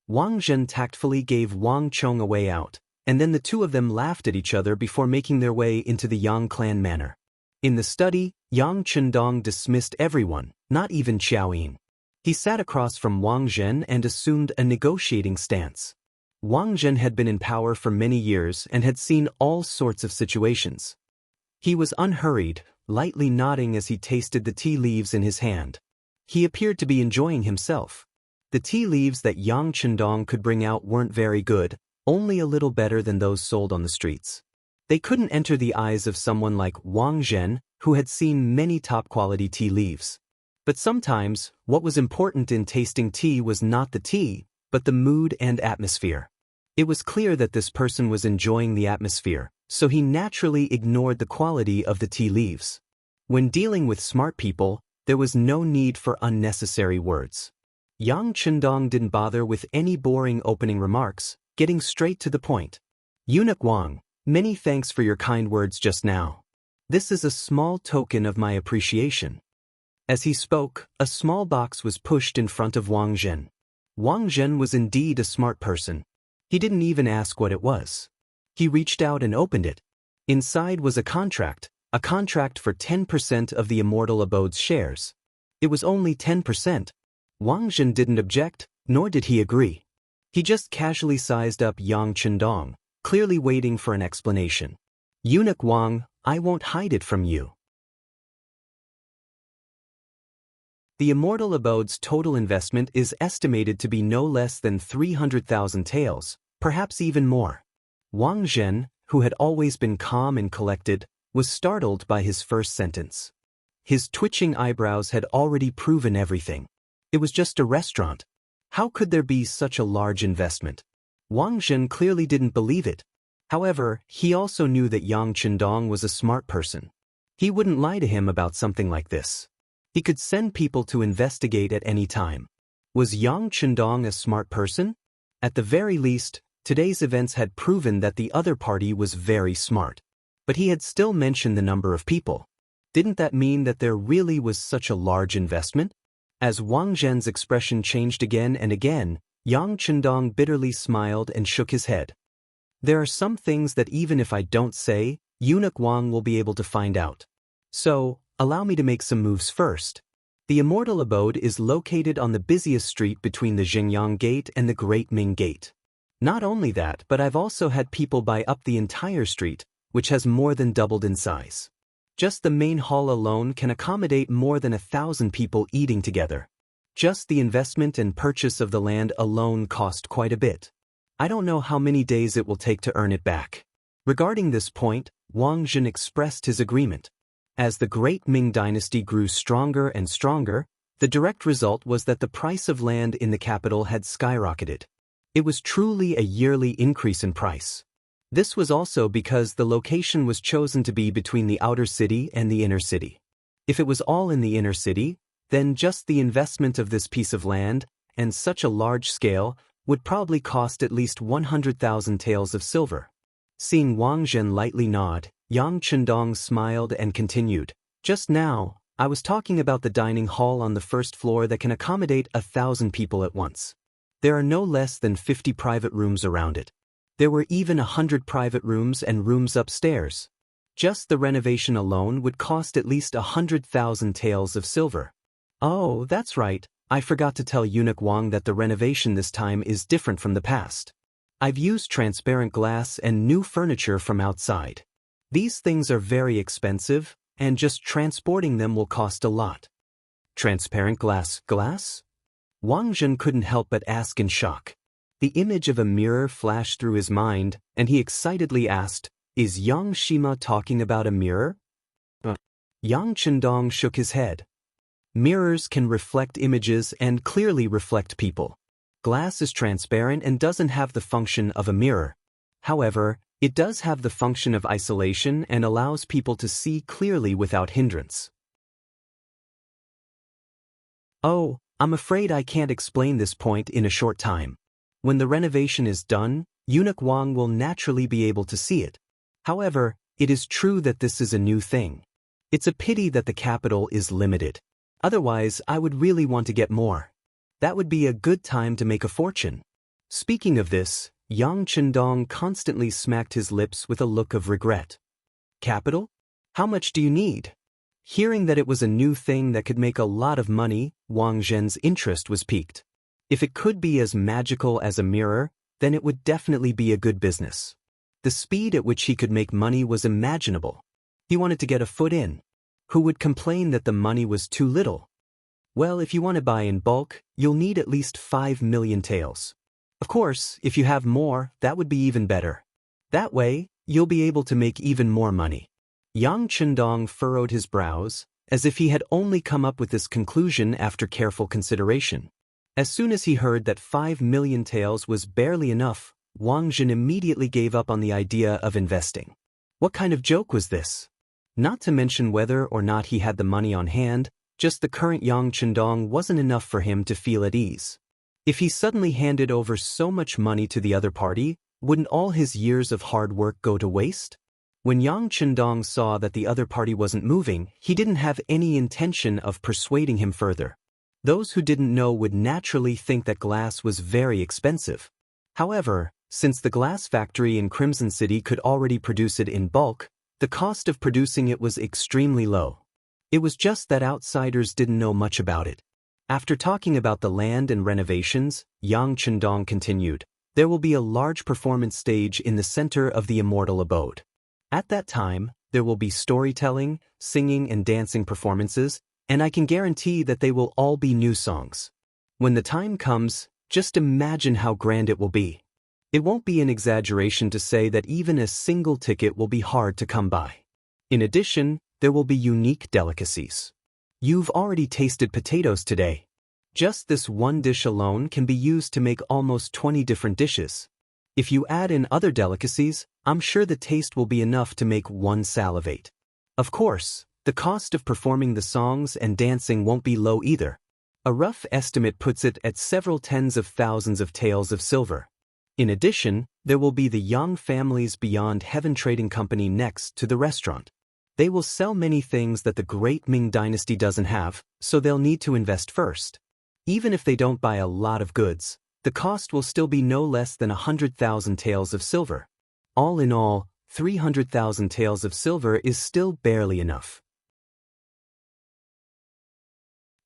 Wang Zhen tactfully gave Wang Chong a way out, and then the two of them laughed at each other before making their way into the Yang clan manor. In the study, Yang Chendong dismissed everyone, not even Xiaoyin. He sat across from Wang Zhen and assumed a negotiating stance. Wang Zhen had been in power for many years and had seen all sorts of situations. He was unhurried, lightly nodding as he tasted the tea leaves in his hand. He appeared to be enjoying himself. The tea leaves that Yang Chendong could bring out weren't very good, only a little better than those sold on the streets. They couldn't enter the eyes of someone like Wang Zhen, who had seen many top-quality tea leaves. But sometimes, what was important in tasting tea was not the tea, but the mood and atmosphere. It was clear that this person was enjoying the atmosphere, so he naturally ignored the quality of the tea leaves. When dealing with smart people, there was no need for unnecessary words. Yang Chendong didn't bother with any boring opening remarks, getting straight to the point. Eunuch Wang, many thanks for your kind words just now. This is a small token of my appreciation. As he spoke, a small box was pushed in front of Wang Zhen. Wang Zhen was indeed a smart person. He didn't even ask what it was. He reached out and opened it. Inside was a contract for 10% of the Immortal Abode's shares. It was only 10%. Wang Zhen didn't object, nor did he agree. He just casually sized up Yang Chendong, clearly waiting for an explanation. Eunuch Wang, I won't hide it from you. The Immortal Abode's total investment is estimated to be no less than 300,000 taels, perhaps even more. Wang Zhen, who had always been calm and collected, was startled by his first sentence. His twitching eyebrows had already proven everything. It was just a restaurant. How could there be such a large investment? Wang Zhen clearly didn't believe it. However, he also knew that Yang Chendong was a smart person. He wouldn't lie to him about something like this. He could send people to investigate at any time. Was Yang Chendong a smart person? At the very least, today's events had proven that the other party was very smart. But he had still mentioned the number of people. Didn't that mean that there really was such a large investment? As Wang Zhen's expression changed again and again, Yang Chendong bitterly smiled and shook his head. There are some things that even if I don't say, Eunuch Wang will be able to find out. So, allow me to make some moves first. The Immortal Abode is located on the busiest street between the Xingyang Gate and the Great Ming Gate. Not only that, but I've also had people buy up the entire street, which has more than doubled in size. Just the main hall alone can accommodate more than 1,000 people eating together. Just the investment and purchase of the land alone cost quite a bit. I don't know how many days it will take to earn it back. Regarding this point, Wang Zhen expressed his agreement. As the Great Ming Dynasty grew stronger and stronger, the direct result was that the price of land in the capital had skyrocketed. It was truly a yearly increase in price. This was also because the location was chosen to be between the outer city and the inner city. If it was all in the inner city, then just the investment of this piece of land, and such a large scale, would probably cost at least 100,000 taels of silver. Seeing Wang Zhen lightly nod, Yang Chendong smiled and continued, "Just now, I was talking about the dining hall on the first floor that can accommodate 1,000 people at once. There are no less than 50 private rooms around it. There were even 100 private rooms and rooms upstairs. Just the renovation alone would cost at least 100,000 taels of silver." "Oh, that's right. I forgot to tell Eunuch Wang that the renovation this time is different from the past. I've used transparent glass and new furniture from outside. These things are very expensive, and just transporting them will cost a lot." "Transparent glass? Wang Zhen couldn't help but ask in shock. The image of a mirror flashed through his mind, and he excitedly asked, "Is Yang Shima talking about a mirror?" Yang Chendong shook his head. "Mirrors can reflect images and clearly reflect people. Glass is transparent and doesn't have the function of a mirror. However, it does have the function of isolation and allows people to see clearly without hindrance." "Oh, I'm afraid I can't explain this point in a short time. When the renovation is done, Eunuch Wang will naturally be able to see it. However, it is true that this is a new thing. It's a pity that the capital is limited. Otherwise, I would really want to get more. That would be a good time to make a fortune." Speaking of this, Yang Chendong constantly smacked his lips with a look of regret. "Capital? How much do you need?" Hearing that it was a new thing that could make a lot of money, Wang Zhen's interest was piqued. If it could be as magical as a mirror, then it would definitely be a good business. The speed at which he could make money was imaginable. He wanted to get a foot in. Who would complain that the money was too little? Well, if you want to buy in bulk, you'll need at least 5 million taels. Of course, if you have more, that would be even better. That way, you'll be able to make even more money. Yang Chendong furrowed his brows, as if he had only come up with this conclusion after careful consideration. As soon as he heard that 5 million taels was barely enough, Wang Zhen immediately gave up on the idea of investing. What kind of joke was this? Not to mention whether or not he had the money on hand, just the current Yang Chendong wasn't enough for him to feel at ease. If he suddenly handed over so much money to the other party, wouldn't all his years of hard work go to waste? When Yang Chendong saw that the other party wasn't moving, he didn't have any intention of persuading him further. Those who didn't know would naturally think that glass was very expensive. However, since the glass factory in Crimson City could already produce it in bulk, the cost of producing it was extremely low. It was just that outsiders didn't know much about it. After talking about the land and renovations, Yang Chendong continued, "There will be a large performance stage in the center of the Immortal abode. At that time, there will be storytelling, singing and dancing performances, and I can guarantee that they will all be new songs. When the time comes, just imagine how grand it will be. It won't be an exaggeration to say that even a single ticket will be hard to come by. In addition, there will be unique delicacies. You've already tasted potatoes today. Just this one dish alone can be used to make almost 20 different dishes. If you add in other delicacies, I'm sure the taste will be enough to make one salivate. Of course, the cost of performing the songs and dancing won't be low either. A rough estimate puts it at several tens of thousands of taels of silver. In addition, there will be the Yang family's Beyond Heaven Trading Company next to the restaurant. They will sell many things that the great Ming dynasty doesn't have, so they'll need to invest first. Even if they don't buy a lot of goods, the cost will still be no less than 100,000 taels of silver. All in all, 300,000 taels of silver is still barely enough.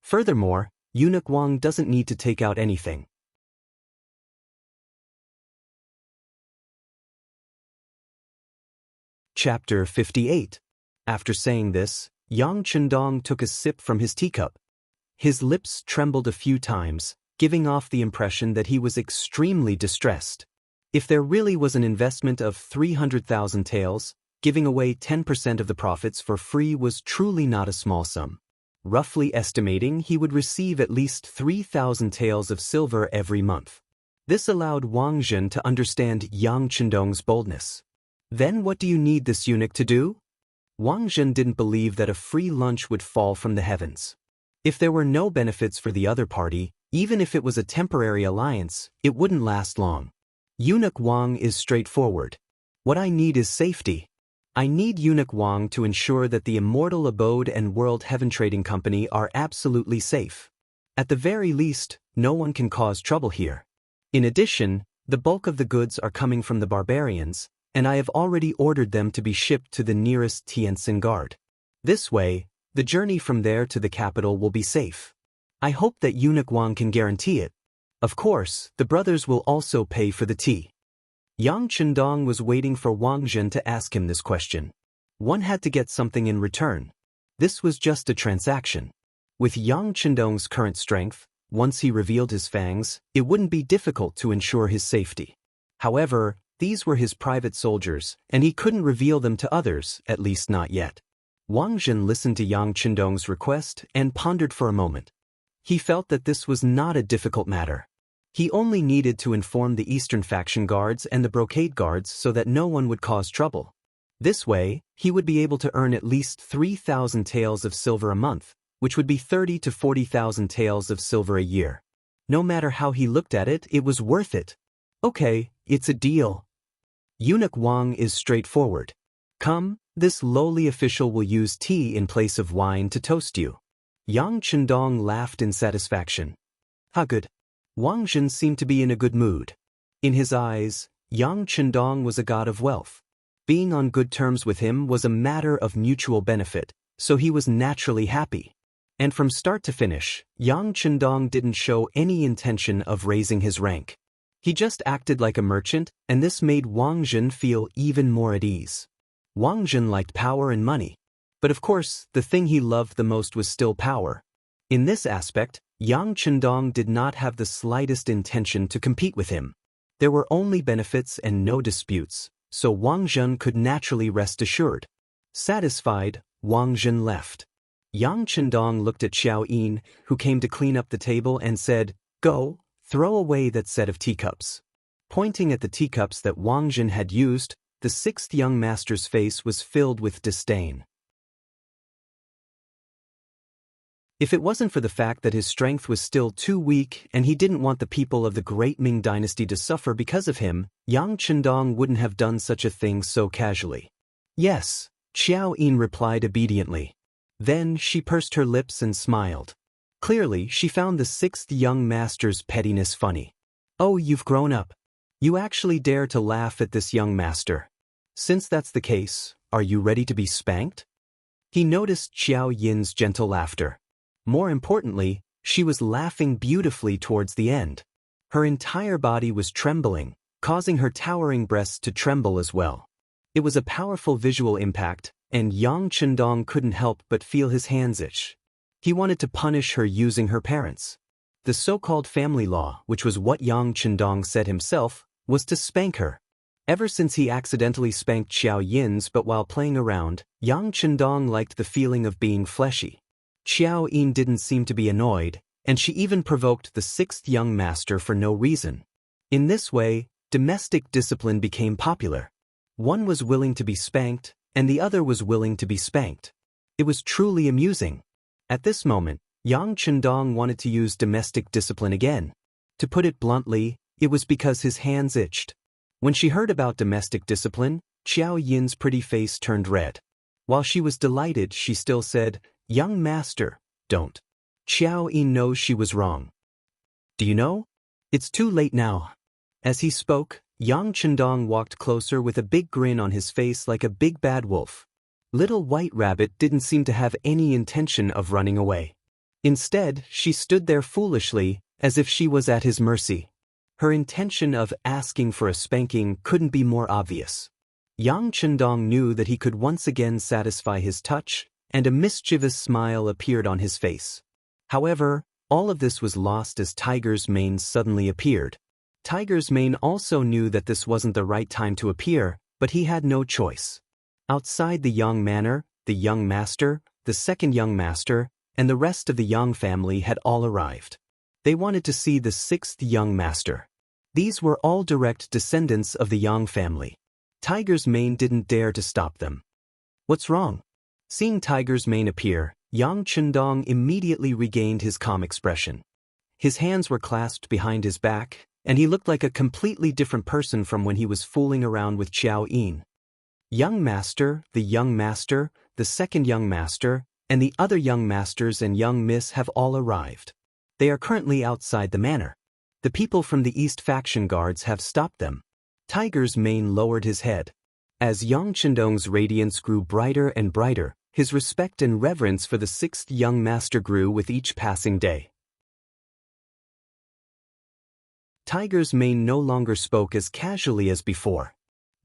Furthermore, Eunuch Wang doesn't need to take out anything. Chapter 58. After saying this, Yang Chendong took a sip from his teacup. His lips trembled a few times, giving off the impression that he was extremely distressed. If there really was an investment of 300,000 taels, giving away 10% of the profits for free was truly not a small sum. Roughly estimating, he would receive at least 3,000 taels of silver every month. This allowed Wang Zhen to understand Yang Chendong's boldness. Then what do you need this eunuch to do? Wang Zhen didn't believe that a free lunch would fall from the heavens. If there were no benefits for the other party, Even if it was a temporary alliance, it wouldn't last long. Eunuch Wang is straightforward. What I need is safety. I need Eunuch Wang to ensure that the Immortal Abode and World Heaven Trading Company are absolutely safe. At the very least, no one can cause trouble here. In addition, the bulk of the goods are coming from the barbarians, and I have already ordered them to be shipped to the nearest Tientsin guard. This way, the journey from there to the capital will be safe. I hope that Eunuch Wang can guarantee it. Of course, the brothers will also pay for the tea. Yang Chendong was waiting for Wang Zhen to ask him this question. One had to get something in return. This was just a transaction. With Yang Chendong's current strength, once he revealed his fangs, it wouldn't be difficult to ensure his safety. However, these were his private soldiers, and he couldn't reveal them to others, at least not yet. Wang Zhen listened to Yang Chendong's request and pondered for a moment. He felt that this was not a difficult matter. He only needed to inform the Eastern Faction guards and the Brocade guards so that no one would cause trouble. This way, he would be able to earn at least 3,000 taels of silver a month, which would be 30 to 40,000 taels of silver a year. No matter how he looked at it, it was worth it. Okay, it's a deal. Eunuch Wang is straightforward. Come, this lowly official will use tea in place of wine to toast you. Yang Chendong laughed in satisfaction. How good. Wang Zhen seemed to be in a good mood. In his eyes, Yang Chendong was a god of wealth. Being on good terms with him was a matter of mutual benefit, so he was naturally happy. And from start to finish, Yang Chendong didn't show any intention of raising his rank. He just acted like a merchant, and this made Wang Zhen feel even more at ease. Wang Zhen liked power and money. But of course, the thing he loved the most was still power. In this aspect, Yang Chendong did not have the slightest intention to compete with him. There were only benefits and no disputes, so Wang Zhen could naturally rest assured. Satisfied, Wang Zhen left. Yang Chendong looked at Xiao Yin, who came to clean up the table, and said, "Go, throw away that set of teacups." Pointing at the teacups that Wang Zhen had used, the sixth young master's face was filled with disdain. If it wasn't for the fact that his strength was still too weak and he didn't want the people of the Great Ming Dynasty to suffer because of him, Yang Chendong wouldn't have done such a thing so casually. Yes, Xiao Yin replied obediently. Then she pursed her lips and smiled. Clearly, she found the sixth young master's pettiness funny. Oh, you've grown up. You actually dare to laugh at this young master. Since that's the case, are you ready to be spanked? He noticed Xiao Yin's gentle laughter. More importantly, she was laughing beautifully towards the end. Her entire body was trembling, causing her towering breasts to tremble as well. It was a powerful visual impact, and Yang Chendong couldn't help but feel his hands itch. He wanted to punish her using her parents. The so-called family law, which was what Yang Chendong said himself, was to spank her. Ever since he accidentally spanked Xiao Yin's but while playing around, Yang Chendong liked the feeling of being fleshy. Xiao Yin didn't seem to be annoyed, and she even provoked the sixth young master for no reason. In this way, domestic discipline became popular. One was willing to be spanked, and the other was willing to be spanked. It was truly amusing. At this moment, Yang Chendong wanted to use domestic discipline again. To put it bluntly, it was because his hands itched. When she heard about domestic discipline, Xiao Yin's pretty face turned red. While she was delighted, she still said, "Young master, don't." Xiao Yin knows she was wrong. Do you know? It's too late now. As he spoke, Yang Chendong walked closer with a big grin on his face like a big bad wolf. Little White Rabbit didn't seem to have any intention of running away. Instead, she stood there foolishly, as if she was at his mercy. Her intention of asking for a spanking couldn't be more obvious. Yang Chendong knew that he could once again satisfy his touch, and a mischievous smile appeared on his face. However, all of this was lost as Tiger's Mane suddenly appeared. Tiger's Mane also knew that this wasn't the right time to appear, but he had no choice. Outside the Yang manor, the young master, the second young master, and the rest of the Yang family had all arrived. They wanted to see the sixth young master. These were all direct descendants of the Yang family. Tiger's Mane didn't dare to stop them. What's wrong? Seeing Tiger's Mane appear, Yang Chendong immediately regained his calm expression. His hands were clasped behind his back, and he looked like a completely different person from when he was fooling around with Xiao Yin. Young master, the second young master, and the other young masters and young miss have all arrived. They are currently outside the manor. The people from the East faction guards have stopped them. Tiger's mane lowered his head. As Yang Chendong's radiance grew brighter and brighter, his respect and reverence for the sixth young master grew with each passing day. Tiger's mane no longer spoke as casually as before.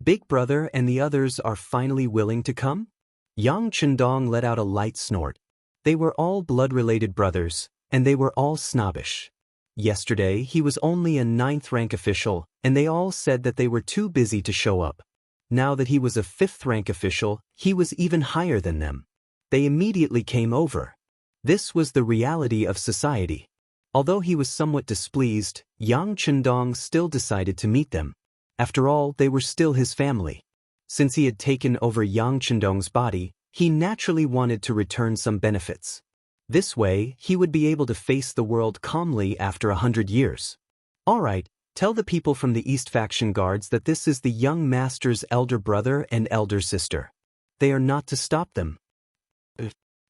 Big brother and the others are finally willing to come? Yang Chendong let out a light snort. They were all blood-related brothers, and they were all snobbish. Yesterday he was only a 9th rank official, and they all said that they were too busy to show up. Now that he was a 5th rank official, he was even higher than them. They immediately came over. This was the reality of society. Although he was somewhat displeased, Yang Chendong still decided to meet them. After all, they were still his family. Since he had taken over Yang Chendong's body, he naturally wanted to return some benefits. This way, he would be able to face the world calmly after 100 years. All right, tell the people from the East faction guards that this is the young master's elder brother and elder sister. They are not to stop them.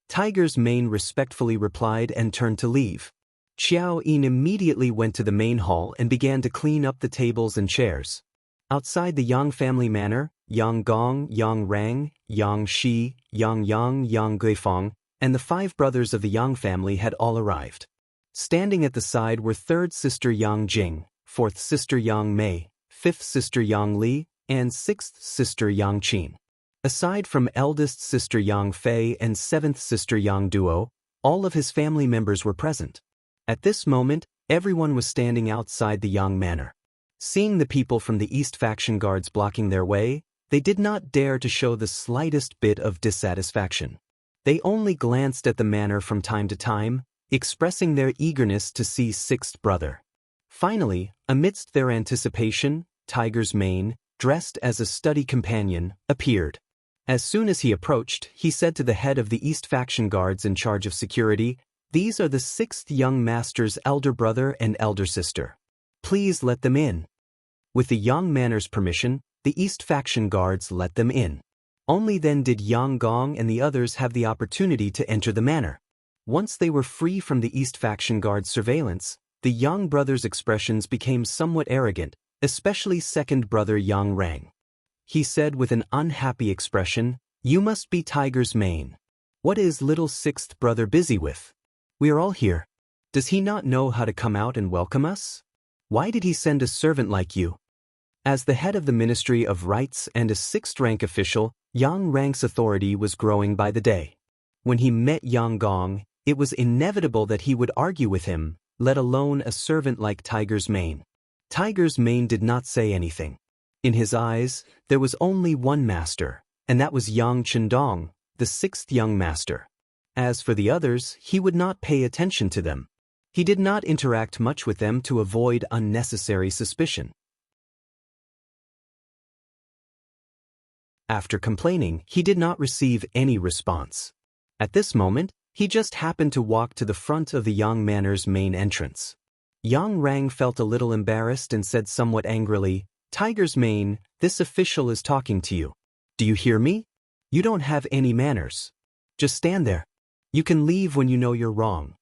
Tiger's mane respectfully replied and turned to leave. Xiao Yin immediately went to the main hall and began to clean up the tables and chairs. Outside the Yang family manor, Yang Gong, Yang Rang, Yang Shi, Yang Yang, Yang Guifeng, and the 5 brothers of the Yang family had all arrived. Standing at the side were 3rd sister Yang Jing, 4th sister Yang Mei, 5th sister Yang Li, and 6th sister Yang Qin. Aside from eldest sister Yang Fei and 7th sister Yang Duo, all of his family members were present. At this moment, everyone was standing outside the Yang manor. Seeing the people from the East faction guards blocking their way, they did not dare to show the slightest bit of dissatisfaction. They only glanced at the manor from time to time, expressing their eagerness to see 6th brother. Finally, amidst their anticipation, Tiger's mane, dressed as a study companion, appeared. As soon as he approached, he said to the head of the East faction guards in charge of security, "These are the 6th young master's elder brother and elder sister. Please let them in." With the Yang manor's permission, the East faction guards let them in. Only then did Yang Gong and the others have the opportunity to enter the manor. Once they were free from the East faction guard's surveillance, the Yang brothers' expressions became somewhat arrogant, especially 2nd brother Yang Rang. He said with an unhappy expression, "You must be Tiger's mane. What is little 6th brother busy with? We are all here. Does he not know how to come out and welcome us? Why did he send a servant like you?" As the head of the Ministry of Rights and a 6th rank official, Yang Rang's authority was growing by the day. When he met Yang Gong, it was inevitable that he would argue with him, let alone a servant like Tiger's mane. Tiger's mane did not say anything. In his eyes, there was only one master, and that was Yang Chendong, the 6th young master. As for the others, he would not pay attention to them. He did not interact much with them to avoid unnecessary suspicion. After complaining, he did not receive any response. At this moment, he just happened to walk to the front of the Yang manor's main entrance. Yang Rang felt a little embarrassed and said somewhat angrily, "Tiger's mane, this official is talking to you. Do you hear me? You don't have any manners. Just stand there. You can leave when you know you're wrong."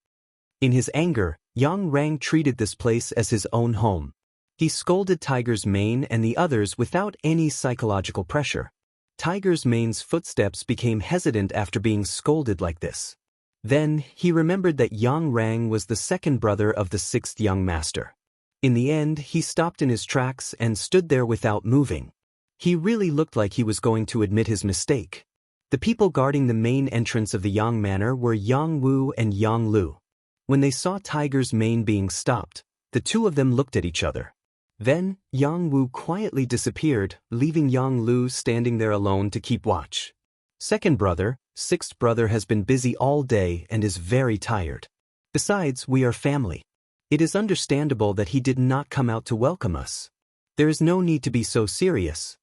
In his anger, Yang Rang treated this place as his own home. He scolded Tiger's mane and the others without any psychological pressure. Tiger's mane's footsteps became hesitant after being scolded like this. Then, he remembered that Yang Rang was the 2nd brother of the 6th young master. In the end, he stopped in his tracks and stood there without moving. He really looked like he was going to admit his mistake. The people guarding the main entrance of the Yang manor were Yang Wu and Yang Lu. When they saw Tiger's mane being stopped, the two of them looked at each other. Then, Yang Wu quietly disappeared, leaving Yang Lu standing there alone to keep watch. 2nd brother, 6th brother has been busy all day and is very tired. Besides, we are family. It is understandable that he did not come out to welcome us. There is no need to be so serious.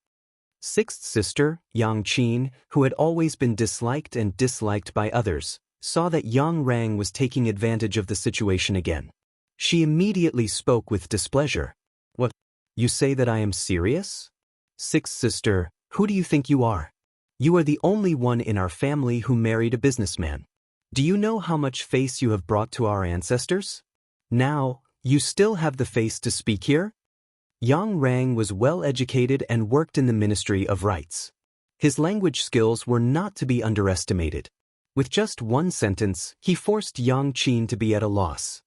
6th sister, Yang Qin, who had always been disliked and disliked by others, saw that Yang Rang was taking advantage of the situation again. She immediately spoke with displeasure. What? You say that I am serious? Sixth sister, who do you think you are? You are the only one in our family who married a businessman. Do you know how much face you have brought to our ancestors? Now, you still have the face to speak here? Yang Rang was well educated and worked in the Ministry of Rights. His language skills were not to be underestimated. With just one sentence, he forced Yang Qin to be at a loss.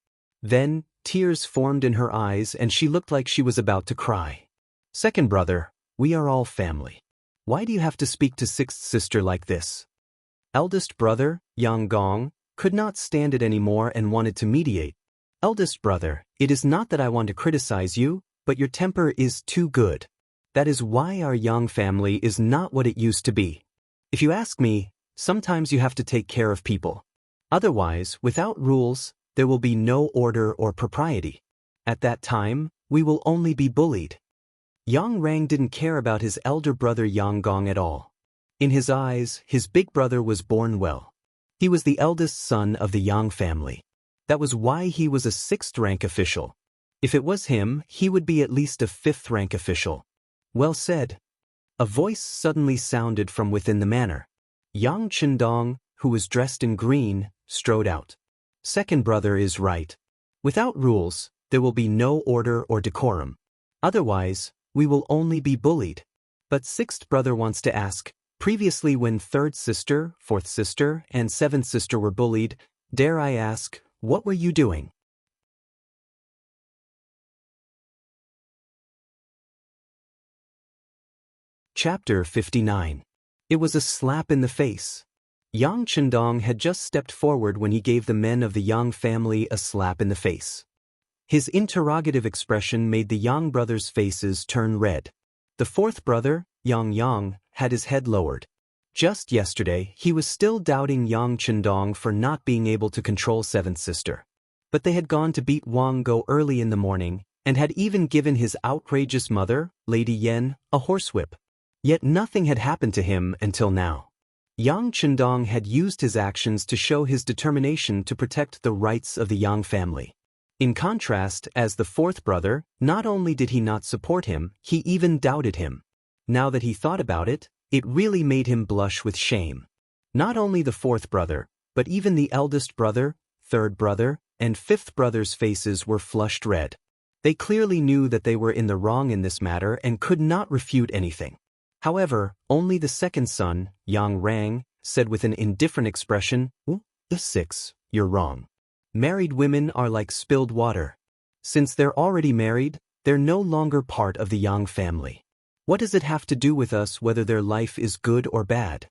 Then, tears formed in her eyes and she looked like she was about to cry. Second brother, we are all family. Why do you have to speak to sixth sister like this? Eldest brother, Yang Gong, could not stand it anymore and wanted to mediate. Eldest brother, it is not that I want to criticize you, but your temper is too good. That is why our Yang family is not what it used to be. If you ask me, sometimes you have to take care of people. Otherwise, without rules, there will be no order or propriety. At that time, we will only be bullied. Yang Rang didn't care about his elder brother Yang Gong at all. In his eyes, his big brother was born well. He was the eldest son of the Yang family. That was why he was a sixth-rank official. If it was him, he would be at least a fifth-rank official. Well said. A voice suddenly sounded from within the manor. Yang Chendong, who was dressed in green, strode out. Second brother is right. Without rules, there will be no order or decorum. Otherwise, we will only be bullied. But sixth brother wants to ask, previously when third sister, fourth sister, and seventh sister were bullied, dare I ask, what were you doing? Chapter 59. It was a slap in the face. Yang Chendong had just stepped forward when he gave the men of the Yang family a slap in the face. His interrogative expression made the Yang brothers' faces turn red. The fourth brother, Yang, had his head lowered. Just yesterday, he was still doubting Yang Chendong for not being able to control seventh sister. But they had gone to beat Wang Go early in the morning, and had even given his outrageous mother, Lady Yen, a horsewhip. Yet nothing had happened to him until now. Yang Chendong had used his actions to show his determination to protect the rights of the Yang family. In contrast, as the fourth brother, not only did he not support him, he even doubted him. Now that he thought about it, it really made him blush with shame. Not only the fourth brother, but even the eldest brother, third brother, and fifth brother's faces were flushed red. They clearly knew that they were in the wrong in this matter and could not refute anything. However, only the second son, Yang Rang, said with an indifferent expression, "Six, you're wrong. Married women are like spilled water. Since they're already married, they're no longer part of the Yang family. What does it have to do with us whether their life is good or bad?"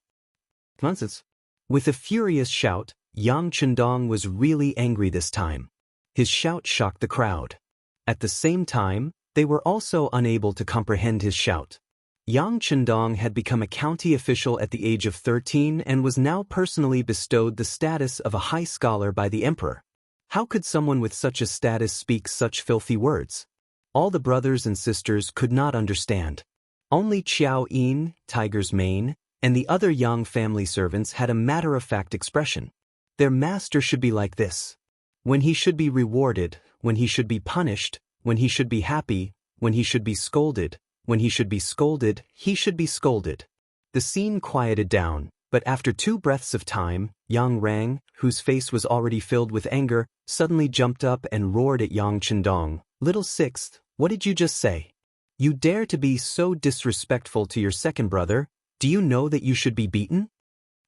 Nonsense. With a furious shout, Yang Chendong was really angry this time. His shout shocked the crowd. At the same time, they were also unable to comprehend his shout. Yang Chendong had become a county official at the age of 13 and was now personally bestowed the status of a high scholar by the emperor. How could someone with such a status speak such filthy words? All the brothers and sisters could not understand. Only Qiao Yin, Tiger's Mane, and the other Yang family servants had a matter-of-fact expression. Their master should be like this. When he should be rewarded, when he should be punished, when he should be happy, when he should be scolded, when he should be scolded, he should be scolded. The scene quieted down, but after 2 breaths of time, Yang Rang, whose face was already filled with anger, suddenly jumped up and roared at Yang Chendong, "Little sixth, what did you just say? You dare to be so disrespectful to your second brother? Do you know that you should be beaten?"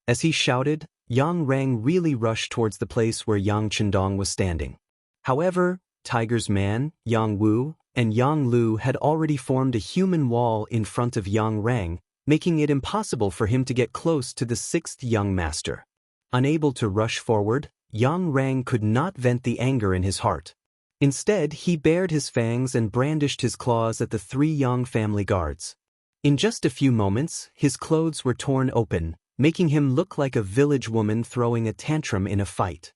As he shouted, Yang Rang really rushed towards the place where Yang Chendong was standing. However, Tiger's Man, Yang Wu, and Yang Lu had already formed a human wall in front of Yang Rang, making it impossible for him to get close to the sixth young master. Unable to rush forward, Yang Rang could not vent the anger in his heart. Instead, he bared his fangs and brandished his claws at the 3 Yang family guards. In just a few moments, his clothes were torn open, making him look like a village woman throwing a tantrum in a fight.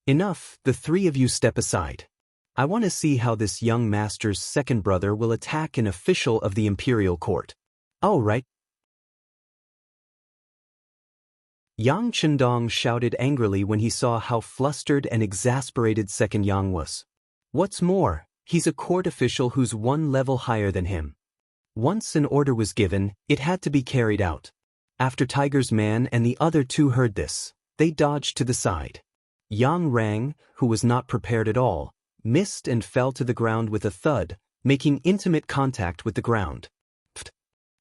"Enough, the 3 of you step aside. I want to see how this young master's second brother will attack an official of the imperial court." "All right." Yang Chendong shouted angrily when he saw how flustered and exasperated second Yang was. What's more, he's a court official who's one level higher than him. Once an order was given, it had to be carried out. After Tiger's man and the other two heard this, they dodged to the side. Yang Rang, who was not prepared at all, missed and fell to the ground with a thud, making intimate contact with the ground.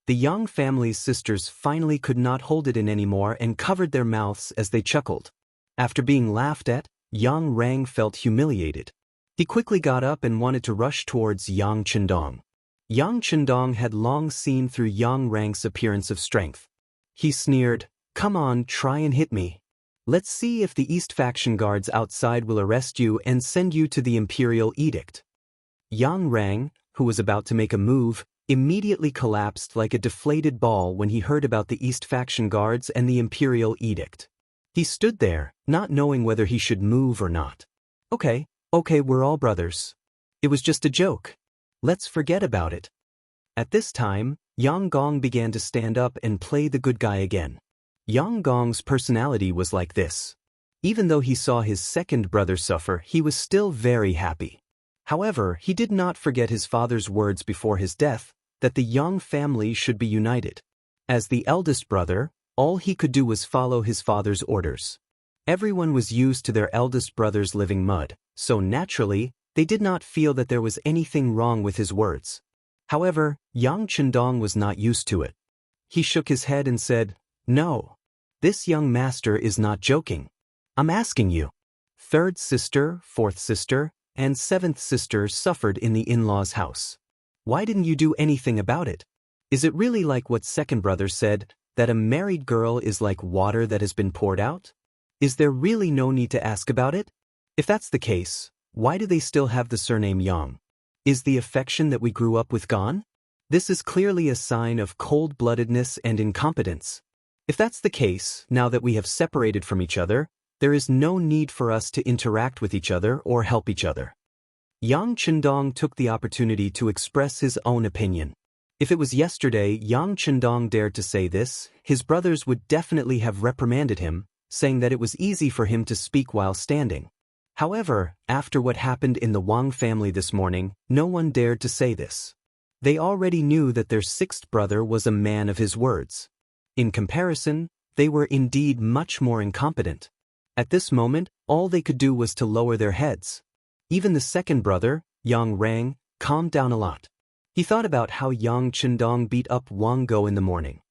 The Yang family's sisters finally could not hold it in anymore and covered their mouths as they chuckled. After being laughed at, Yang Rang felt humiliated. He quickly got up and wanted to rush towards Yang Chendong. Yang Chendong had long seen through Yang Rang's appearance of strength. He sneered, "Come on, try and hit me. Let's see if the East faction guards outside will arrest you and send you to the Imperial Edict." Yang Rang, who was about to make a move, immediately collapsed like a deflated ball when he heard about the East faction guards and the Imperial Edict. He stood there, not knowing whether he should move or not. Okay, we're all brothers. It was just a joke. Let's forget about it. At this time, Yang Gong began to stand up and play the good guy again. Yang Gong's personality was like this. Even though he saw his second brother suffer, he was still very happy. However, he did not forget his father's words before his death, that the Yang family should be united. As the eldest brother, all he could do was follow his father's orders. Everyone was used to their eldest brother's living mud, so naturally, they did not feel that there was anything wrong with his words. However, Yang Chendong was not used to it. He shook his head and said, "No. This young master is not joking. I'm asking you." Third sister, fourth sister, and seventh sister suffered in the in-laws' house. Why didn't you do anything about it? Is it really like what second brother said, that a married girl is like water that has been poured out? Is there really no need to ask about it? If that's the case, why do they still have the surname Yang? Is the affection that we grew up with gone? This is clearly a sign of cold-bloodedness and incompetence. If that's the case, now that we have separated from each other, there is no need for us to interact with each other or help each other. Yang Chendong took the opportunity to express his own opinion. If it was yesterday Yang Chendong dared to say this, his brothers would definitely have reprimanded him, saying that it was easy for him to speak while standing. However, after what happened in the Wang family this morning, no one dared to say this. They already knew that their sixth brother was a man of his words. In comparison, they were indeed much more incompetent. At this moment, all they could do was to lower their heads. Even the second brother, Yang Rang, calmed down a lot. He thought about how Yang Chendong beat up Wang Go in the morning.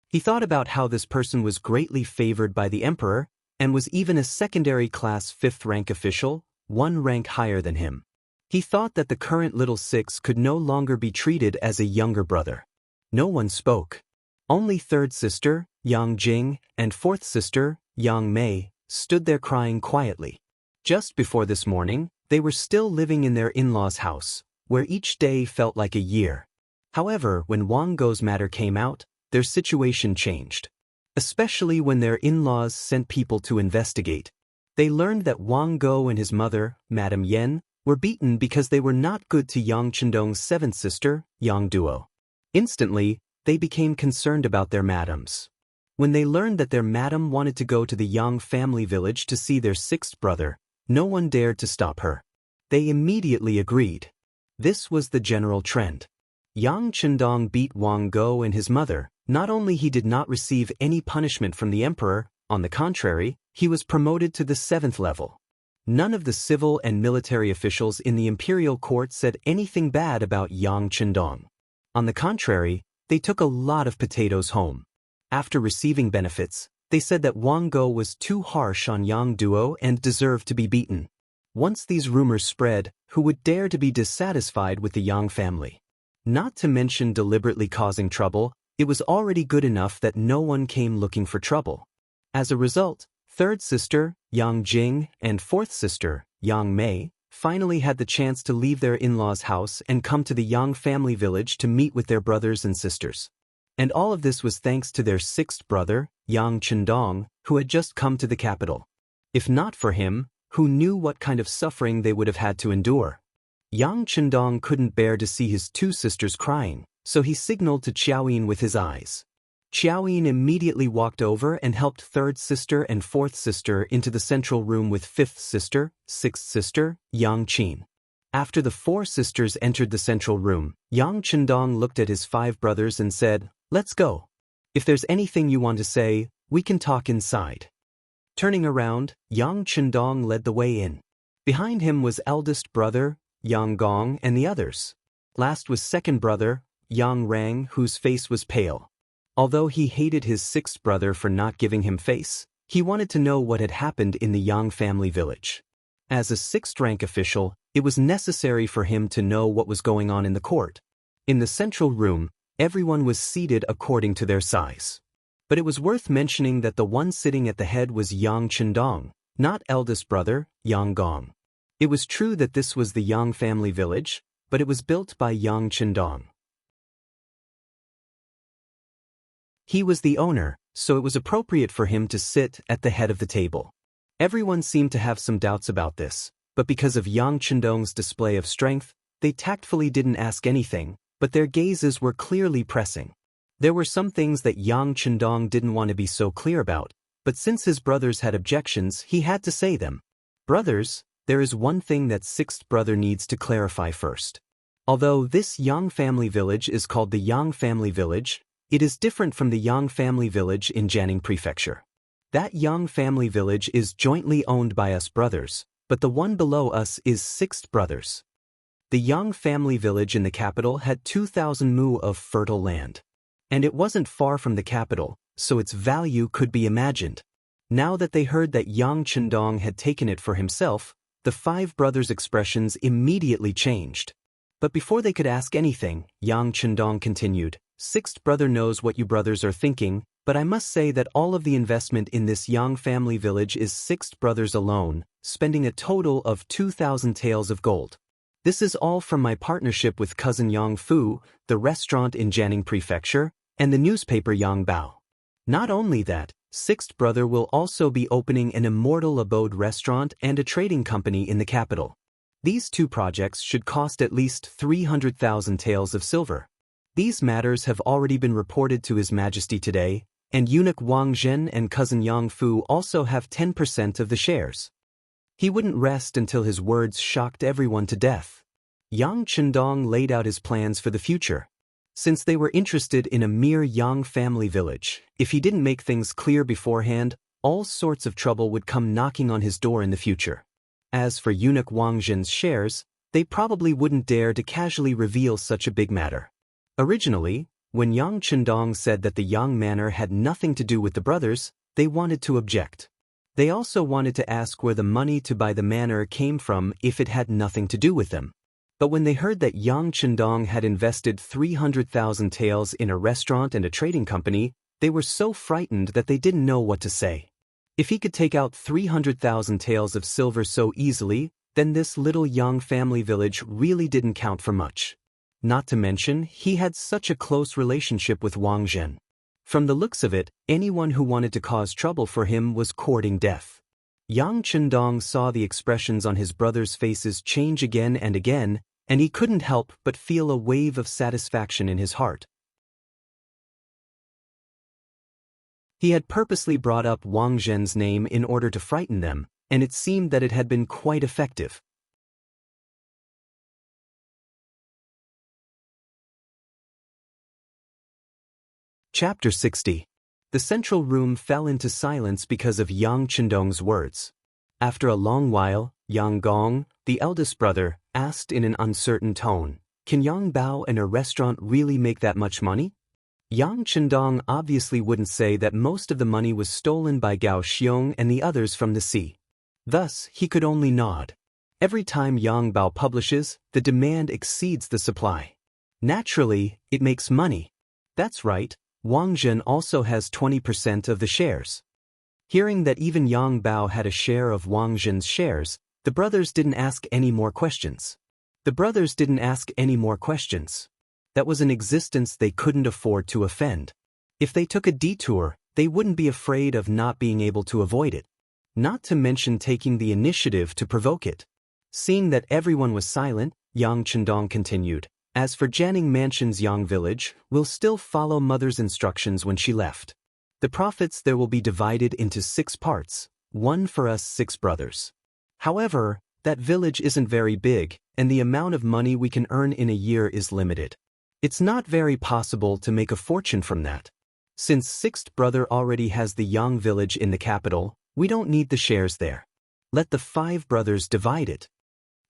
He thought about how this person was greatly favored by the emperor, and was even a secondary class 5th rank official, one rank higher than him. He thought that the current little six could no longer be treated as a younger brother. No one spoke. Only third sister, Yang Jing, and fourth sister, Yang Mei, stood there crying quietly. Just before this morning, they were still living in their in-laws' house, where each day felt like a year. However, when Wang Go's matter came out, their situation changed. Especially when their in-laws sent people to investigate. They learned that Wang Go and his mother, Madame Yen, were beaten because they were not good to Yang Chendong's seventh sister, Yang Duo. Instantly, they became concerned about their madams. When they learned that their madam wanted to go to the Yang family village to see their sixth brother, no one dared to stop her. They immediately agreed. This was the general trend. Yang Chendong beat Wang Go and his mother. Not only he did not receive any punishment from the emperor, on the contrary, he was promoted to the 7th level. None of the civil and military officials in the imperial court said anything bad about Yang Chendong. On the contrary, they took a lot of potatoes home. After receiving benefits, they said that Wang Go was too harsh on Yang Duo and deserved to be beaten. Once these rumors spread, who would dare to be dissatisfied with the Yang family? Not to mention deliberately causing trouble, it was already good enough that no one came looking for trouble. As a result, third sister, Yang Jing, and fourth sister, Yang Mei, finally had the chance to leave their in-laws' house and come to the Yang family village to meet with their brothers and sisters. And all of this was thanks to their sixth brother, Yang Chendong, who had just come to the capital. If not for him, who knew what kind of suffering they would have had to endure? Yang Chendong couldn't bear to see his two sisters crying, so he signaled to Xiaoyin with his eyes. Xiaoyin immediately walked over and helped third sister and fourth sister into the central room with fifth sister, sixth sister, Yang Qin. After the four sisters entered the central room, Yang Chendong looked at his five brothers and said, "Let's go. If there's anything you want to say, we can talk inside." Turning around, Yang Chendong led the way in. Behind him was eldest brother, Yang Gong, and the others. Last was second brother, Yang Rang, whose face was pale. Although he hated his sixth brother for not giving him face, he wanted to know what had happened in the Yang family village. As a sixth-rank official, it was necessary for him to know what was going on in the court. In the central room, everyone was seated according to their size. But it was worth mentioning that the one sitting at the head was Yang Chendong, not eldest brother, Yang Gong. It was true that this was the Yang family village, but it was built by Yang Chendong. He was the owner, so it was appropriate for him to sit at the head of the table. Everyone seemed to have some doubts about this, but because of Yang Chendong's display of strength, they tactfully didn't ask anything, but their gazes were clearly pressing. There were some things that Yang Chendong didn't want to be so clear about, but since his brothers had objections, he had to say them. "Brothers, there is one thing that sixth brother needs to clarify first. Although this Yang family village is called the Yang family village, it is different from the Yang family village in Jiangning Prefecture. That Yang family village is jointly owned by us brothers, but the one below us is sixth brothers. The Yang family village in the capital had 2,000 mu of fertile land. And it wasn't far from the capital, so its value could be imagined. Now that they heard that Yang Chendong had taken it for himself, the five brothers' expressions immediately changed. But before they could ask anything, Yang Chendong continued, "Sixth brother knows what you brothers are thinking, but I must say that all of the investment in this Yang family village is sixth brothers alone, spending a total of 2,000 taels of gold. This is all from my partnership with cousin Yang Fu, the restaurant in Jiangning Prefecture, and the newspaper Yang Bao. Not only that, sixth brother will also be opening an Immortal abode restaurant and a trading company in the capital. These two projects should cost at least 300,000 taels of silver. These matters have already been reported to His Majesty today, and eunuch Wang Zhen and cousin Yang Fu also have 10% of the shares." He wouldn't rest until his words shocked everyone to death. Yang Chendong laid out his plans for the future. Since they were interested in a mere Yang family village, if he didn't make things clear beforehand, all sorts of trouble would come knocking on his door in the future. As for eunuch Wang Zhen's shares, they probably wouldn't dare to casually reveal such a big matter. Originally, when Yang Chendong said that the Yang manor had nothing to do with the brothers, they wanted to object. They also wanted to ask where the money to buy the manor came from if it had nothing to do with them. But when they heard that Yang Chendong had invested 300,000 taels in a restaurant and a trading company, they were so frightened that they didn't know what to say. If he could take out 300,000 taels of silver so easily, then this little Yang family village really didn't count for much. Not to mention, he had such a close relationship with Wang Zhen. From the looks of it, anyone who wanted to cause trouble for him was courting death. Yang Chendong saw the expressions on his brothers' faces change again and again, and he couldn't help but feel a wave of satisfaction in his heart. He had purposely brought up Wang Zhen's name in order to frighten them, and it seemed that it had been quite effective. Chapter 60. The central room fell into silence because of Yang Chendong's words. After a long while, Yang Gong, the eldest brother, asked in an uncertain tone, "Can Yang Bao and a restaurant really make that much money?" Yang Chendong obviously wouldn't say that most of the money was stolen by Gao Xiong and the others from the sea. Thus, he could only nod. Every time Yang Bao publishes, the demand exceeds the supply. Naturally, it makes money. That's right. Wang Zhen also has 20% of the shares. Hearing that even Yang Bao had a share of Wang Zhen's shares, the brothers didn't ask any more questions. That was an existence they couldn't afford to offend. If they took a detour, they wouldn't be afraid of not being able to avoid it. Not to mention taking the initiative to provoke it. Seeing that everyone was silent, Yang Chendong continued, As for Jianing Mansion's Yang village, we'll still follow mother's instructions when she left. The profits there will be divided into 6 parts, one for us 6 brothers. However, that village isn't very big, and the amount of money we can earn in a year is limited. It's not very possible to make a fortune from that. Since 6th brother already has the Yang village in the capital, we don't need the shares there. Let the 5 brothers divide it.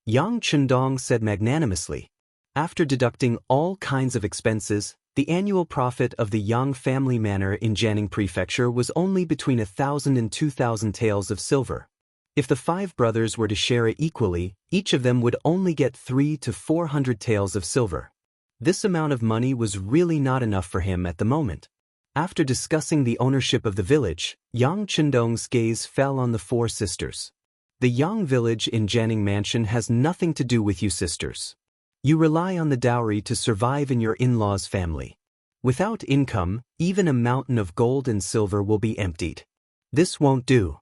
Yang Chendong said magnanimously. After deducting all kinds of expenses, the annual profit of the Yang family manor in Jianing Prefecture was only between 1,000 and 2,000 taels of silver. If the 5 brothers were to share it equally, each of them would only get 300 to 400 taels of silver. This amount of money was really not enough for him at the moment. After discussing the ownership of the village, Yang Chendong's gaze fell on the 4 sisters. The Yang village in Jianing Mansion has nothing to do with you sisters. You rely on the dowry to survive in your in-laws' family. Without income, even a mountain of gold and silver will be emptied. This won't do.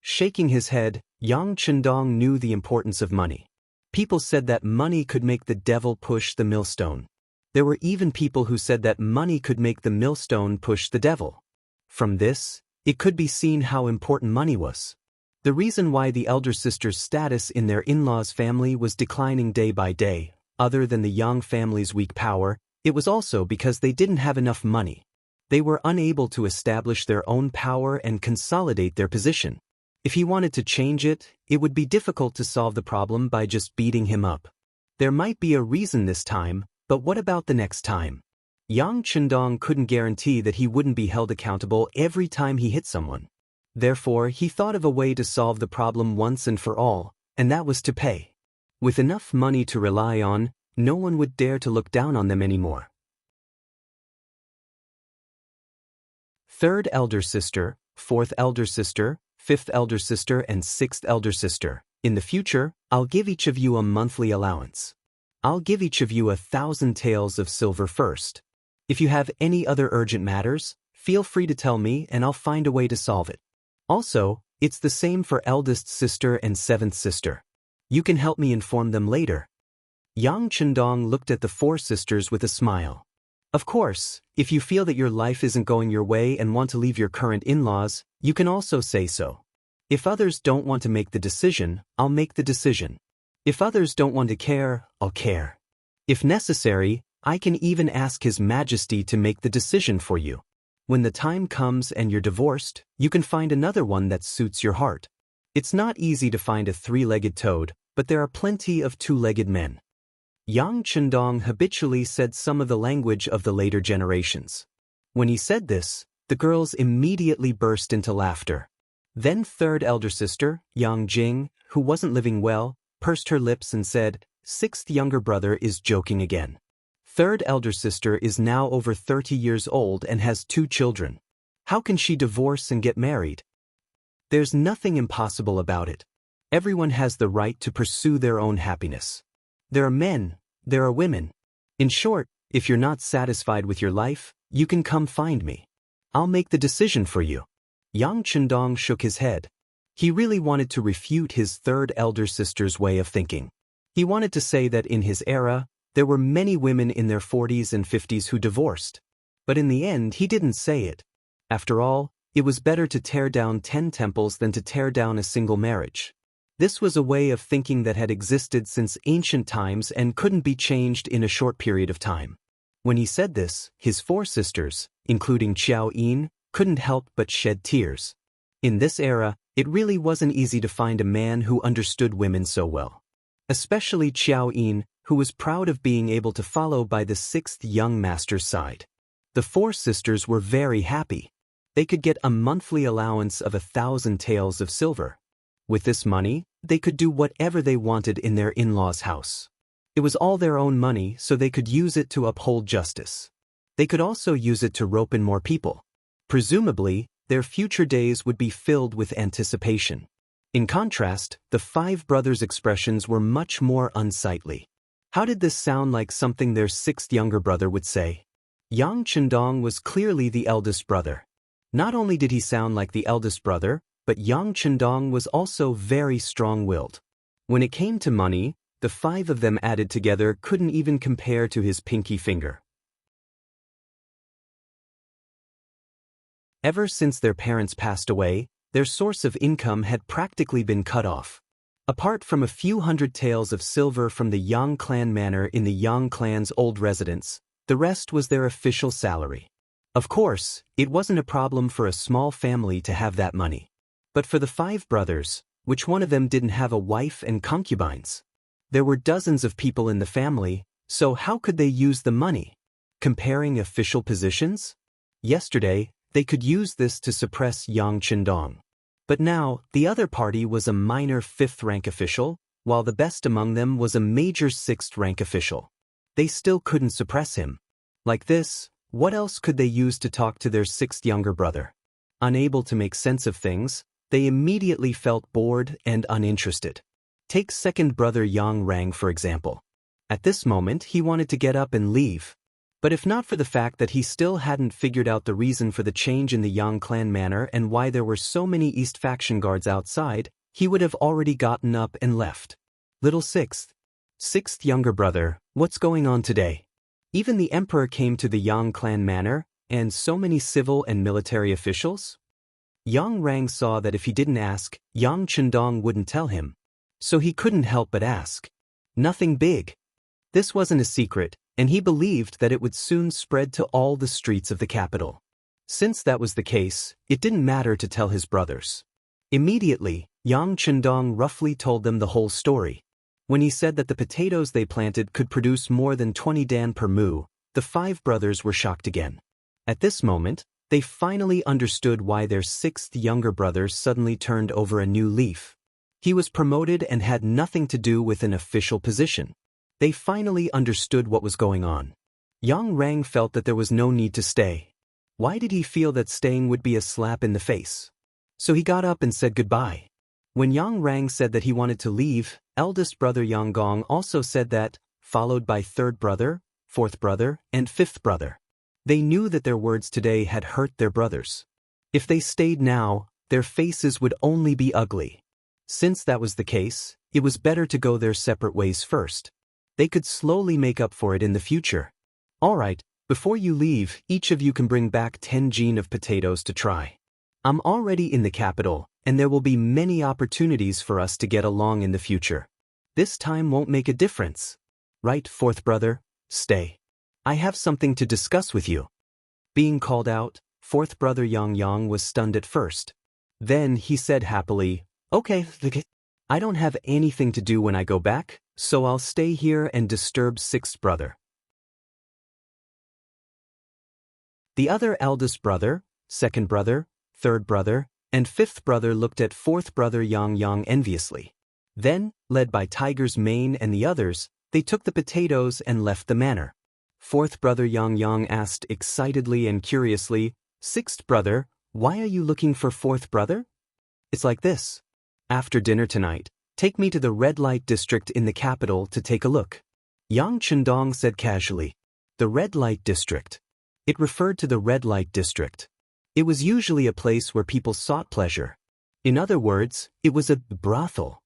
Shaking his head, Yang Chendong knew the importance of money. People said that money could make the devil push the millstone. There were even people who said that money could make the millstone push the devil. From this, it could be seen how important money was. The reason why the elder sister's status in their in-laws' family was declining day by day, other than the Yang family's weak power, it was also because they didn't have enough money. They were unable to establish their own power and consolidate their position. If he wanted to change it, it would be difficult to solve the problem by just beating him up. There might be a reason this time, but what about the next time? Yang Chendong couldn't guarantee that he wouldn't be held accountable every time he hit someone. Therefore, he thought of a way to solve the problem once and for all, and that was to pay. With enough money to rely on, no one would dare to look down on them anymore. 3rd elder sister, 4th elder sister, 5th elder sister and 6th elder sister. In the future, I'll give each of you a monthly allowance. I'll give each of you 1,000 taels of silver first. If you have any other urgent matters, feel free to tell me and I'll find a way to solve it. Also, it's the same for eldest sister and 7th sister. You can help me inform them later. Yang Chendong looked at the 4 sisters with a smile. Of course, if you feel that your life isn't going your way and want to leave your current in-laws, you can also say so. If others don't want to make the decision, I'll make the decision. If others don't want to care, I'll care. If necessary, I can even ask His Majesty to make the decision for you. When the time comes and you're divorced, you can find another one that suits your heart. It's not easy to find a 3-legged toad, but there are plenty of 2-legged men. Yang Chendong habitually said some of the language of the later generations. When he said this, the girls immediately burst into laughter. Then 3rd elder sister, Yang Jing, who wasn't living well, pursed her lips and said, 6th younger brother is joking again. 3rd elder sister is now over 30 years old and has 2 children. How can she divorce and get married? There's nothing impossible about it. Everyone has the right to pursue their own happiness. There are men, there are women. In short, if you're not satisfied with your life, you can come find me. I'll make the decision for you. Yang Chendong shook his head. He really wanted to refute his 3rd elder sister's way of thinking. He wanted to say that in his era, there were many women in their 40s and 50s who divorced. But in the end, he didn't say it. After all, it was better to tear down 10 temples than to tear down a single marriage. This was a way of thinking that had existed since ancient times and couldn't be changed in a short period of time. When he said this, his 4 sisters, including Xiao Yin, couldn't help but shed tears. In this era, it really wasn't easy to find a man who understood women so well. Especially Xiao Yin, who was proud of being able to follow by the 6th young master's side. The 4 sisters were very happy. They could get a monthly allowance of 1,000 taels of silver. With this money, they could do whatever they wanted in their in-laws' house. It was all their own money, so they could use it to uphold justice. They could also use it to rope in more people. Presumably, their future days would be filled with anticipation. In contrast, the 5 brothers' expressions were much more unsightly. How did this sound like something their 6th younger brother would say? Yang Chendong was clearly the eldest brother. Not only did he sound like the eldest brother, but Yang Chendong was also very strong-willed. When it came to money, the 5 of them added together couldn't even compare to his pinky finger. Ever since their parents passed away, their source of income had practically been cut off. Apart from a few hundred taels of silver from the Yang clan manor in the Yang clan's old residence, the rest was their official salary. Of course, it wasn't a problem for a small family to have that money. But for the 5 brothers, which one of them didn't have a wife and concubines? There were dozens of people in the family, so how could they use the money? Comparing official positions? Yesterday, they could use this to suppress Yang Qindong. But now, the other party was a minor 5th-rank official, while the best among them was a major 6th-rank official. They still couldn't suppress him. Like this, what else could they use to talk to their 6th younger brother? Unable to make sense of things, they immediately felt bored and uninterested. Take 2nd brother Yang Rang for example. At this moment he wanted to get up and leave. But if not for the fact that he still hadn't figured out the reason for the change in the Yang clan manor and why there were so many East faction guards outside, he would have already gotten up and left. Little 6th younger brother, what's going on today? Even the emperor came to the Yang clan manor, and so many civil and military officials? Yang Rang saw that if he didn't ask, Yang Qindong wouldn't tell him. So he couldn't help but ask. Nothing big. This wasn't a secret, and he believed that it would soon spread to all the streets of the capital. Since that was the case, it didn't matter to tell his brothers. Immediately, Yang Qindong roughly told them the whole story. When he said that the potatoes they planted could produce more than 20 dan per mu, the 5 brothers were shocked again. At this moment, they finally understood why their 6th younger brother suddenly turned over a new leaf. He was promoted and had nothing to do with an official position. They finally understood what was going on. Yang Rang felt that there was no need to stay. Why did he feel that staying would be a slap in the face? So he got up and said goodbye. When Yang Rang said that he wanted to leave, eldest brother Yang Gong also said that, followed by 3rd brother, 4th brother, and 5th brother. They knew that their words today had hurt their brothers. If they stayed now, their faces would only be ugly. Since that was the case, it was better to go their separate ways first. They could slowly make up for it in the future. Alright, before you leave, each of you can bring back 10 gene of potatoes to try. I'm already in the capital, and there will be many opportunities for us to get along in the future. This time won't make a difference. Right, 4th brother? Stay. I have something to discuss with you. Being called out, 4th brother Yang was stunned at first. Then he said happily, okay, I don't have anything to do when I go back, so I'll stay here and disturb 6th brother. The other eldest brother, 2nd brother, 3rd brother, and 5th brother looked at 4th brother Yang enviously. Then, led by Tiger's Mane and the others, they took the potatoes and left the manor. 4th brother Yang asked excitedly and curiously, 6th brother, why are you looking for 4th brother? It's like this. After dinner tonight, take me to the red light district in the capital to take a look. Yang Qindong said casually. The red light district. It referred to the red light district. It was usually a place where people sought pleasure. In other words, it was a brothel.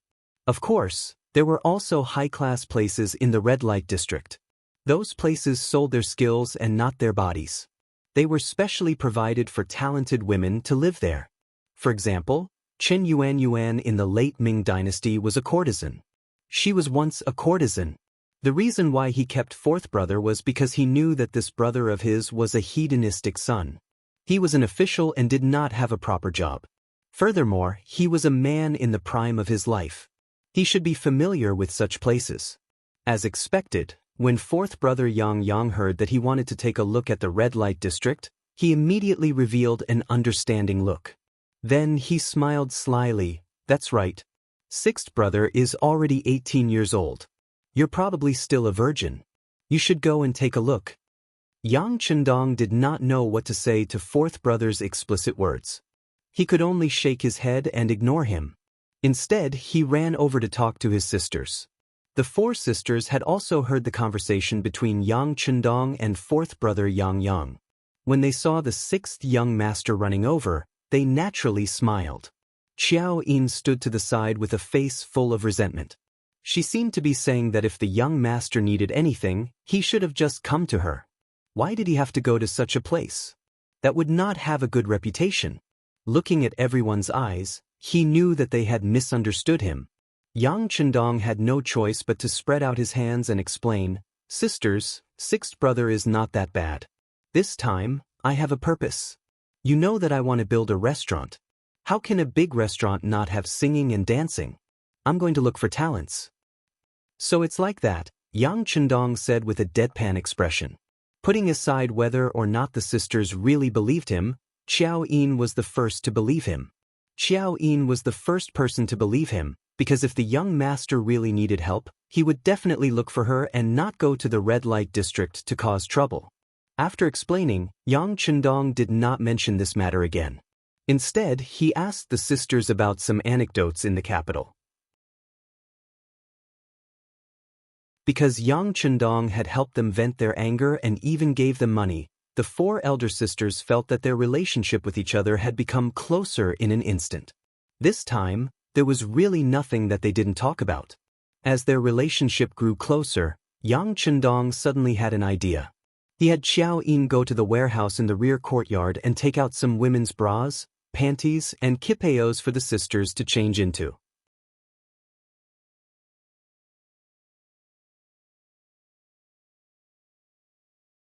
Of course, there were also high-class places in the red light district. Those places sold their skills and not their bodies. They were specially provided for talented women to live there. For example, Qin Yuan in the late Ming dynasty was a courtesan. She was once a courtesan. The reason why he kept 4th brother was because he knew that this brother of his was a hedonistic son. He was an official and did not have a proper job. Furthermore, he was a man in the prime of his life. He should be familiar with such places. As expected, when 4th brother Yang heard that he wanted to take a look at the red light district, he immediately revealed an understanding look. Then he smiled slyly. That's right. 6th brother is already 18 years old. You're probably still a virgin. You should go and take a look. Yang Qindong did not know what to say to 4th brother's explicit words. He could only shake his head and ignore him. Instead, he ran over to talk to his sisters. The 4 sisters had also heard the conversation between Yang Qindong and 4th brother Yang. When they saw the 6th young master running over, they naturally smiled. Xiao Yin stood to the side with a face full of resentment. She seemed to be saying that if the young master needed anything, he should have just come to her. Why did he have to go to such a place? That would not have a good reputation. Looking at everyone's eyes, he knew that they had misunderstood him. Yang Chendong had no choice but to spread out his hands and explain, "Sisters, sixth brother is not that bad. This time, I have a purpose. You know that I want to build a restaurant. How can a big restaurant not have singing and dancing? I'm going to look for talents." "So it's like that," Yang Chendong said with a deadpan expression. Putting aside whether or not the sisters really believed him, Xiao Yin was the first to believe him. Xiao Yin was the first person to believe him, because if the young master really needed help, he would definitely look for her and not go to the red light district to cause trouble. After explaining, Yang Chendong did not mention this matter again. Instead, he asked the sisters about some anecdotes in the capital. Because Yang Chendong had helped them vent their anger and even gave them money, the four elder sisters felt that their relationship with each other had become closer in an instant. This time, there was really nothing that they didn't talk about. As their relationship grew closer, Yang Chendong suddenly had an idea. He had Xiao Yin go to the warehouse in the rear courtyard and take out some women's bras, panties, and kipayos for the sisters to change into.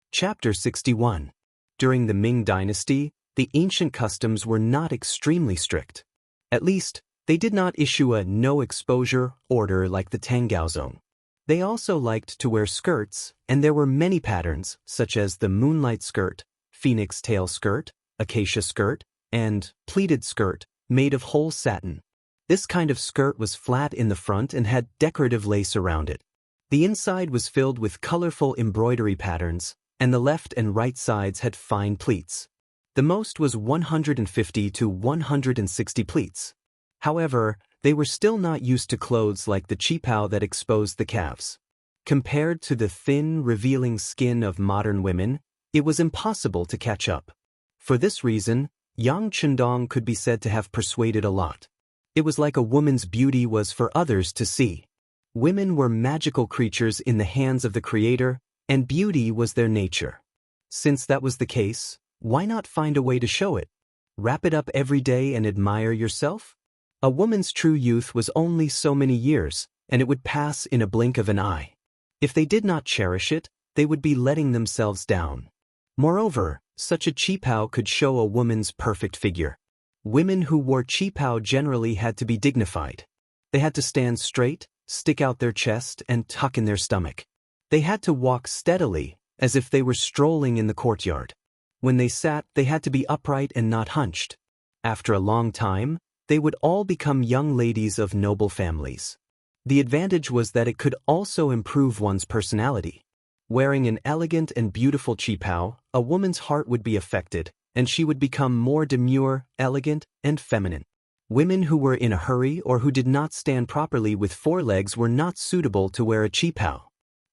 Chapter 61. During the Ming Dynasty, the ancient customs were not extremely strict. At least, they did not issue a no-exposure order like the Tangaozong. They also liked to wear skirts, and there were many patterns, such as the moonlight skirt, phoenix tail skirt, acacia skirt, and pleated skirt, made of whole satin. This kind of skirt was flat in the front and had decorative lace around it. The inside was filled with colorful embroidery patterns, and the left and right sides had fine pleats. The most was 150 to 160 pleats. However, they were still not used to clothes like the qipao that exposed the calves. Compared to the thin, revealing skin of modern women, it was impossible to catch up. For this reason, Yang Chendong could be said to have persuaded a lot. It was like a woman's beauty was for others to see. Women were magical creatures in the hands of the Creator, and beauty was their nature. Since that was the case, why not find a way to show it? Wrap it up every day and admire yourself? A woman's true youth was only so many years, and it would pass in a blink of an eye. If they did not cherish it, they would be letting themselves down. Moreover, such a qipao could show a woman's perfect figure. Women who wore qipao generally had to be dignified. They had to stand straight, stick out their chest, and tuck in their stomach. They had to walk steadily, as if they were strolling in the courtyard. When they sat, they had to be upright and not hunched. After a long time, they would all become young ladies of noble families. The advantage was that it could also improve one's personality. Wearing an elegant and beautiful qipao, a woman's heart would be affected, and she would become more demure, elegant, and feminine. Women who were in a hurry or who did not stand properly with forelegs were not suitable to wear a qipao.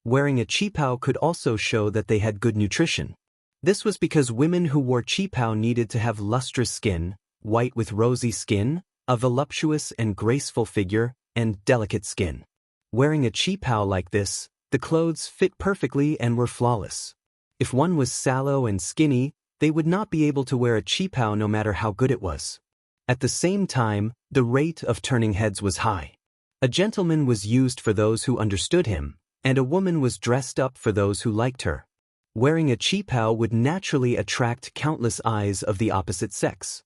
Wearing a qipao could also show that they had good nutrition. This was because women who wore qipao needed to have lustrous skin, white with rosy skin, a voluptuous and graceful figure, and delicate skin. Wearing a qipao like this, the clothes fit perfectly and were flawless. If one was sallow and skinny, they would not be able to wear a qipao no matter how good it was. At the same time, the rate of turning heads was high. A gentleman was used for those who understood him, and a woman was dressed up for those who liked her. Wearing a qipao would naturally attract countless eyes of the opposite sex.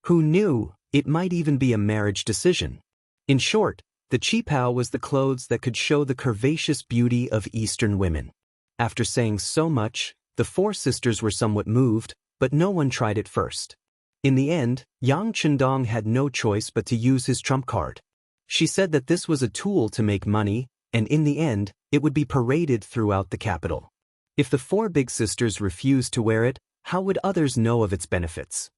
Who knew, it might even be a marriage decision. In short, the qipao was the clothes that could show the curvaceous beauty of Eastern women. After saying so much, the four sisters were somewhat moved, but no one tried it first. In the end, Yang Chendong had no choice but to use his trump card. She said that this was a tool to make money, and in the end, it would be paraded throughout the capital. If the four big sisters refused to wear it, how would others know of its benefits?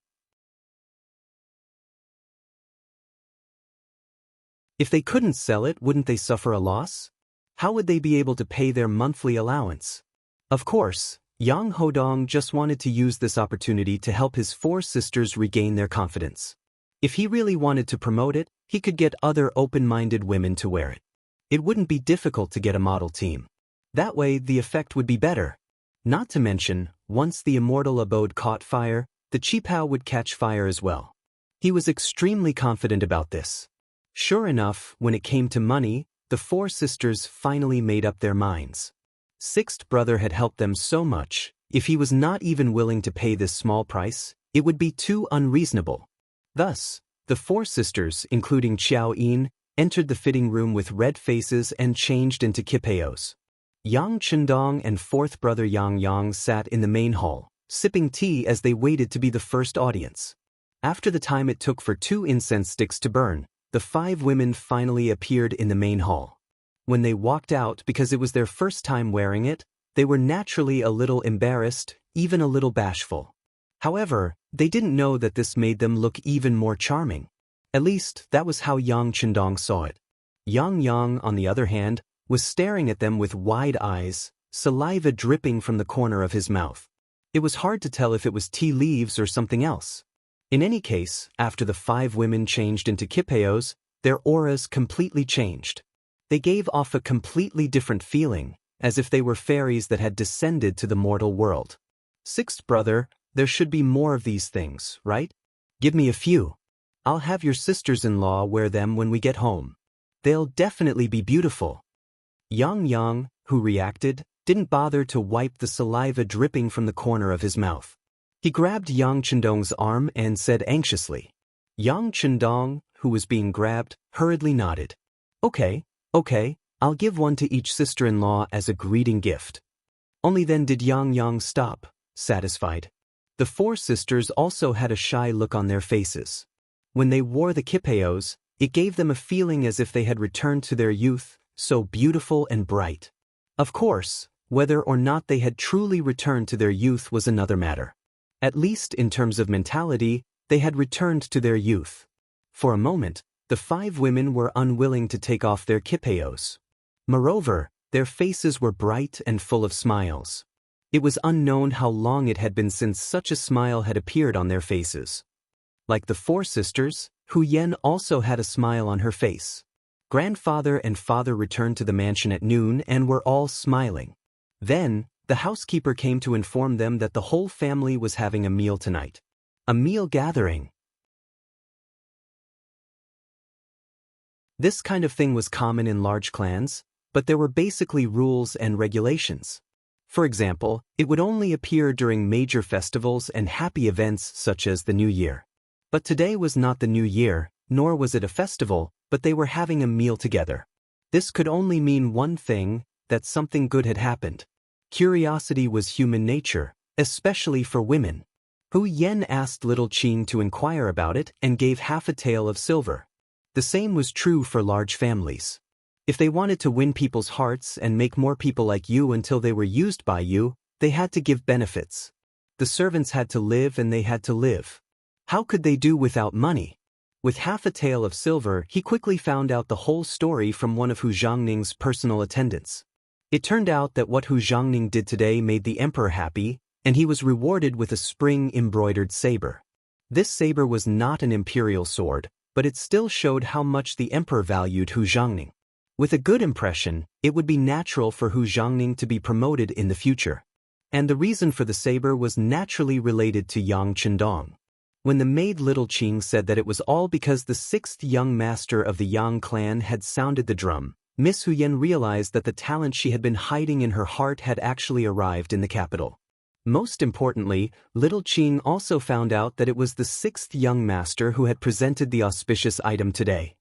If they couldn't sell it, wouldn't they suffer a loss? How would they be able to pay their monthly allowance? Of course, Yang Hodong just wanted to use this opportunity to help his four sisters regain their confidence. If he really wanted to promote it, he could get other open-minded women to wear it. It wouldn't be difficult to get a model team. That way, the effect would be better. Not to mention, once the immortal abode caught fire, the Qipao would catch fire as well. He was extremely confident about this. Sure enough, when it came to money, the four sisters finally made up their minds. Sixth brother had helped them so much, if he was not even willing to pay this small price, it would be too unreasonable. Thus, the four sisters, including Xiao Yin, entered the fitting room with red faces and changed into Qipeos. Yang Chendong and fourth brother Yang Yang sat in the main hall, sipping tea as they waited to be the first audience. After the time it took for 2 incense sticks to burn, the 5 women finally appeared in the main hall. When they walked out because it was their first time wearing it, they were naturally a little embarrassed, even a little bashful. However, they didn't know that this made them look even more charming. At least, that was how Yang Chendong saw it. Yang Yang, on the other hand, was staring at them with wide eyes, saliva dripping from the corner of his mouth. It was hard to tell if it was tea leaves or something else. In any case, after the 5 women changed into Qipeos, their auras completely changed. They gave off a completely different feeling, as if they were fairies that had descended to the mortal world. Sixth brother, there should be more of these things, right? Give me a few. I'll have your sisters-in-law wear them when we get home. They'll definitely be beautiful. Yang Yang, who reacted, didn't bother to wipe the saliva dripping from the corner of his mouth. He grabbed Yang Chendong's arm and said anxiously. Yang Chendong, who was being grabbed, hurriedly nodded. Okay, I'll give one to each sister-in-law as a greeting gift. Only then did Yang Yang stop, satisfied. The 4 sisters also had a shy look on their faces. When they wore the Qipeos, it gave them a feeling as if they had returned to their youth, so beautiful and bright. Of course, whether or not they had truly returned to their youth was another matter. At least in terms of mentality, they had returned to their youth. For a moment, the 5 women were unwilling to take off their Qipeos. Moreover, their faces were bright and full of smiles. It was unknown how long it had been since such a smile had appeared on their faces. Like the 4 sisters, Hu Yen also had a smile on her face. Grandfather and father returned to the mansion at noon and were all smiling. Then, the housekeeper came to inform them that the whole family was having a meal tonight. A meal gathering. This kind of thing was common in large clans, but there were basically rules and regulations. For example, it would only appear during major festivals and happy events such as the New Year. But today was not the New Year, nor was it a festival, but they were having a meal together. This could only mean one thing, that something good had happened. Curiosity was human nature, especially for women. Hu Yen asked little Qing to inquire about it and gave half a tael of silver. The same was true for large families. If they wanted to win people's hearts and make more people like you until they were used by you, they had to give benefits. The servants had to live and they had to live. How could they do without money? With half a tael of silver, he quickly found out the whole story from one of Hu Zhongning's personal attendants. It turned out that what Hu Zhongning did today made the emperor happy, and he was rewarded with a spring-embroidered saber. This saber was not an imperial sword, but it still showed how much the emperor valued Hu Zhongning. With a good impression, it would be natural for Hu Zhongning to be promoted in the future. And the reason for the saber was naturally related to Yang Chendong. When the maid Little Qing said that it was all because the 6th young master of the Yang clan had sounded the drum, Miss Hu Yen realized that the talent she had been hiding in her heart had actually arrived in the capital. Most importantly, Little Qing also found out that it was the 6th young master who had presented the auspicious item today.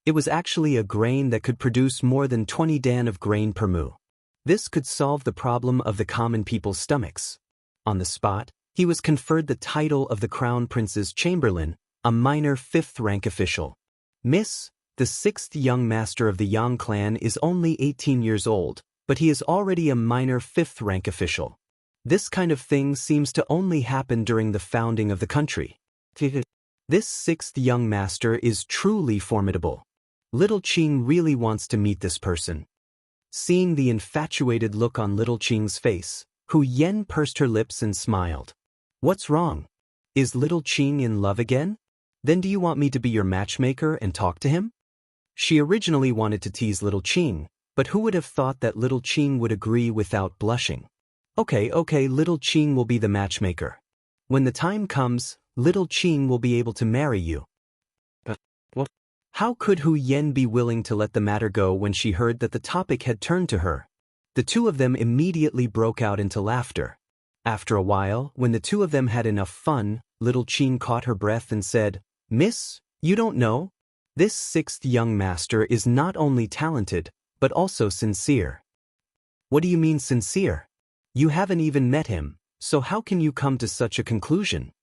It was actually a grain that could produce more than 20 dan of grain per mu. This could solve the problem of the common people's stomachs. On the spot, he was conferred the title of the Crown Prince's Chamberlain, a minor 5th rank official. Miss, the 6th young master of the Yang clan is only 18 years old, but he is already a minor 5th rank official. This kind of thing seems to only happen during the founding of the country. This 6th young master is truly formidable. Little Qing really wants to meet this person. Seeing the infatuated look on Little Qing's face, Hu Yen pursed her lips and smiled. What's wrong? Is Little Qing in love again? Then do you want me to be your matchmaker and talk to him? She originally wanted to tease little Qing, but who would have thought that little Qing would agree without blushing? Okay, little Qing will be the matchmaker. When the time comes, little Qing will be able to marry you. But what? How could Hu Yan be willing to let the matter go when she heard that the topic had turned to her? The two of them immediately broke out into laughter. After a while, when the two of them had enough fun, little Qing caught her breath and said, "Miss, you don't know? This sixth young master is not only talented, but also sincere." "What do you mean sincere? You haven't even met him, so how can you come to such a conclusion?"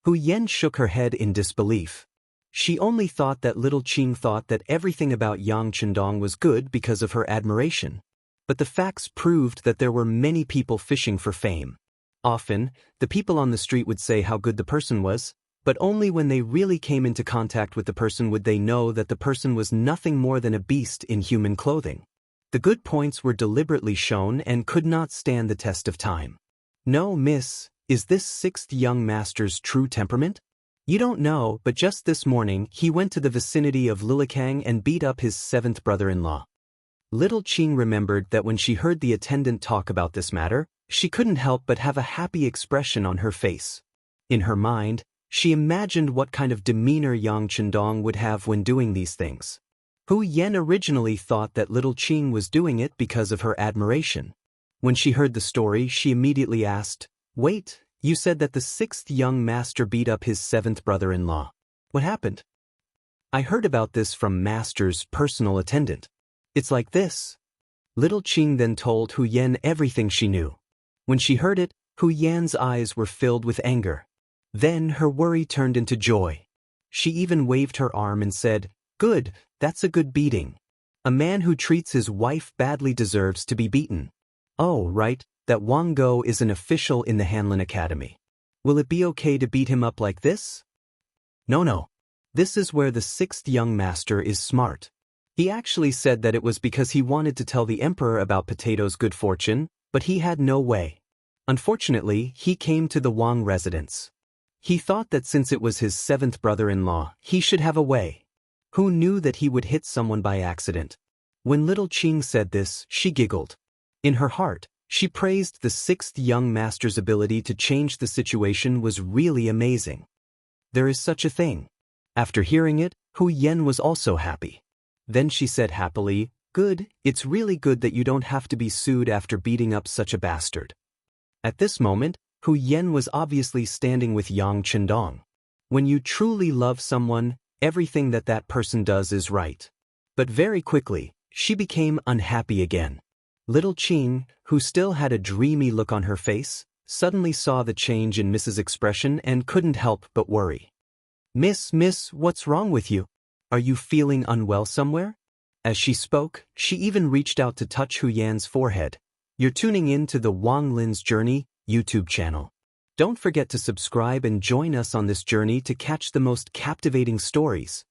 Hu Yan shook her head in disbelief. She only thought that little Qing thought that everything about Yang Chendong was good because of her admiration. But the facts proved that there were many people fishing for fame. Often, the people on the street would say how good the person was, but only when they really came into contact with the person would they know that the person was nothing more than a beast in human clothing. The good points were deliberately shown and could not stand the test of time. "No, miss, is this sixth young master's true temperament? You don't know, but just this morning he went to the vicinity of Lilikang and beat up his seventh brother-in-law." Little Qing remembered that when she heard the attendant talk about this matter, she couldn't help but have a happy expression on her face. In her mind, she imagined what kind of demeanor Yang Chendong would have when doing these things. Hu Yan originally thought that little Qing was doing it because of her admiration. When she heard the story, she immediately asked, "Wait, you said that the sixth young master beat up his seventh brother-in-law. What happened?" "I heard about this from master's personal attendant. It's like this." Little Qing then told Hu Yan everything she knew. When she heard it, Hu Yan's eyes were filled with anger. Then her worry turned into joy. She even waved her arm and said, "Good, that's a good beating. A man who treats his wife badly deserves to be beaten. Oh, right, that Wang Go is an official in the Hanlin Academy. Will it be okay to beat him up like this?" No. This is where the sixth young master is smart. He actually said that it was because he wanted to tell the emperor about Potato's good fortune, but he had no way. Unfortunately, he came to the Wang residence. He thought that since it was his seventh brother-in-law, he should have a way. Who knew that he would hit someone by accident? When little Qing said this, she giggled. In her heart, she praised the sixth young master's ability to change the situation was really amazing. There is such a thing. After hearing it, Hu Yan was also happy. Then she said happily, "Good, it's really good that you don't have to be sued after beating up such a bastard." At this moment, Hu Yan was obviously standing with Yang Chendong. When you truly love someone, everything that person does is right. But very quickly, she became unhappy again. Little Qing, who still had a dreamy look on her face, suddenly saw the change in Mrs. expression and couldn't help but worry. Miss, what's wrong with you? Are you feeling unwell somewhere?" As she spoke, she even reached out to touch Hu Yan's forehead. You're tuning in to the Wang Lin's Journey YouTube channel. Don't forget to subscribe and join us on this journey to catch the most captivating stories.